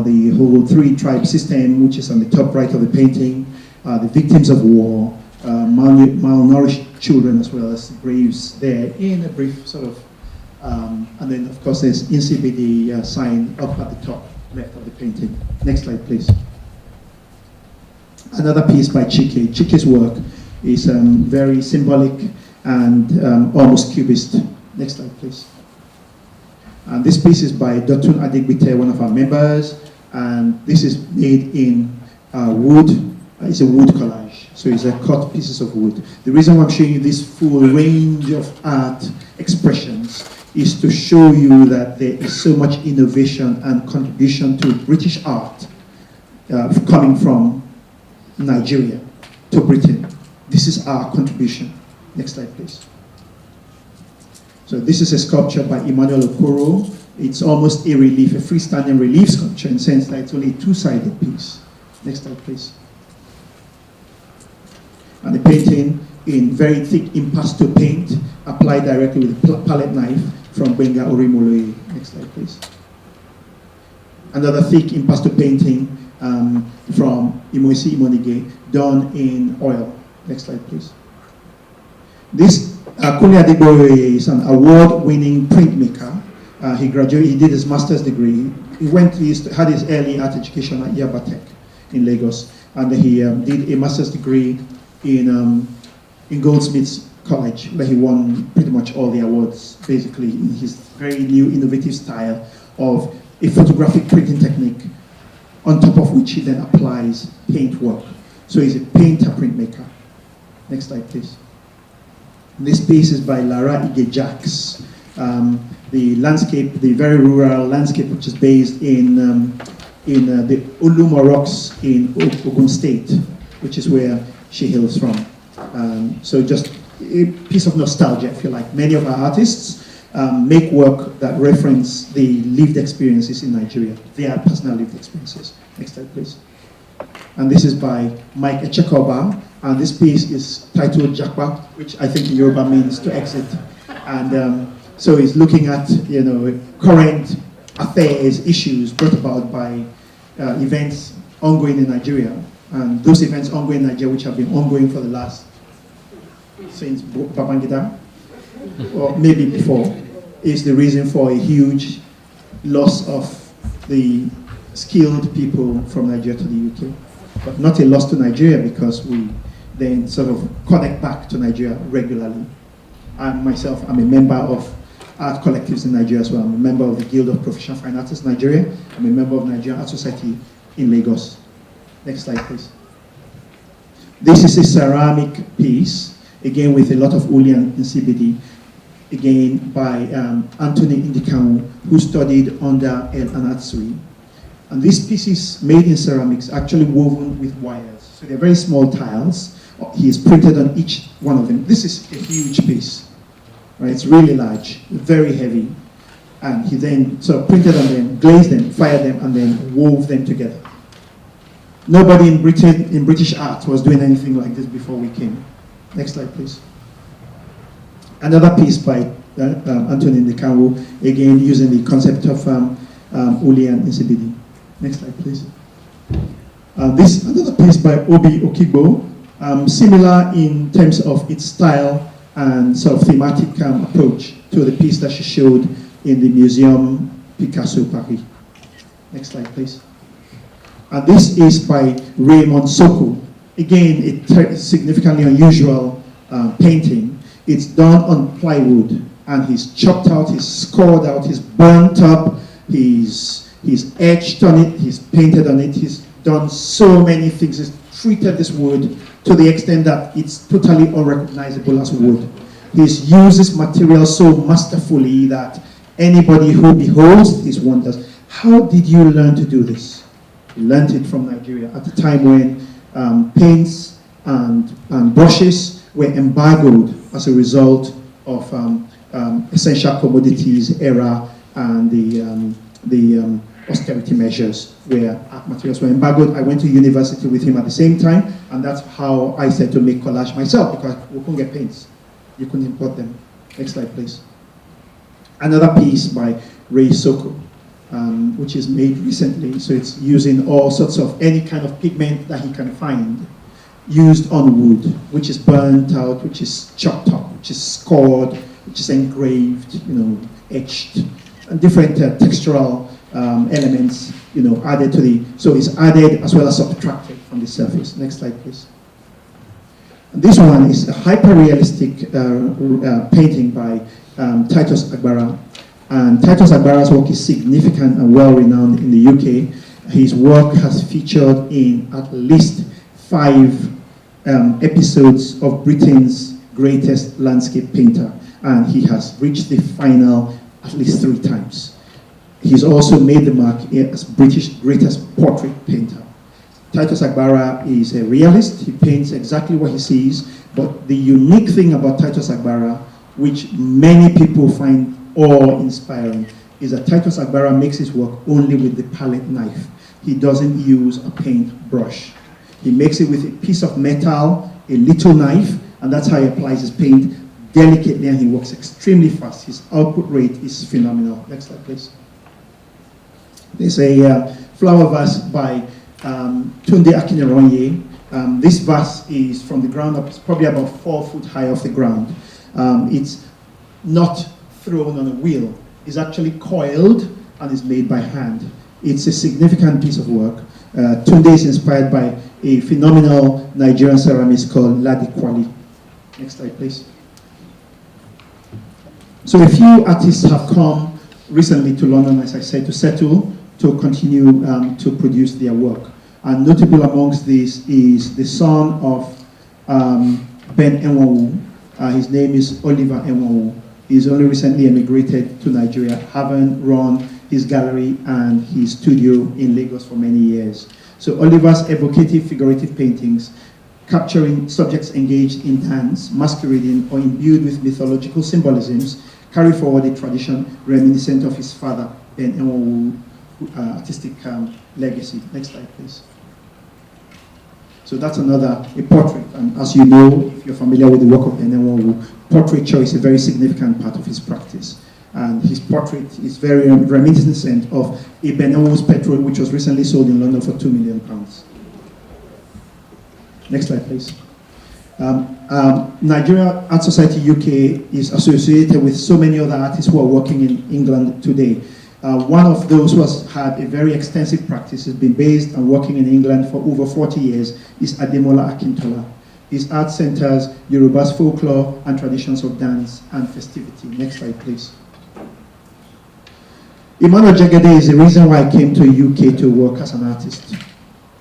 Speaker 14: the whole three-tribe system, which is on the top right of the painting, the victims of war, malnourished children, as well as graves there in a brief sort of, and then of course there's INCBD sign up at the top left of the painting. Next slide, please. Another piece by Chike. Chike's work is very symbolic and almost cubist. Next slide, please. And this piece is by Dotun Adigbite, one of our members, and this is made in wood. It's a wood collage, so it's a cut pieces of wood. The reason why I'm showing you this full range of art expressions is to show you that there is so much innovation and contribution to British art coming from Nigeria to Britain. This is our contribution. Next slide, please. So this is a sculpture by Emmanuel Okoro. It's almost a relief, a freestanding relief sculpture in the sense that it's only a two-sided piece. Next slide, please. And the painting in very thick impasto paint, applied directly with a palette knife from Benga Orimoloye. Next slide, please. Another thick impasto painting from Imoisi Imonige, done in oil. Next slide, please. This Kunle Adegboye is an award-winning printmaker. He graduated, he did his master's degree. He had his early art education at Yabatech in Lagos, and he did a master's degree in Goldsmiths College, where he won pretty much all the awards, basically, in his very new innovative style of a photographic printing technique, on top of which he then applies paint work. So he's a painter printmaker. Next slide, please. This piece is by Lara Ige-Jacks. The landscape, the very rural landscape, which is based in the Olumo Rocks in Ogun State, which is where she hails from. So just a piece of nostalgia, if you like. Many of our artists make work that reference the lived experiences in Nigeria, their personal lived experiences. Next slide, please. And this is by Mike Echekoba, and this piece is titled Jakpa, which I think in Yoruba means to exit. And so he's looking at, you know, current affairs, issues brought about by events ongoing in Nigeria. And those events ongoing in Nigeria, which have been ongoing for the last, since Babangida, or maybe before, is the reason for a huge loss of the skilled people from Nigeria to the UK. But not a loss to Nigeria, because we then sort of connect back to Nigeria regularly. I myself am a member of art collectives in Nigeria as well. I'm a member of the Guild of Professional Fine Artists Nigeria. I'm a member of Nigerian Art Society in Lagos. Next slide, please. This is a ceramic piece, again with a lot of uli and CBD, again by Anthony Indikamu, who studied under El Anatsui. And these pieces made in ceramics actually woven with wires. So they're very small tiles. He has printed on each one of them. This is a huge piece, right? It's really large, very heavy. And he then sort of printed on them, glazed them, fired them, and then wove them together. Nobody in Britain, in British art, was doing anything like this before we came. Next slide, please. Another piece by Anthony Ndekawu, again using the concept of uli and CBD. Next slide, please. This another piece by Obi Okigbo, similar in terms of its style and sort of thematic approach to the piece that she showed in the Museum Picasso Paris. Next slide, please. And this is by Raymond Soko. Again, a significantly unusual painting. It's done on plywood, and he's chopped out, he's scored out, he's burnt up, he's etched on it, he's painted on it, he's done so many things. He's treated this wood to the extent that it's totally unrecognizable as wood. He's used this material so masterfully that anybody who beholds this wonders, how did you learn to do this? He learned it from Nigeria at a time when paints and brushes were embargoed as a result of essential commodities era and the austerity measures where art materials were embargoed. I went to university with him at the same time, and that's how I started to make collage myself, because we couldn't get paints. You couldn't import them. Next slide, please. Another piece by Ray Soko, which is made recently. So it's using all sorts of any kind of pigment that he can find, used on wood, which is burnt out, which is chopped up, which is scored, which is engraved, etched, and different textural elements, added to the, so it's added as well as subtracted from the surface. Next slide, please. And this one is a hyper-realistic painting by Titus Agbara. And Titus Agbara's work is significant and well-renowned in the UK. His work has featured in at least 5 episodes of Britain's Greatest Landscape Painter, and he has reached the final at least 3 times. He's also made the mark as British greatest portrait painter. Titus Agbara is a realist. He paints exactly what he sees, but the unique thing about Titus Agbara, which many people find awe-inspiring, is that Titus Agbara makes his work only with the palette knife. He doesn't use a paint brush. He makes it with a piece of metal, a little knife, and that's how he applies his paint delicately, and he works extremely fast. His output rate is phenomenal. Next slide, please. There's a flower vase by Tunde Akineronye. This vase is from the ground up. It's probably about 4 foot high off the ground. It's not thrown on a wheel. It's actually coiled and is made by hand. It's a significant piece of work. Tunde is inspired by a phenomenal Nigerian ceramist called Ladi Kwali. Next slide, please. So a few artists have come recently to London, as I said, to settle, to continue to produce their work. And notable amongst these is the son of Ben Enwawu. His name is Oliver Enwawu. He's only recently emigrated to Nigeria, having run his gallery and his studio in Lagos for many years. So Oliver's evocative figurative paintings, capturing subjects engaged in dance, masquerading, or imbued with mythological symbolisms, carry forward a tradition reminiscent of his father, Ben Enwawu, artistic legacy. Next slide, please. So that's another, a portrait. And as you know, if you're familiar with the work of Ben Enwawu, portraiture is a very significant part of his practice. And his portrait is very reminiscent of a Ben Enwawu's petrol, which was recently sold in London for £2 million. Next slide, please. Nigeria Art Society UK is associated with so many other artists who are working in England today. One of those who has had a very extensive practice, has been based and working in England for over 40 years, is Ademola Akintola. His art centers Yoruba's folklore and traditions of dance and festivity. Next slide, please. Emmanuel Jegede is the reason why I came to UK to work as an artist.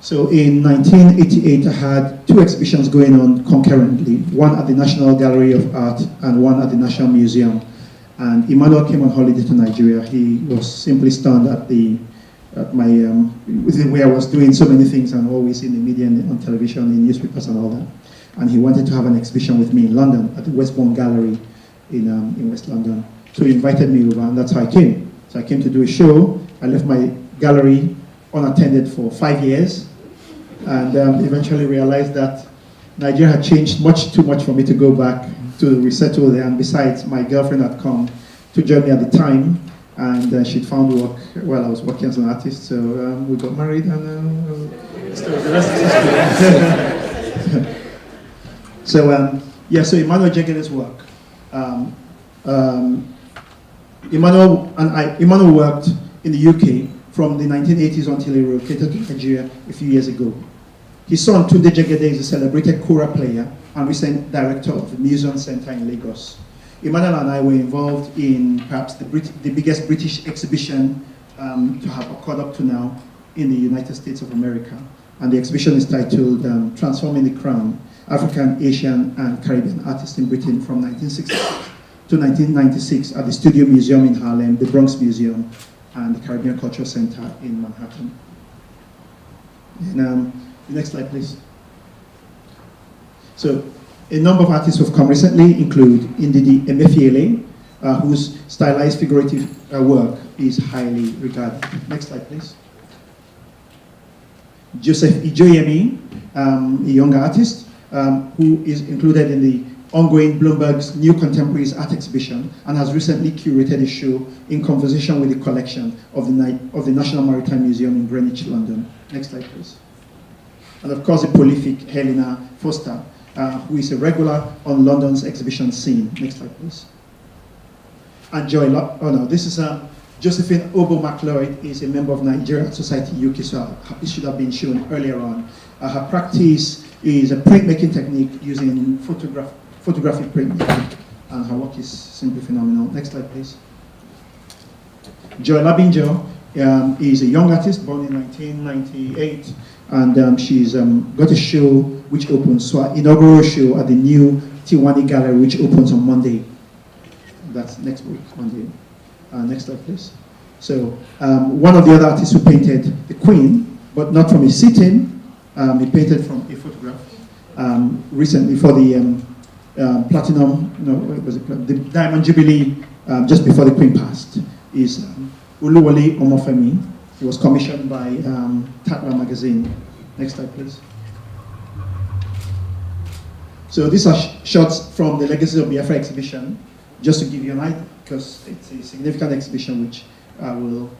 Speaker 14: So in 1988, I had 2 exhibitions going on concurrently, one at the National Gallery of Art and one at the National Museum. And Emmanuel came on holiday to Nigeria. He was simply stunned at with the way I was doing so many things and always in the media and on television, in newspapers and all that. And he wanted to have an exhibition with me in London at the Westbourne Gallery in West London. So he invited me over, and that's how I came. So I came to do a show. I left my gallery unattended for 5 years, and eventually realized that Nigeria had changed much too much for me to go back to resettle there. And besides, my girlfriend had come to join me at the time, and she'd found work while I was working as an artist. So we got married, and story. The rest is history. So, so Emmanuel Jegede's work. Emmanuel worked in the UK from the 1980s until he relocated to Nigeria a few years ago. His son, Tunde Jegede, is a celebrated kora player and recent director of the Museum Center in Lagos. Emmanuel and I were involved in perhaps the biggest British exhibition to have occurred up to now in the United States of America. And the exhibition is titled Transforming the Crown, African, Asian, and Caribbean Artists in Britain from 1960 to 1996 at the Studio Museum in Harlem, the Bronx Museum, and the Caribbean Cultural Center in Manhattan. And, the next slide, please. So, a number of artists who have come recently include Ndidi Emefiele, whose stylized figurative work is highly regarded. Next slide, please. Joseph Ijoyemi, a young artist who is included in the ongoing Bloomberg's New Contemporaries Art Exhibition and has recently curated a show in conversation with the collection of the National Maritime Museum in Greenwich, London. Next slide, please. And of course, the prolific Helena Foster, who is a regular on London's exhibition scene. Next slide, please. And this is Josephine Obo McLeod, is a member of Nigerian Society UK, so it should have been shown earlier on. Her practice is a printmaking technique using photographic printmaking, and her work is simply phenomenal. Next slide, please. Joy Labinjo is a young artist born in 1998, and she's got a show which opens, so an inaugural show at the new Tiwani Gallery, which opens on Monday. That's next week, Monday. Next slide, please. So, one of the other artists who painted the Queen, but not from a sit-in, he painted from a photograph recently for the the Diamond Jubilee, just before the Queen passed, is Uluwole Omofemi. He was commissioned by Tatler magazine. Next slide, please. So these are shots from the Legacies of Biafra exhibition, just to give you an idea, because it's a significant exhibition which will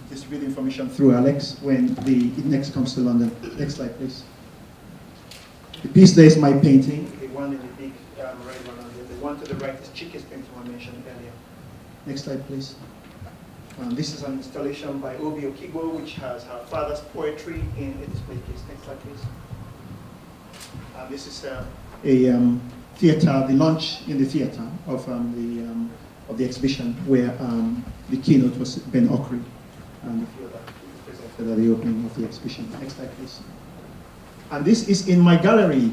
Speaker 14: distribute information through Alex when it next comes to London. Next slide, please. The piece there is my painting, the one in the big red one on there. The one to the right is Chike's painting I mentioned earlier. Next slide, please. This is an installation by Obi Okigbo, which has her father's poetry in a display case. Next slide, please. This is a theater, the launch in the theater of the exhibition, where the keynote was Ben Okri, and a few other people presented at the opening of the exhibition. Next slide, please. And this is in my gallery,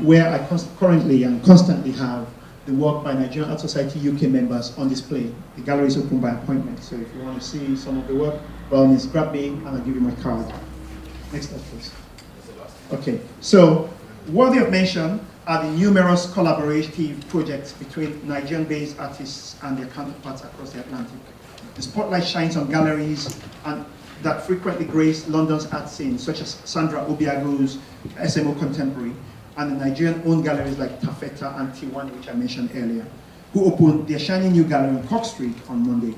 Speaker 14: where I currently and constantly have the work by Nigerian Art Society UK members on display. The gallery is open by appointment, so if you want to see some of the work, well, please grab me and I'll give you my card. Next slide, please. Okay, so worthy of mention are the numerous collaborative projects between Nigerian-based artists and their counterparts across the Atlantic. The spotlight shines on galleries that frequently grace London's art scene, such as Sandra Obiago's SMO Contemporary, and the Nigerian-owned galleries like Tafeta and T1, which I mentioned earlier, who opened their shiny new gallery on Cork Street on Monday.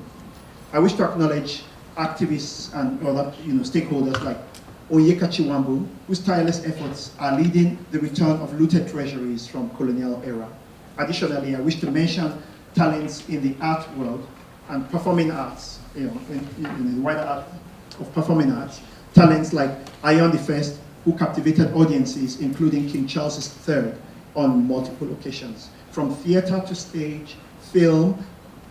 Speaker 14: I wish to acknowledge activists and other stakeholders like Onyeka Chiwambu, whose tireless efforts are leading the return of looted treasuries from colonial era. Additionally, I wish to mention talents in the art world and performing arts, in the wider art of performing arts, talents like Ion the First, who captivated audiences, including King Charles III, on multiple occasions, from theater to stage, film,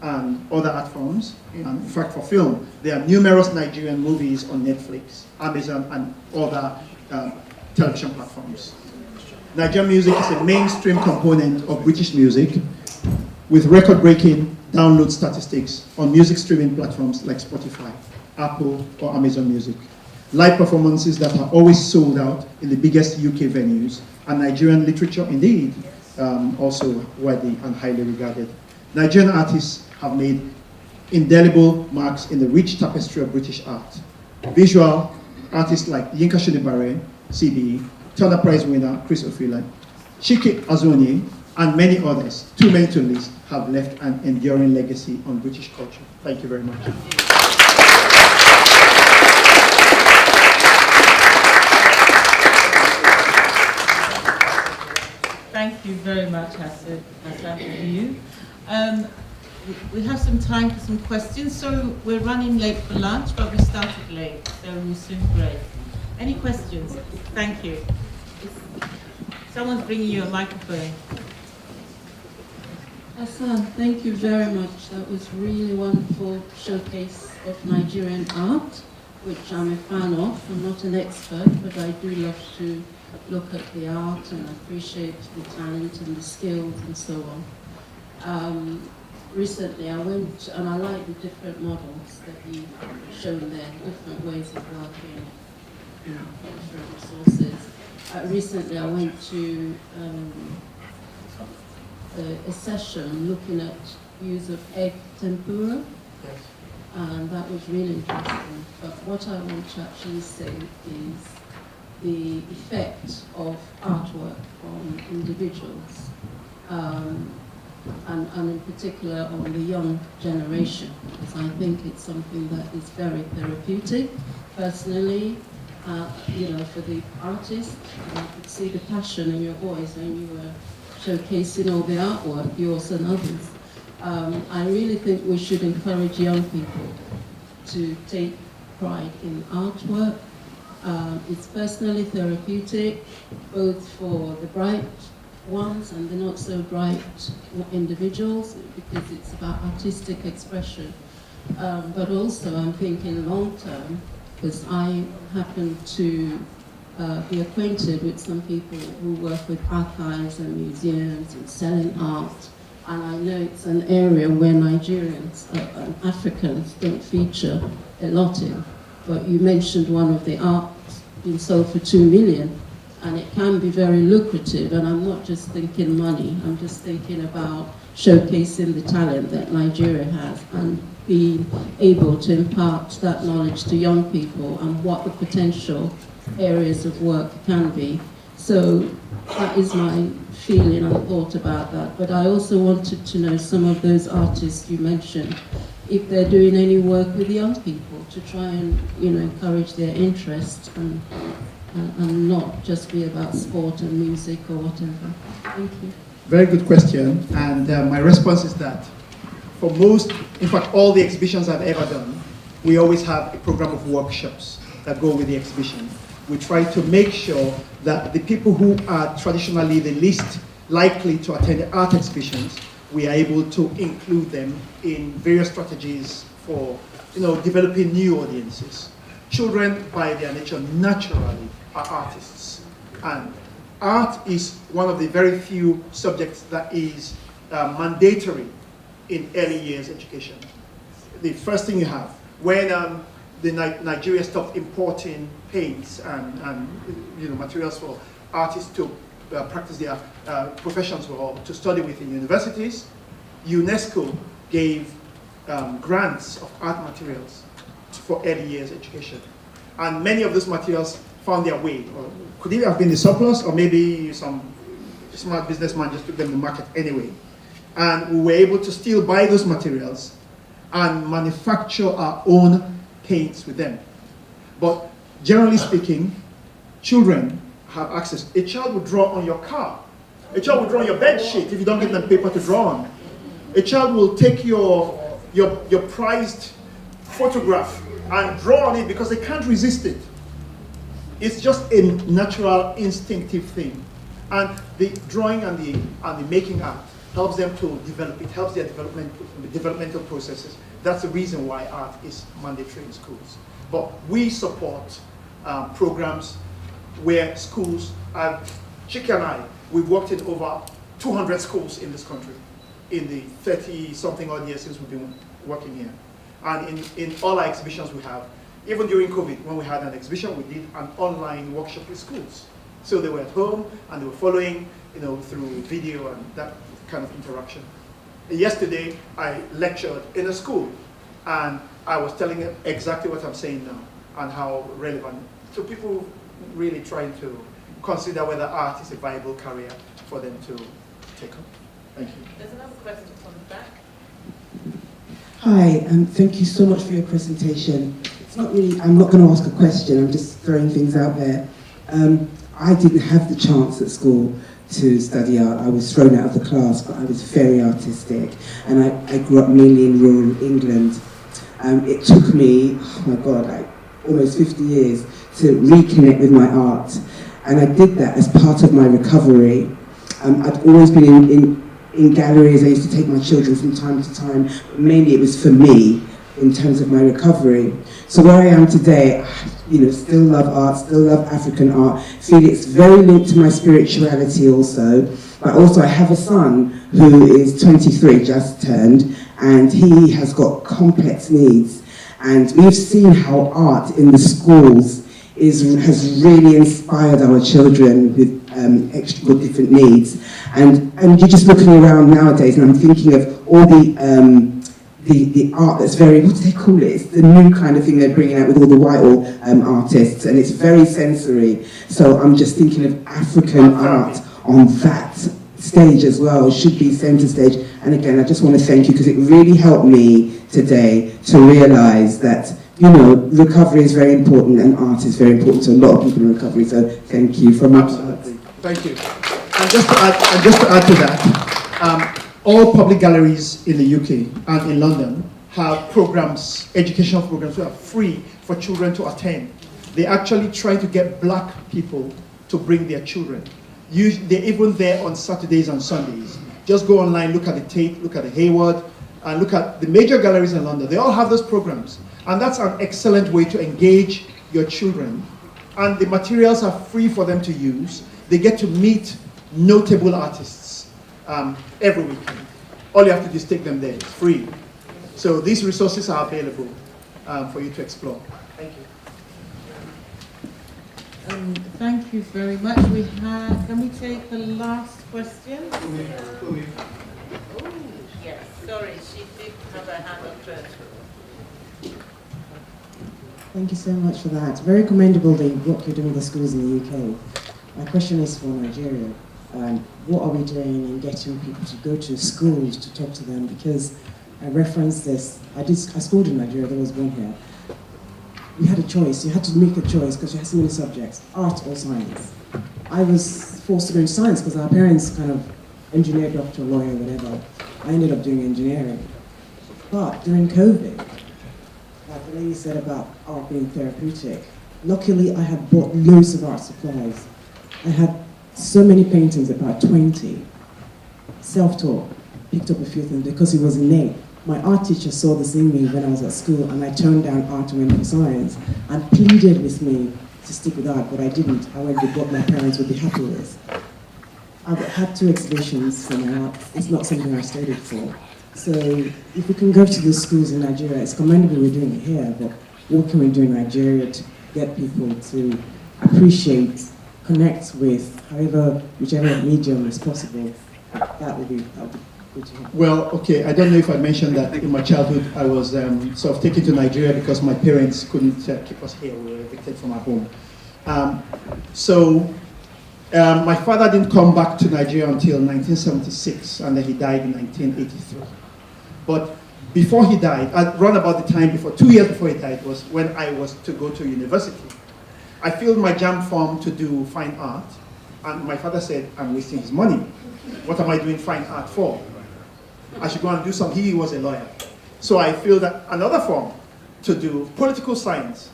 Speaker 14: and other art forms. And in fact, for film, there are numerous Nigerian movies on Netflix, Amazon, and other television platforms. Nigerian music is a mainstream component of British music, with record-breaking download statistics on music streaming platforms like Spotify, Apple, or Amazon Music. Live performances that are always sold out in the biggest UK venues, and Nigerian literature, indeed, also widely and highly regarded. Nigerian artists have made indelible marks in the rich tapestry of British art. Visual artists like Yinka Shonibare, CBE, Turner Prize winner Chris Ofila, Chike Azonye, and many others, too many to list, have left an enduring legacy on British culture. Thank you very much.
Speaker 2: Thank you very much, Hassan, for you. We have some time for some questions, so we're running late for lunch, but we started late, so we'll soon break. Any questions? Thank you. Someone's bringing you a microphone.
Speaker 9: Hassan, thank you very much. That was really wonderful showcase of Nigerian art, which I'm a fan of. I'm not an expert, but I do love to look at the art and appreciate the talent and the skills and so on. Recently I went, and I like the different models that you've shown there, different ways of working, you know, different resources. Recently I went to a session looking at use of egg tempura, and that was really interesting. But what I want to actually say is the effect of artwork on individuals, and in particular on the young generation, because I think it's something that is very therapeutic. Personally, you know, for the artist, I could see the passion in your voice when you were showcasing all the artwork, yours and others. I really think we should encourage young people to take pride in artwork. It's personally therapeutic, both for the bright ones and the not so bright individuals, because it's about artistic expression. But also I'm thinking long term, because I happen to be acquainted with some people who work with archives and museums and selling art, and I know it's an area where Nigerians and Africans don't feature a lot in. But you mentioned one of the arts being sold for 2 million, and it can be very lucrative, and I'm not just thinking money, I'm just thinking about showcasing the talent that Nigeria has and being able to impart that knowledge to young people and what the potential areas of work can be. So that is my feeling and thought about that. But I also wanted to know some of those artists you mentioned, if they're doing any work with young people to try and, you know, encourage their interest and not just be about sport and music or whatever. Thank you.
Speaker 14: Very good question, and my response is that for most, in fact all the exhibitions I've ever done, we always have a program of workshops that go with the exhibition. We try to make sure that the people who are traditionally the least likely to attend the art exhibitions, we are able to include them in various strategies for, you know, developing new audiences. Children, by their nature, naturally are artists, and art is one of the very few subjects that is mandatory in early years education. The first thing you have, when Nigeria stopped importing paints and you know, materials for artists to practice their professions or to study within universities, UNESCO gave grants of art materials for early years education. And many of those materials found their way, or could it have been the surplus, or maybe some smart businessman just took them to the market anyway. And we were able to still buy those materials and manufacture our own paints with them. But generally speaking, children have access. A child will draw on your car. A child will draw on your bed sheet if you don't give them paper to draw on. A child will take your prized photograph and draw on it because they can't resist it. It's just a natural, instinctive thing. And the drawing and the making art helps them to develop. It helps their developmental processes. That's the reason why art is mandatory in schools. But we support programs where schools, Chiki and I, we've worked in over 200 schools in this country in the 30-something odd years since we've been working here. And in all our exhibitions we have, even during COVID, when we had an exhibition, we did an online workshop with schools. So they were at home and they were following, you know, through video and that kind of interaction. Yesterday, I lectured in a school, and I was telling them exactly what I'm saying now and how relevant. So people really trying to consider whether art is a viable career for them to take up. Thank you.
Speaker 2: There's another question from the back.
Speaker 15: Hi, and thank you so much for your presentation. It's not really, I'm not going to ask a question, I'm just throwing things out there. I didn't have the chance at school to study art. I was thrown out of the class, but I was very artistic, and I grew up mainly in rural England. It took me, oh my God, like almost 50 years to reconnect with my art, and I did that as part of my recovery. I'd always been in galleries. I used to take my children from time to time, but mainly it was for me in terms of my recovery. So where I am today, still love art, still love African art, feel it's very linked to my spirituality also, but also I have a son who is 23, just turned, and he has got complex needs. And we've seen how art in the schools has really inspired our children with extra different needs. And you're just looking around nowadays, and I'm thinking of all the art that's very, what do they call it? It's the new kind of thing they're bringing out with all the white artists, and it's very sensory. So I'm just thinking of African art on that stage as well. It should be centre stage. And again, I just want to thank you, because it really helped me today to realise that, recovery is very important, and art is very important to a lot of people in recovery. So thank you from my part.
Speaker 14: Thank you. And just to add to that, all public galleries in the UK and in London have programs, educational programs that are free for children to attend. They actually try to get black people to bring their children. They're even there on Saturdays and Sundays. Just go online, look at the Tate, look at the Hayward, and look at the major galleries in London. They all have those programs. And that's an excellent way to engage your children. And the materials are free for them to use. They get to meet notable artists every weekend. All you have to do is take them there. It's free. So these resources are available for you to explore. Thank you.
Speaker 2: Thank you very much. Can we take the last question? Oh, yes. Sorry, she did have her hand up first.
Speaker 15: Thank you so much for that. Very commendable the work you're doing with the schools in the UK. My question is for Nigeria. What are we doing in getting people to go to schools to talk to them? Because I referenced this. I schooled in Nigeria. There was one here. You had a choice. You had to make a choice because you had so many subjects, art or science. I was forced to go into science because our parents kind of engineer, doctor, lawyer, whatever. I ended up doing engineering. But during COVID, like the lady said about art being therapeutic, luckily I had bought loads of art supplies. I had so many paintings, about 20. Self-taught, picked up a few things because it was innate. My art teacher saw this in me when I was at school, and I turned down art and went for science, and pleaded with me to stick with art, but I didn't. I went with what my parents would be happy with. I've had 2 exhibitions for my art. It's not something I studied for. So if we can go to the schools in Nigeria, it's commendable we're doing it here, but what can we do in Nigeria to get people to appreciate, connect with, whichever medium is possible? That would be good to hear.
Speaker 14: Well, okay, I don't know if I mentioned that in my childhood I was sort of taken to Nigeria because my parents couldn't keep us here. We were evicted from our home. My father didn't come back to Nigeria until 1976, and then he died in 1983. But before he died, around about the time before, 2 years before he died, was when I was to go to university. I filled my JAMB form to do fine art, and my father said, I'm wasting his money. What am I doing fine art for? I should go and do something. He was a lawyer. So I filled another form to do political science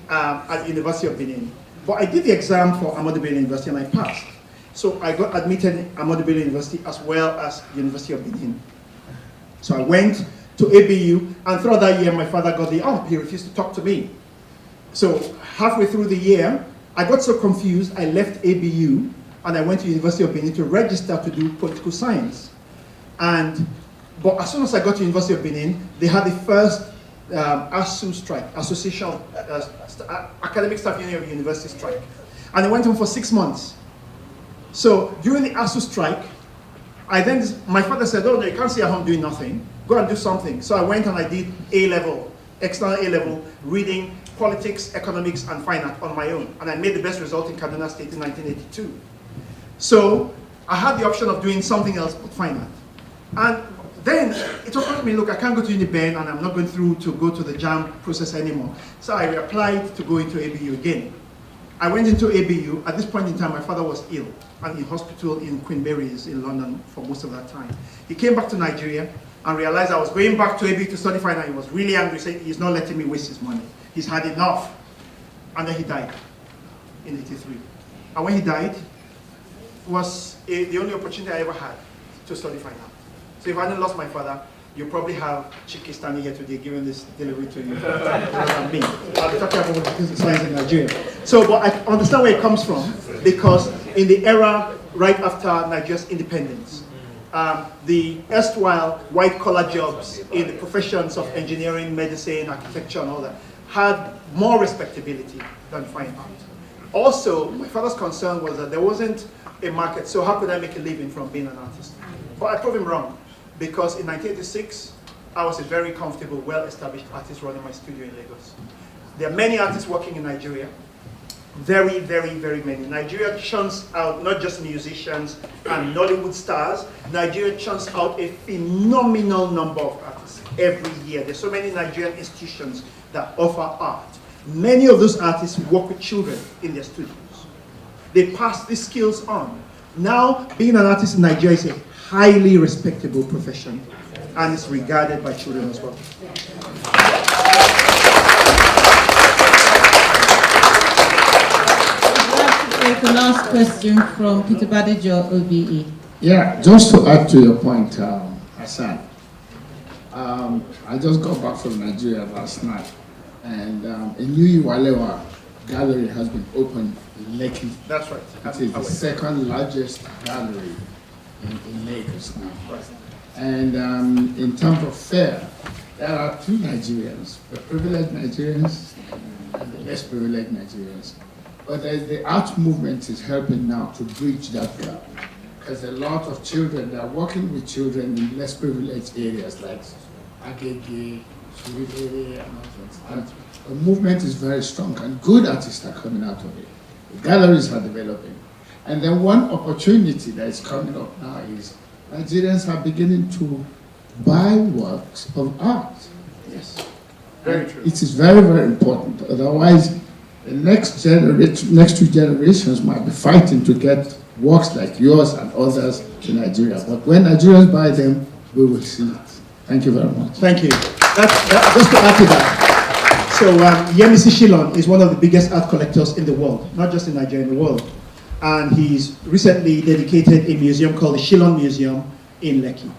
Speaker 14: at the University of Benin. But I did the exam for Ahmadu Bello University and I passed. So I got admitted in Ahmadu Bello University as well as University of Benin. So I went to ABU, and throughout that year my father got the he refused to talk to me. So halfway through the year, I got so confused, I left ABU and I went to University of Benin to register to do political science. But as soon as I got to University of Benin, they had the first ASU strike, Association of Academic Staff Union of University strike. And it went on for 6 months. So during the ASU strike, my father said, oh no, you can't stay at home doing nothing. Go and do something. So I went and I did A-level, external A-level, reading, politics, economics, and fine art on my own. And I made the best result in Kaduna State in 1982. So I had the option of doing something else but fine art. And then it occurred to me, look, I can't go to UniBen and I'm not going through to go to the JAMB process anymore. So I applied to go into ABU again. I went into ABU. At this point in time, my father was ill and in hospital in Queen Mary's in London for most of that time. He came back to Nigeria and realized I was going back to ABU to study fine, and he was really angry, saying he's not letting me waste his money. He's had enough. And then he died in '83. And when he died, it was the only opportunity I ever had to study fine art. So if I hadn't lost my father, you probably have Chiki standing here today giving this delivery to you rather than me. I'll be talking about science in Nigeria. So, but I understand where it comes from, because in the era right after Nigeria's independence, the erstwhile white-collar jobs in the professions of engineering, medicine, architecture, and all that had more respectability than fine art. Also, my father's concern was that there wasn't a market, so how could I make a living from being an artist? But I proved him wrong, because in 1986, I was a very comfortable, well-established artist running my studio in Lagos. There are many artists working in Nigeria, very, very, very many. Nigeria churns out not just musicians and Nollywood stars, Nigeria churns out a phenomenal number of artists every year. There's so many Nigerian institutions that offer art. Many of those artists work with children in their studios. They pass these skills on. Now, being an artist in Nigeria is a highly respectable profession, and it's regarded by children as well.
Speaker 2: Take the last question from Peter Badejo, OBE.
Speaker 16: Yeah, just to add to your point, Hassan. I just got back from Nigeria last night, and a new Iwalewa gallery has been opened in Lekki.
Speaker 14: That's right.
Speaker 16: It is the second largest gallery in Lagos now. Right. And in terms of fare, there are two Nigerians, the privileged Nigerians and the less privileged Nigerians. But the art movement is helping now to bridge that gap. Because a lot of children, they are working with children in less privileged areas like Agege, Surulere, and all that. The movement is very strong, and good artists are coming out of it. The galleries are developing. And then one opportunity that is coming up now is Nigerians are beginning to buy works of art. Yes. Very true. It is very, very important. Otherwise, the next two generations might be fighting to get works like yours and others to Nigeria. But when Nigerians buy them, we will see it. Thank you very much.
Speaker 14: Thank you. Just to add to that. So Yemisi Shillong is one of the biggest art collectors in the world, not just in Nigeria, in the world. And he's recently dedicated a museum called the Shillong Museum in Lekki.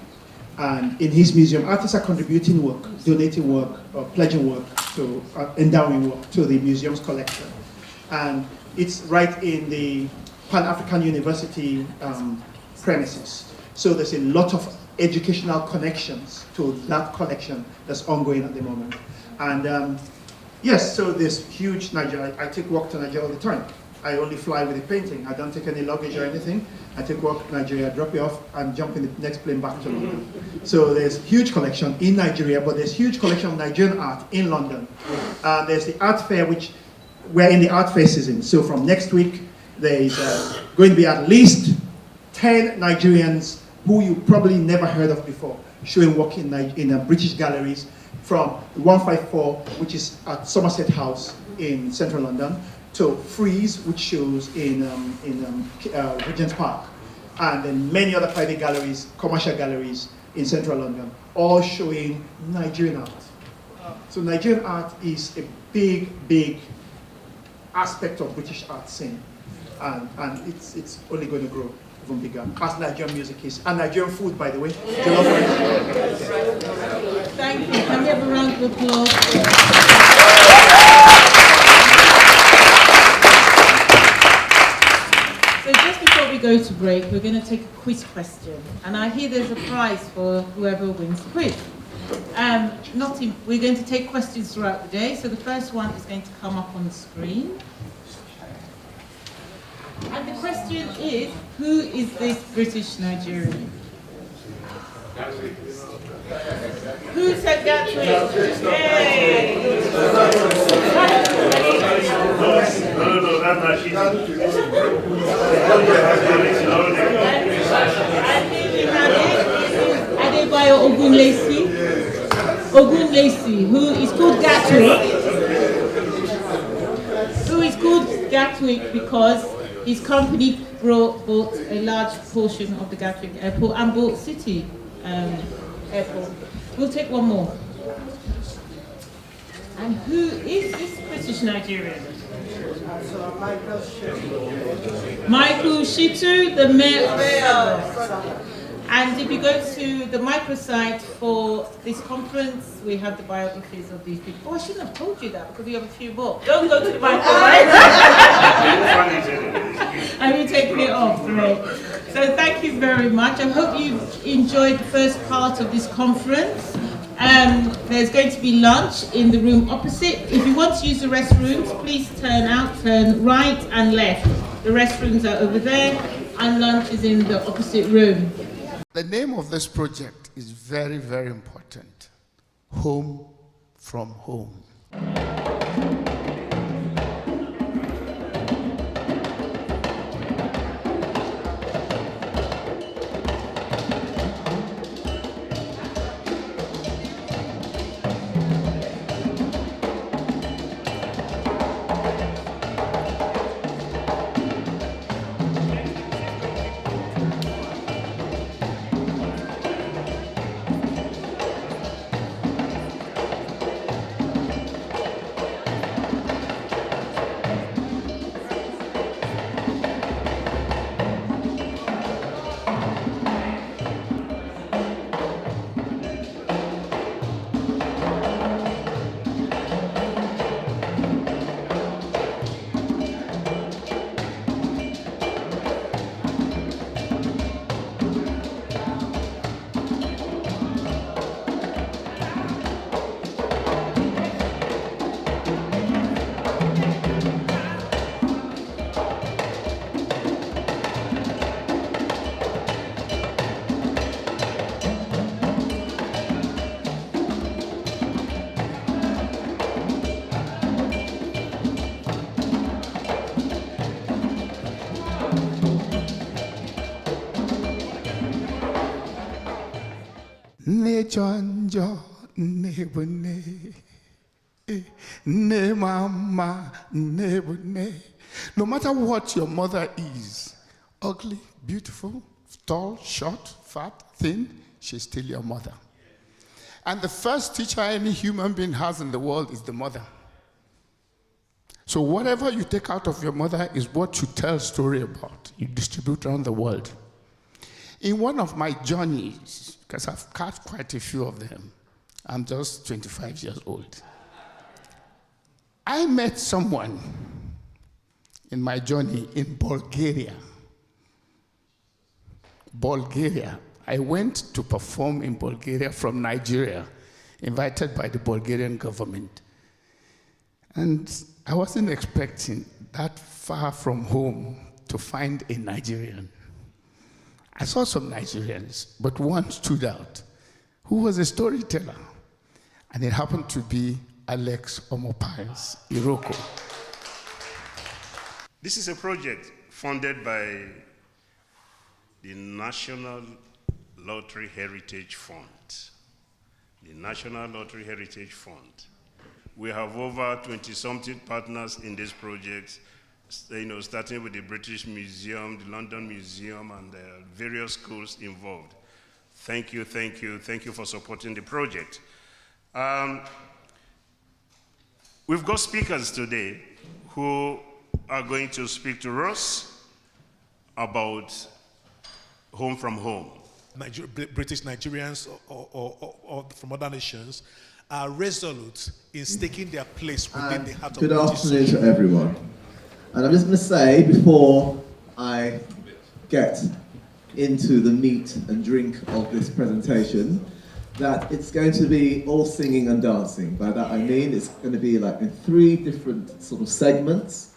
Speaker 14: And in his museum, artists are contributing work, donating work, or pledging work, to endowing work to the museum's collection. And it's right in the Pan-African University premises. So there's a lot of educational connections to that collection that's ongoing at the moment. And yes, so there's huge Nigeria. I take work to Nigeria all the time. I only fly with a painting. I don't take any luggage or anything. I take work to Nigeria, drop it off, and jump in the next plane back to London. So there's huge collection in Nigeria, but there's huge collection of Nigerian art in London. There's the art fair, which we're in the art fair season. So from next week, there's going to be at least 10 Nigerians who you probably never heard of before, showing work in British galleries, from 154, which is at Somerset House in central London, to Freeze, which shows in Regent's Park, and then many other private galleries, commercial galleries in central London, all showing Nigerian art. So Nigerian art is a big, big aspect of British art scene, and it's only going to grow even bigger, as Nigerian music is, and Nigerian food, by the way.
Speaker 2: Thank you. Can we have a round of applause? So just before we go to break, we're going to take a quiz question, and I hear there's a prize for whoever wins the quiz. We're going to take questions throughout the day, so the first one is going to come up on the screen. And the question is, who is this British Nigerian? Who said Gatwick? Hey!
Speaker 3: No, that's not she.
Speaker 2: And we have it, Adebayo Ogunlesi, who is called Gatwick, who is called Gatwick because his company bought a large portion of the Gatwick airport and bought City airport. We'll take one more. And who is this British Nigerian? Michael Shitu, the mayor of Southwest. And if you go to the microsite for this conference, we have the biographies of these people. Oh, I shouldn't have told you that because we have a few more. Don't go to the microsite. And we're taking it off, right? So thank you very much. I hope you've enjoyed the first part of this conference. There's going to be lunch in the room opposite. If you want to use the restrooms, please turn right and left. The restrooms are over there, and lunch is in the opposite room.
Speaker 16: The name of this project is very, very important. Home from Home. Jonjo nebune ne mama nebune. No matter what your mother is, ugly, beautiful, tall, short, fat, thin, she's still your mother. And the first teacher any human being has in the world is the mother. So whatever you take out of your mother is what you tell story about. You distribute around the world. In one of my journeys, because I've had quite a few of them, I'm just 25 years old. I met someone in my journey in Bulgaria. I went to perform in Bulgaria from Nigeria, invited by the Bulgarian government. And I wasn't expecting that far from home to find a Nigerian. I saw some Nigerians, but one stood out, who was a storyteller. And it happened to be Alex Omopi's IROKO.
Speaker 3: This is a project funded by the National Lottery Heritage Fund. The National Lottery Heritage Fund. We have over 20-something partners in this project, starting with the British Museum, the London Museum, and various schools involved. Thank you for supporting the project. We've got speakers today who are going to speak to us about Home from Home.
Speaker 17: British Nigerians or from other nations are resolute in staking their place within the heart of
Speaker 11: Good
Speaker 17: British
Speaker 11: afternoon
Speaker 17: social.
Speaker 11: to everyone. And I'm just going to say, before I get into the meat and drink of this presentation, that it's going to be all singing and dancing. By that I mean it's going to be like in 3 different sort of segments.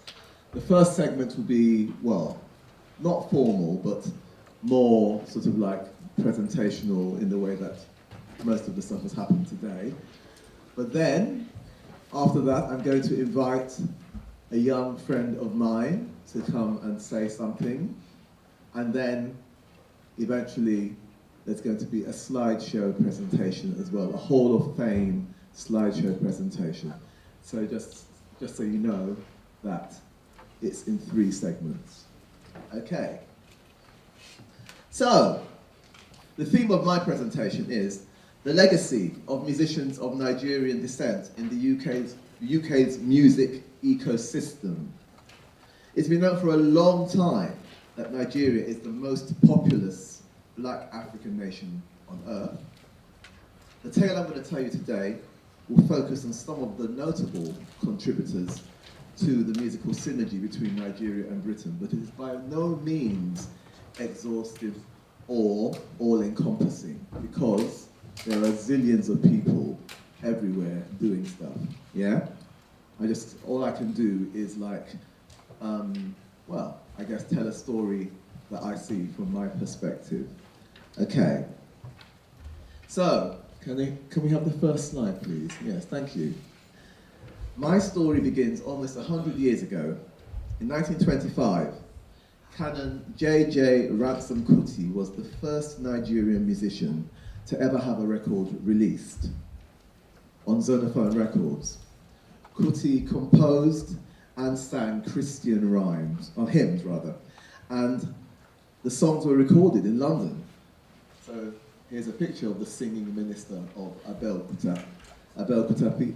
Speaker 11: The first segment will be, well, not formal, but more sort of like presentational in the way that most of the stuff has happened today. But then, after that, I'm going to invite a young friend of mine to come and say something. And then, eventually, there's going to be a slideshow presentation as well, a Hall of Fame slideshow presentation. So just so you know that it's in 3 segments. Okay. So, the theme of my presentation is the legacy of musicians of Nigerian descent in the UK's music ecosystem. It's been known for a long time that Nigeria is the most populous black African nation on earth. The tale I'm going to tell you today will focus on some of the notable contributors to the musical synergy between Nigeria and Britain, but it is by no means exhaustive or all-encompassing, because there are zillions of people everywhere doing stuff, yeah? All I can do is well, I guess tell a story that I see from my perspective. Okay. So, can we have the first slide, please? Yes, thank you. My story begins almost 100 years ago. In 1925, Canon J.J. Ransom Kuti was the first Nigerian musician to ever have a record released on Zonophone Records. Kuti composed and sang Christian hymns, and the songs were recorded in London. So here's a picture of the singing minister of Abeokuta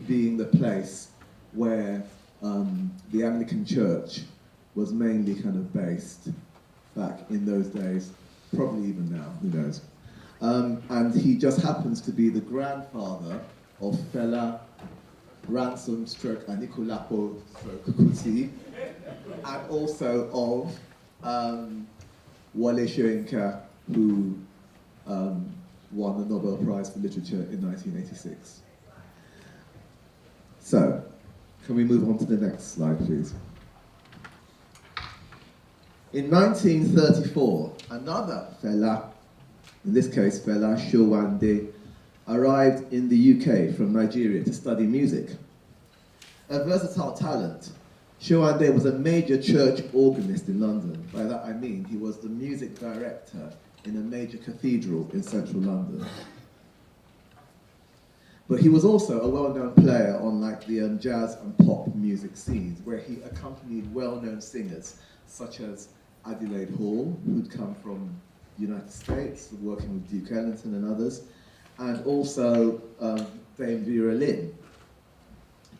Speaker 11: being the place where the Anglican Church was mainly kind of based back in those days, probably even now, who knows. And he just happens to be the grandfather of Fela Ransom / Anikulapo / Kuti, and also of Wale Soyinka, who won the Nobel Prize for Literature in 1986. So, can we move on to the next slide, please? In 1934, another Fela, in this case Fela Showande, arrived in the UK from Nigeria to study music. A versatile talent, Showande was a major church organist in London. By that I mean he was the music director in a major cathedral in central London. But he was also a well-known player on the jazz and pop music scenes, where he accompanied well-known singers such as Adelaide Hall, who'd come from the United States, working with Duke Ellington and others, and also Dame Vera Lynn.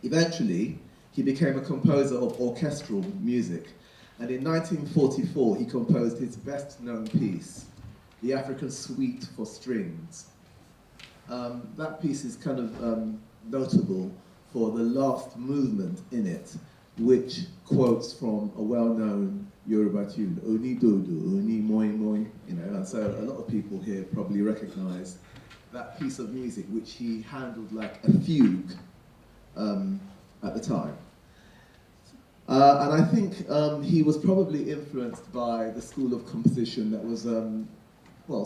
Speaker 11: Eventually, he became a composer of orchestral music, and in 1944 he composed his best-known piece, The African Suite for Strings. That piece is kind of notable for the last movement in it, which quotes from a well-known Yoruba tune, Oni Dodo, Oni Moi Moi, and so a lot of people here probably recognize that piece of music, which he handled like a fugue at the time. And I think he was probably influenced by the school of composition that was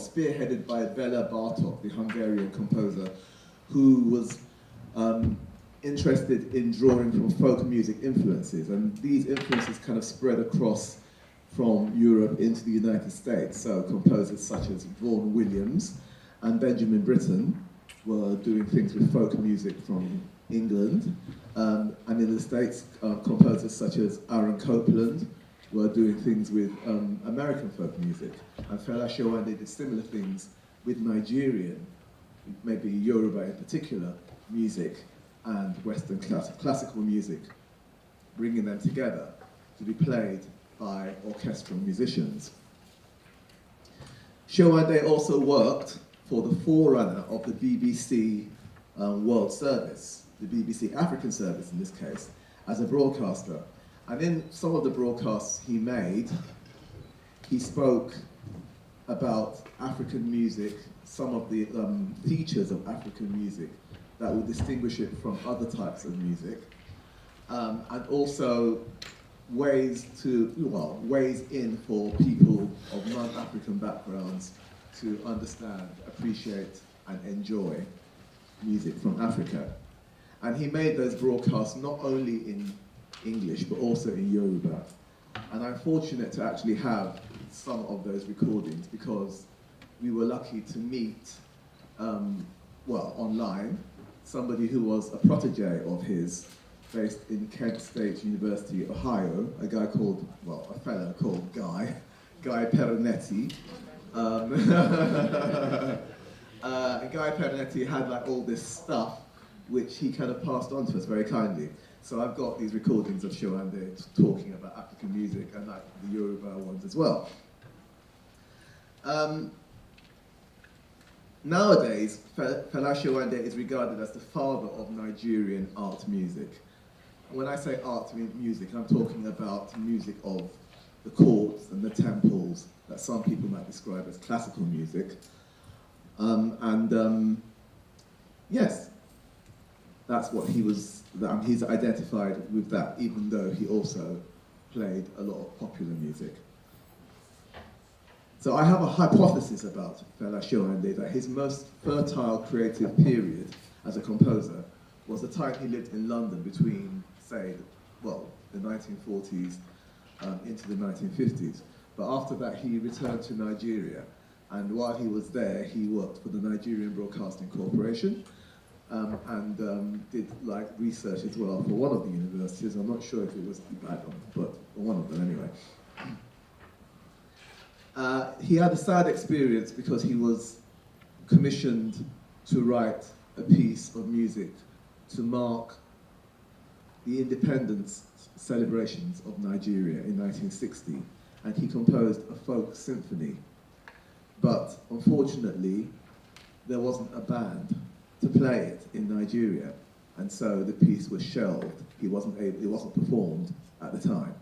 Speaker 11: spearheaded by Bela Bartok, the Hungarian composer, who was interested in drawing from folk music influences. And these influences kind of spread across from Europe into the United States. So composers such as Vaughan Williams and Benjamin Britten were doing things with folk music from England. And in the States, composers such as Aaron Copland were doing things with American folk music. And Fela Showande did similar things with Nigerian, maybe Yoruba in particular, music and Western classical music, bringing them together to be played by orchestral musicians. Showande also worked for the forerunner of the BBC World Service, the BBC African Service in this case, as a broadcaster. And in some of the broadcasts he made, he spoke about African music, some of the features of African music that would distinguish it from other types of music, and also ways in for people of non-African backgrounds to understand, appreciate, and enjoy music from Africa. And he made those broadcasts not only in English, but also in Yoruba. And I'm fortunate to actually have some of those recordings because we were lucky to meet, online, somebody who was a protege of his based in Kent State University, Ohio, a fellow called Guy Pernetti. Guy Pernetti had like all this stuff which he kind of passed on to us very kindly. So I've got these recordings of Showande talking about African music and like the Yoruba ones as well. Nowadays, Fela Showande is regarded as the father of Nigerian art music. When I say art music, I'm talking about music of the courts and the temples that some people might describe as classical music. Yes, that's what he was, he's identified with that, even though he also played a lot of popular music. So I have a hypothesis about Fela Showande that his most fertile creative period as a composer was the time he lived in London between, say, the 1940s into the 1950s. But after that, he returned to Nigeria. And while he was there, he worked for the Nigerian Broadcasting Corporation and did like research as well for one of the universities. I'm not sure if it was Ibadan, but one of them anyway. He had a sad experience because he was commissioned to write a piece of music to mark the independence celebrations of Nigeria in 1960, and he composed a folk symphony. But unfortunately, there wasn't a band to play it in Nigeria, and so the piece was shelved. It wasn't performed at the time,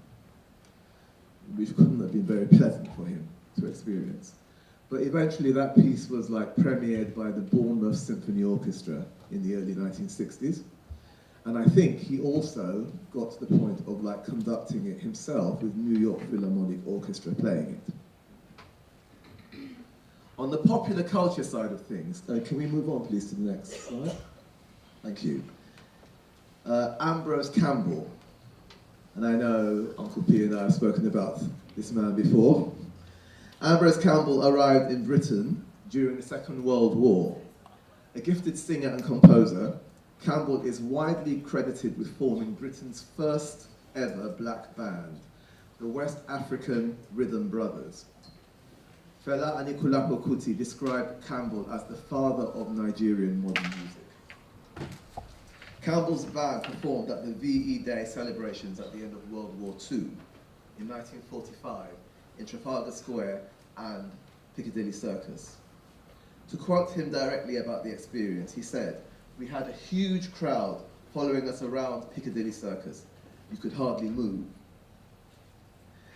Speaker 11: which couldn't have been very pleasant for him to experience. But eventually that piece was like premiered by the Bournemouth Symphony Orchestra in the early 1960s. And I think he also got to the point of like conducting it himself with New York Philharmonic Orchestra playing it. On the popular culture side of things, can we move on please to the next slide? Thank you. Ambrose Campbell. And I know Uncle P and I have spoken about this man before. Ambrose Campbell arrived in Britain during the Second World War. A gifted singer and composer, Campbell is widely credited with forming Britain's first ever black band, the West African Rhythm Brothers. Fela Anikulapo Kuti described Campbell as the father of Nigerian modern music. Campbell's band performed at the VE Day celebrations at the end of World War II in 1945 in Trafalgar Square and Piccadilly Circus. To quote him directly about the experience, he said, "We had a huge crowd following us around Piccadilly Circus. You could hardly move."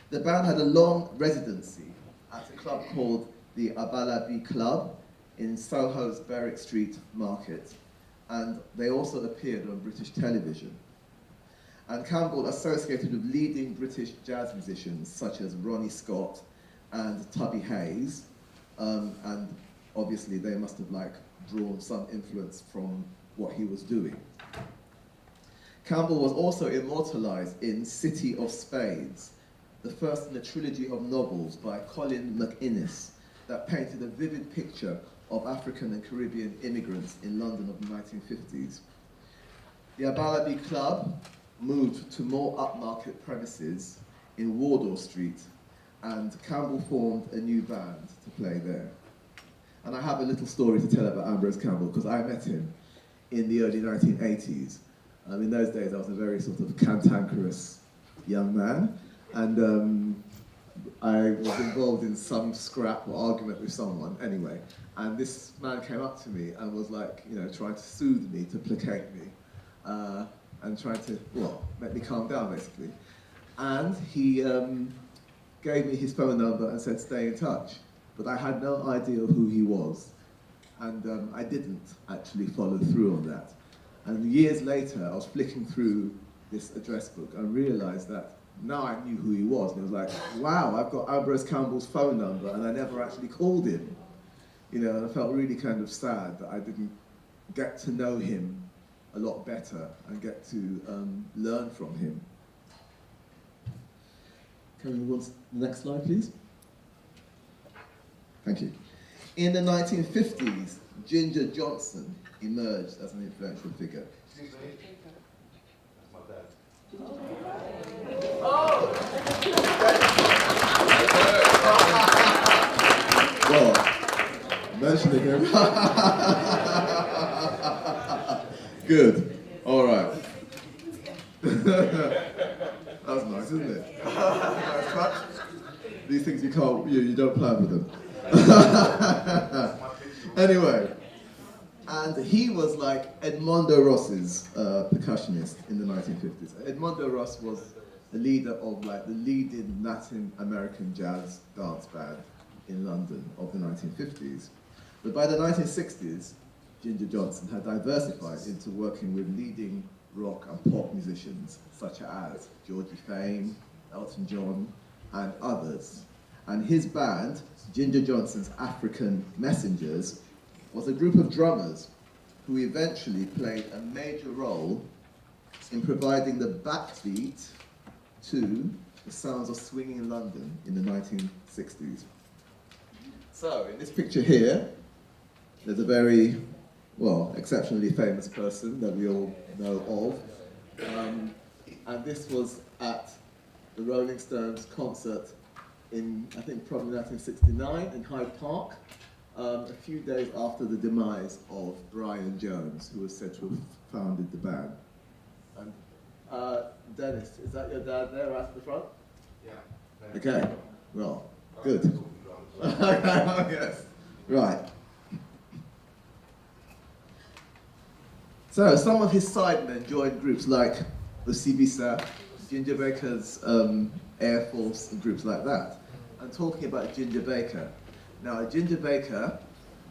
Speaker 11: The band had a long residency at a club called the Abalabi Club in Soho's Berwick Street Market, and they also appeared on British television. And Campbell associated with leading British jazz musicians such as Ronnie Scott and Tubby Hayes, and obviously they must have like drawn some influence from what he was doing. Campbell was also immortalized in City of Spades, the first in a trilogy of novels by Colin McInnes that painted a vivid picture of African and Caribbean immigrants in London of the 1950s. The Abalabi Club moved to more upmarket premises in Wardour Street, and Campbell formed a new band to play there. And I have a little story to tell about Ambrose Campbell, because I met him in the early 1980s. In those days, I was a very sort of cantankerous young man, and I was involved in some scrap or argument with someone anyway. And this man came up to me and was like, you know, trying to soothe me, to placate me, and trying to, well, make me calm down basically. And he gave me his phone number and said, stay in touch. But I had no idea who he was. And I didn't actually follow through on that. And years later, I was flicking through this address book and realized that now I knew who he was. And it was like, wow, I've got Ambrose Campbell's phone number and I never actually called him. You know, and I felt really kind of sad that I didn't get to know him a lot better and get to learn from him. Can we move on to the next slide, please? Thank you. In the 1950s, Ginger Johnson emerged as an influential figure. Well, mentioning him. Good. All right. That's nice, isn't it? Nice touch. These things you don't plan with them. Anyway, and he was like Edmondo Ross's percussionist in the 1950s. Edmondo Ross was the leader of like the leading Latin American jazz dance band in London of the 1950s. But by the 1960s, Ginger Johnson had diversified into working with leading rock and pop musicians such as Georgie Fame, Elton John, and others. And his band, Ginger Johnson's African Messengers, was a group of drummers who eventually played a major role in providing the backbeat to the sounds of swinging London in the 1960s. So, in this picture here, there's a very, well, exceptionally famous person that we all know of. And this was at the Rolling Stones concert in, I think, probably 1969 in Hyde Park, a few days after the demise of Brian Jones, who was said to have founded the band. And Dennis, is that your dad there right at the front? Yeah. Okay, well, good. Yes, right. So some of his sidemen joined groups like the CBSAP, Ginger Baker's Air Force, and groups like that. And talking about Ginger Baker. Now, Ginger Baker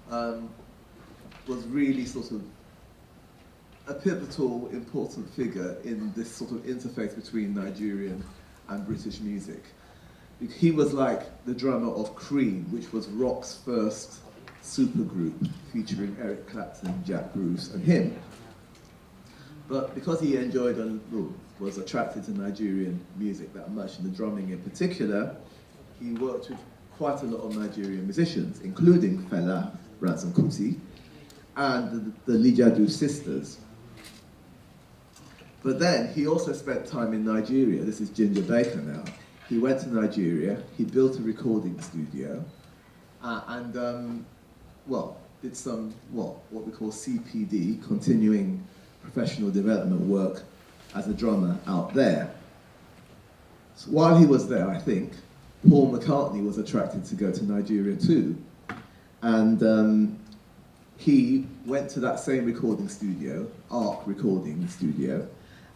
Speaker 11: was really sort of a pivotal, important figure in this sort of interface between Nigerian and British music. He was like the drummer of Cream, which was rock's first supergroup featuring Eric Clapton, Jack Bruce, and him. But because he enjoyed and was attracted to Nigerian music that much, and the drumming in particular, he worked with quite a lot of Nigerian musicians, including Fela Ransom Kuti and the Lijadu sisters. But then he also spent time in Nigeria. This is Ginger Baker now. He went to Nigeria, he built a recording studio, and did some, what we call CPD, continuing professional development work as a drummer out there. So while he was there, I think, Paul McCartney was attracted to go to Nigeria too. And he went to that same recording studio, ARC Recording Studio,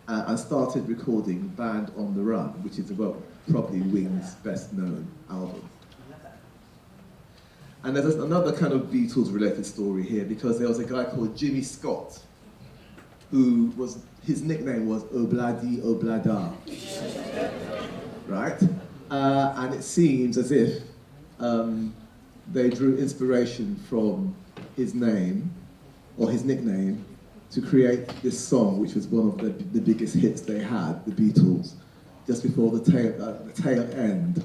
Speaker 11: and started recording Band on the Run, which is probably Wing's best known album. And there's another kind of Beatles-related story here, because there was a guy called Jimmy Scott, who was, his nickname was Obladi Oblada, right? And it seems as if they drew inspiration from his name, or his nickname, to create this song, which was one of the biggest hits they had, the Beatles, just before the tail end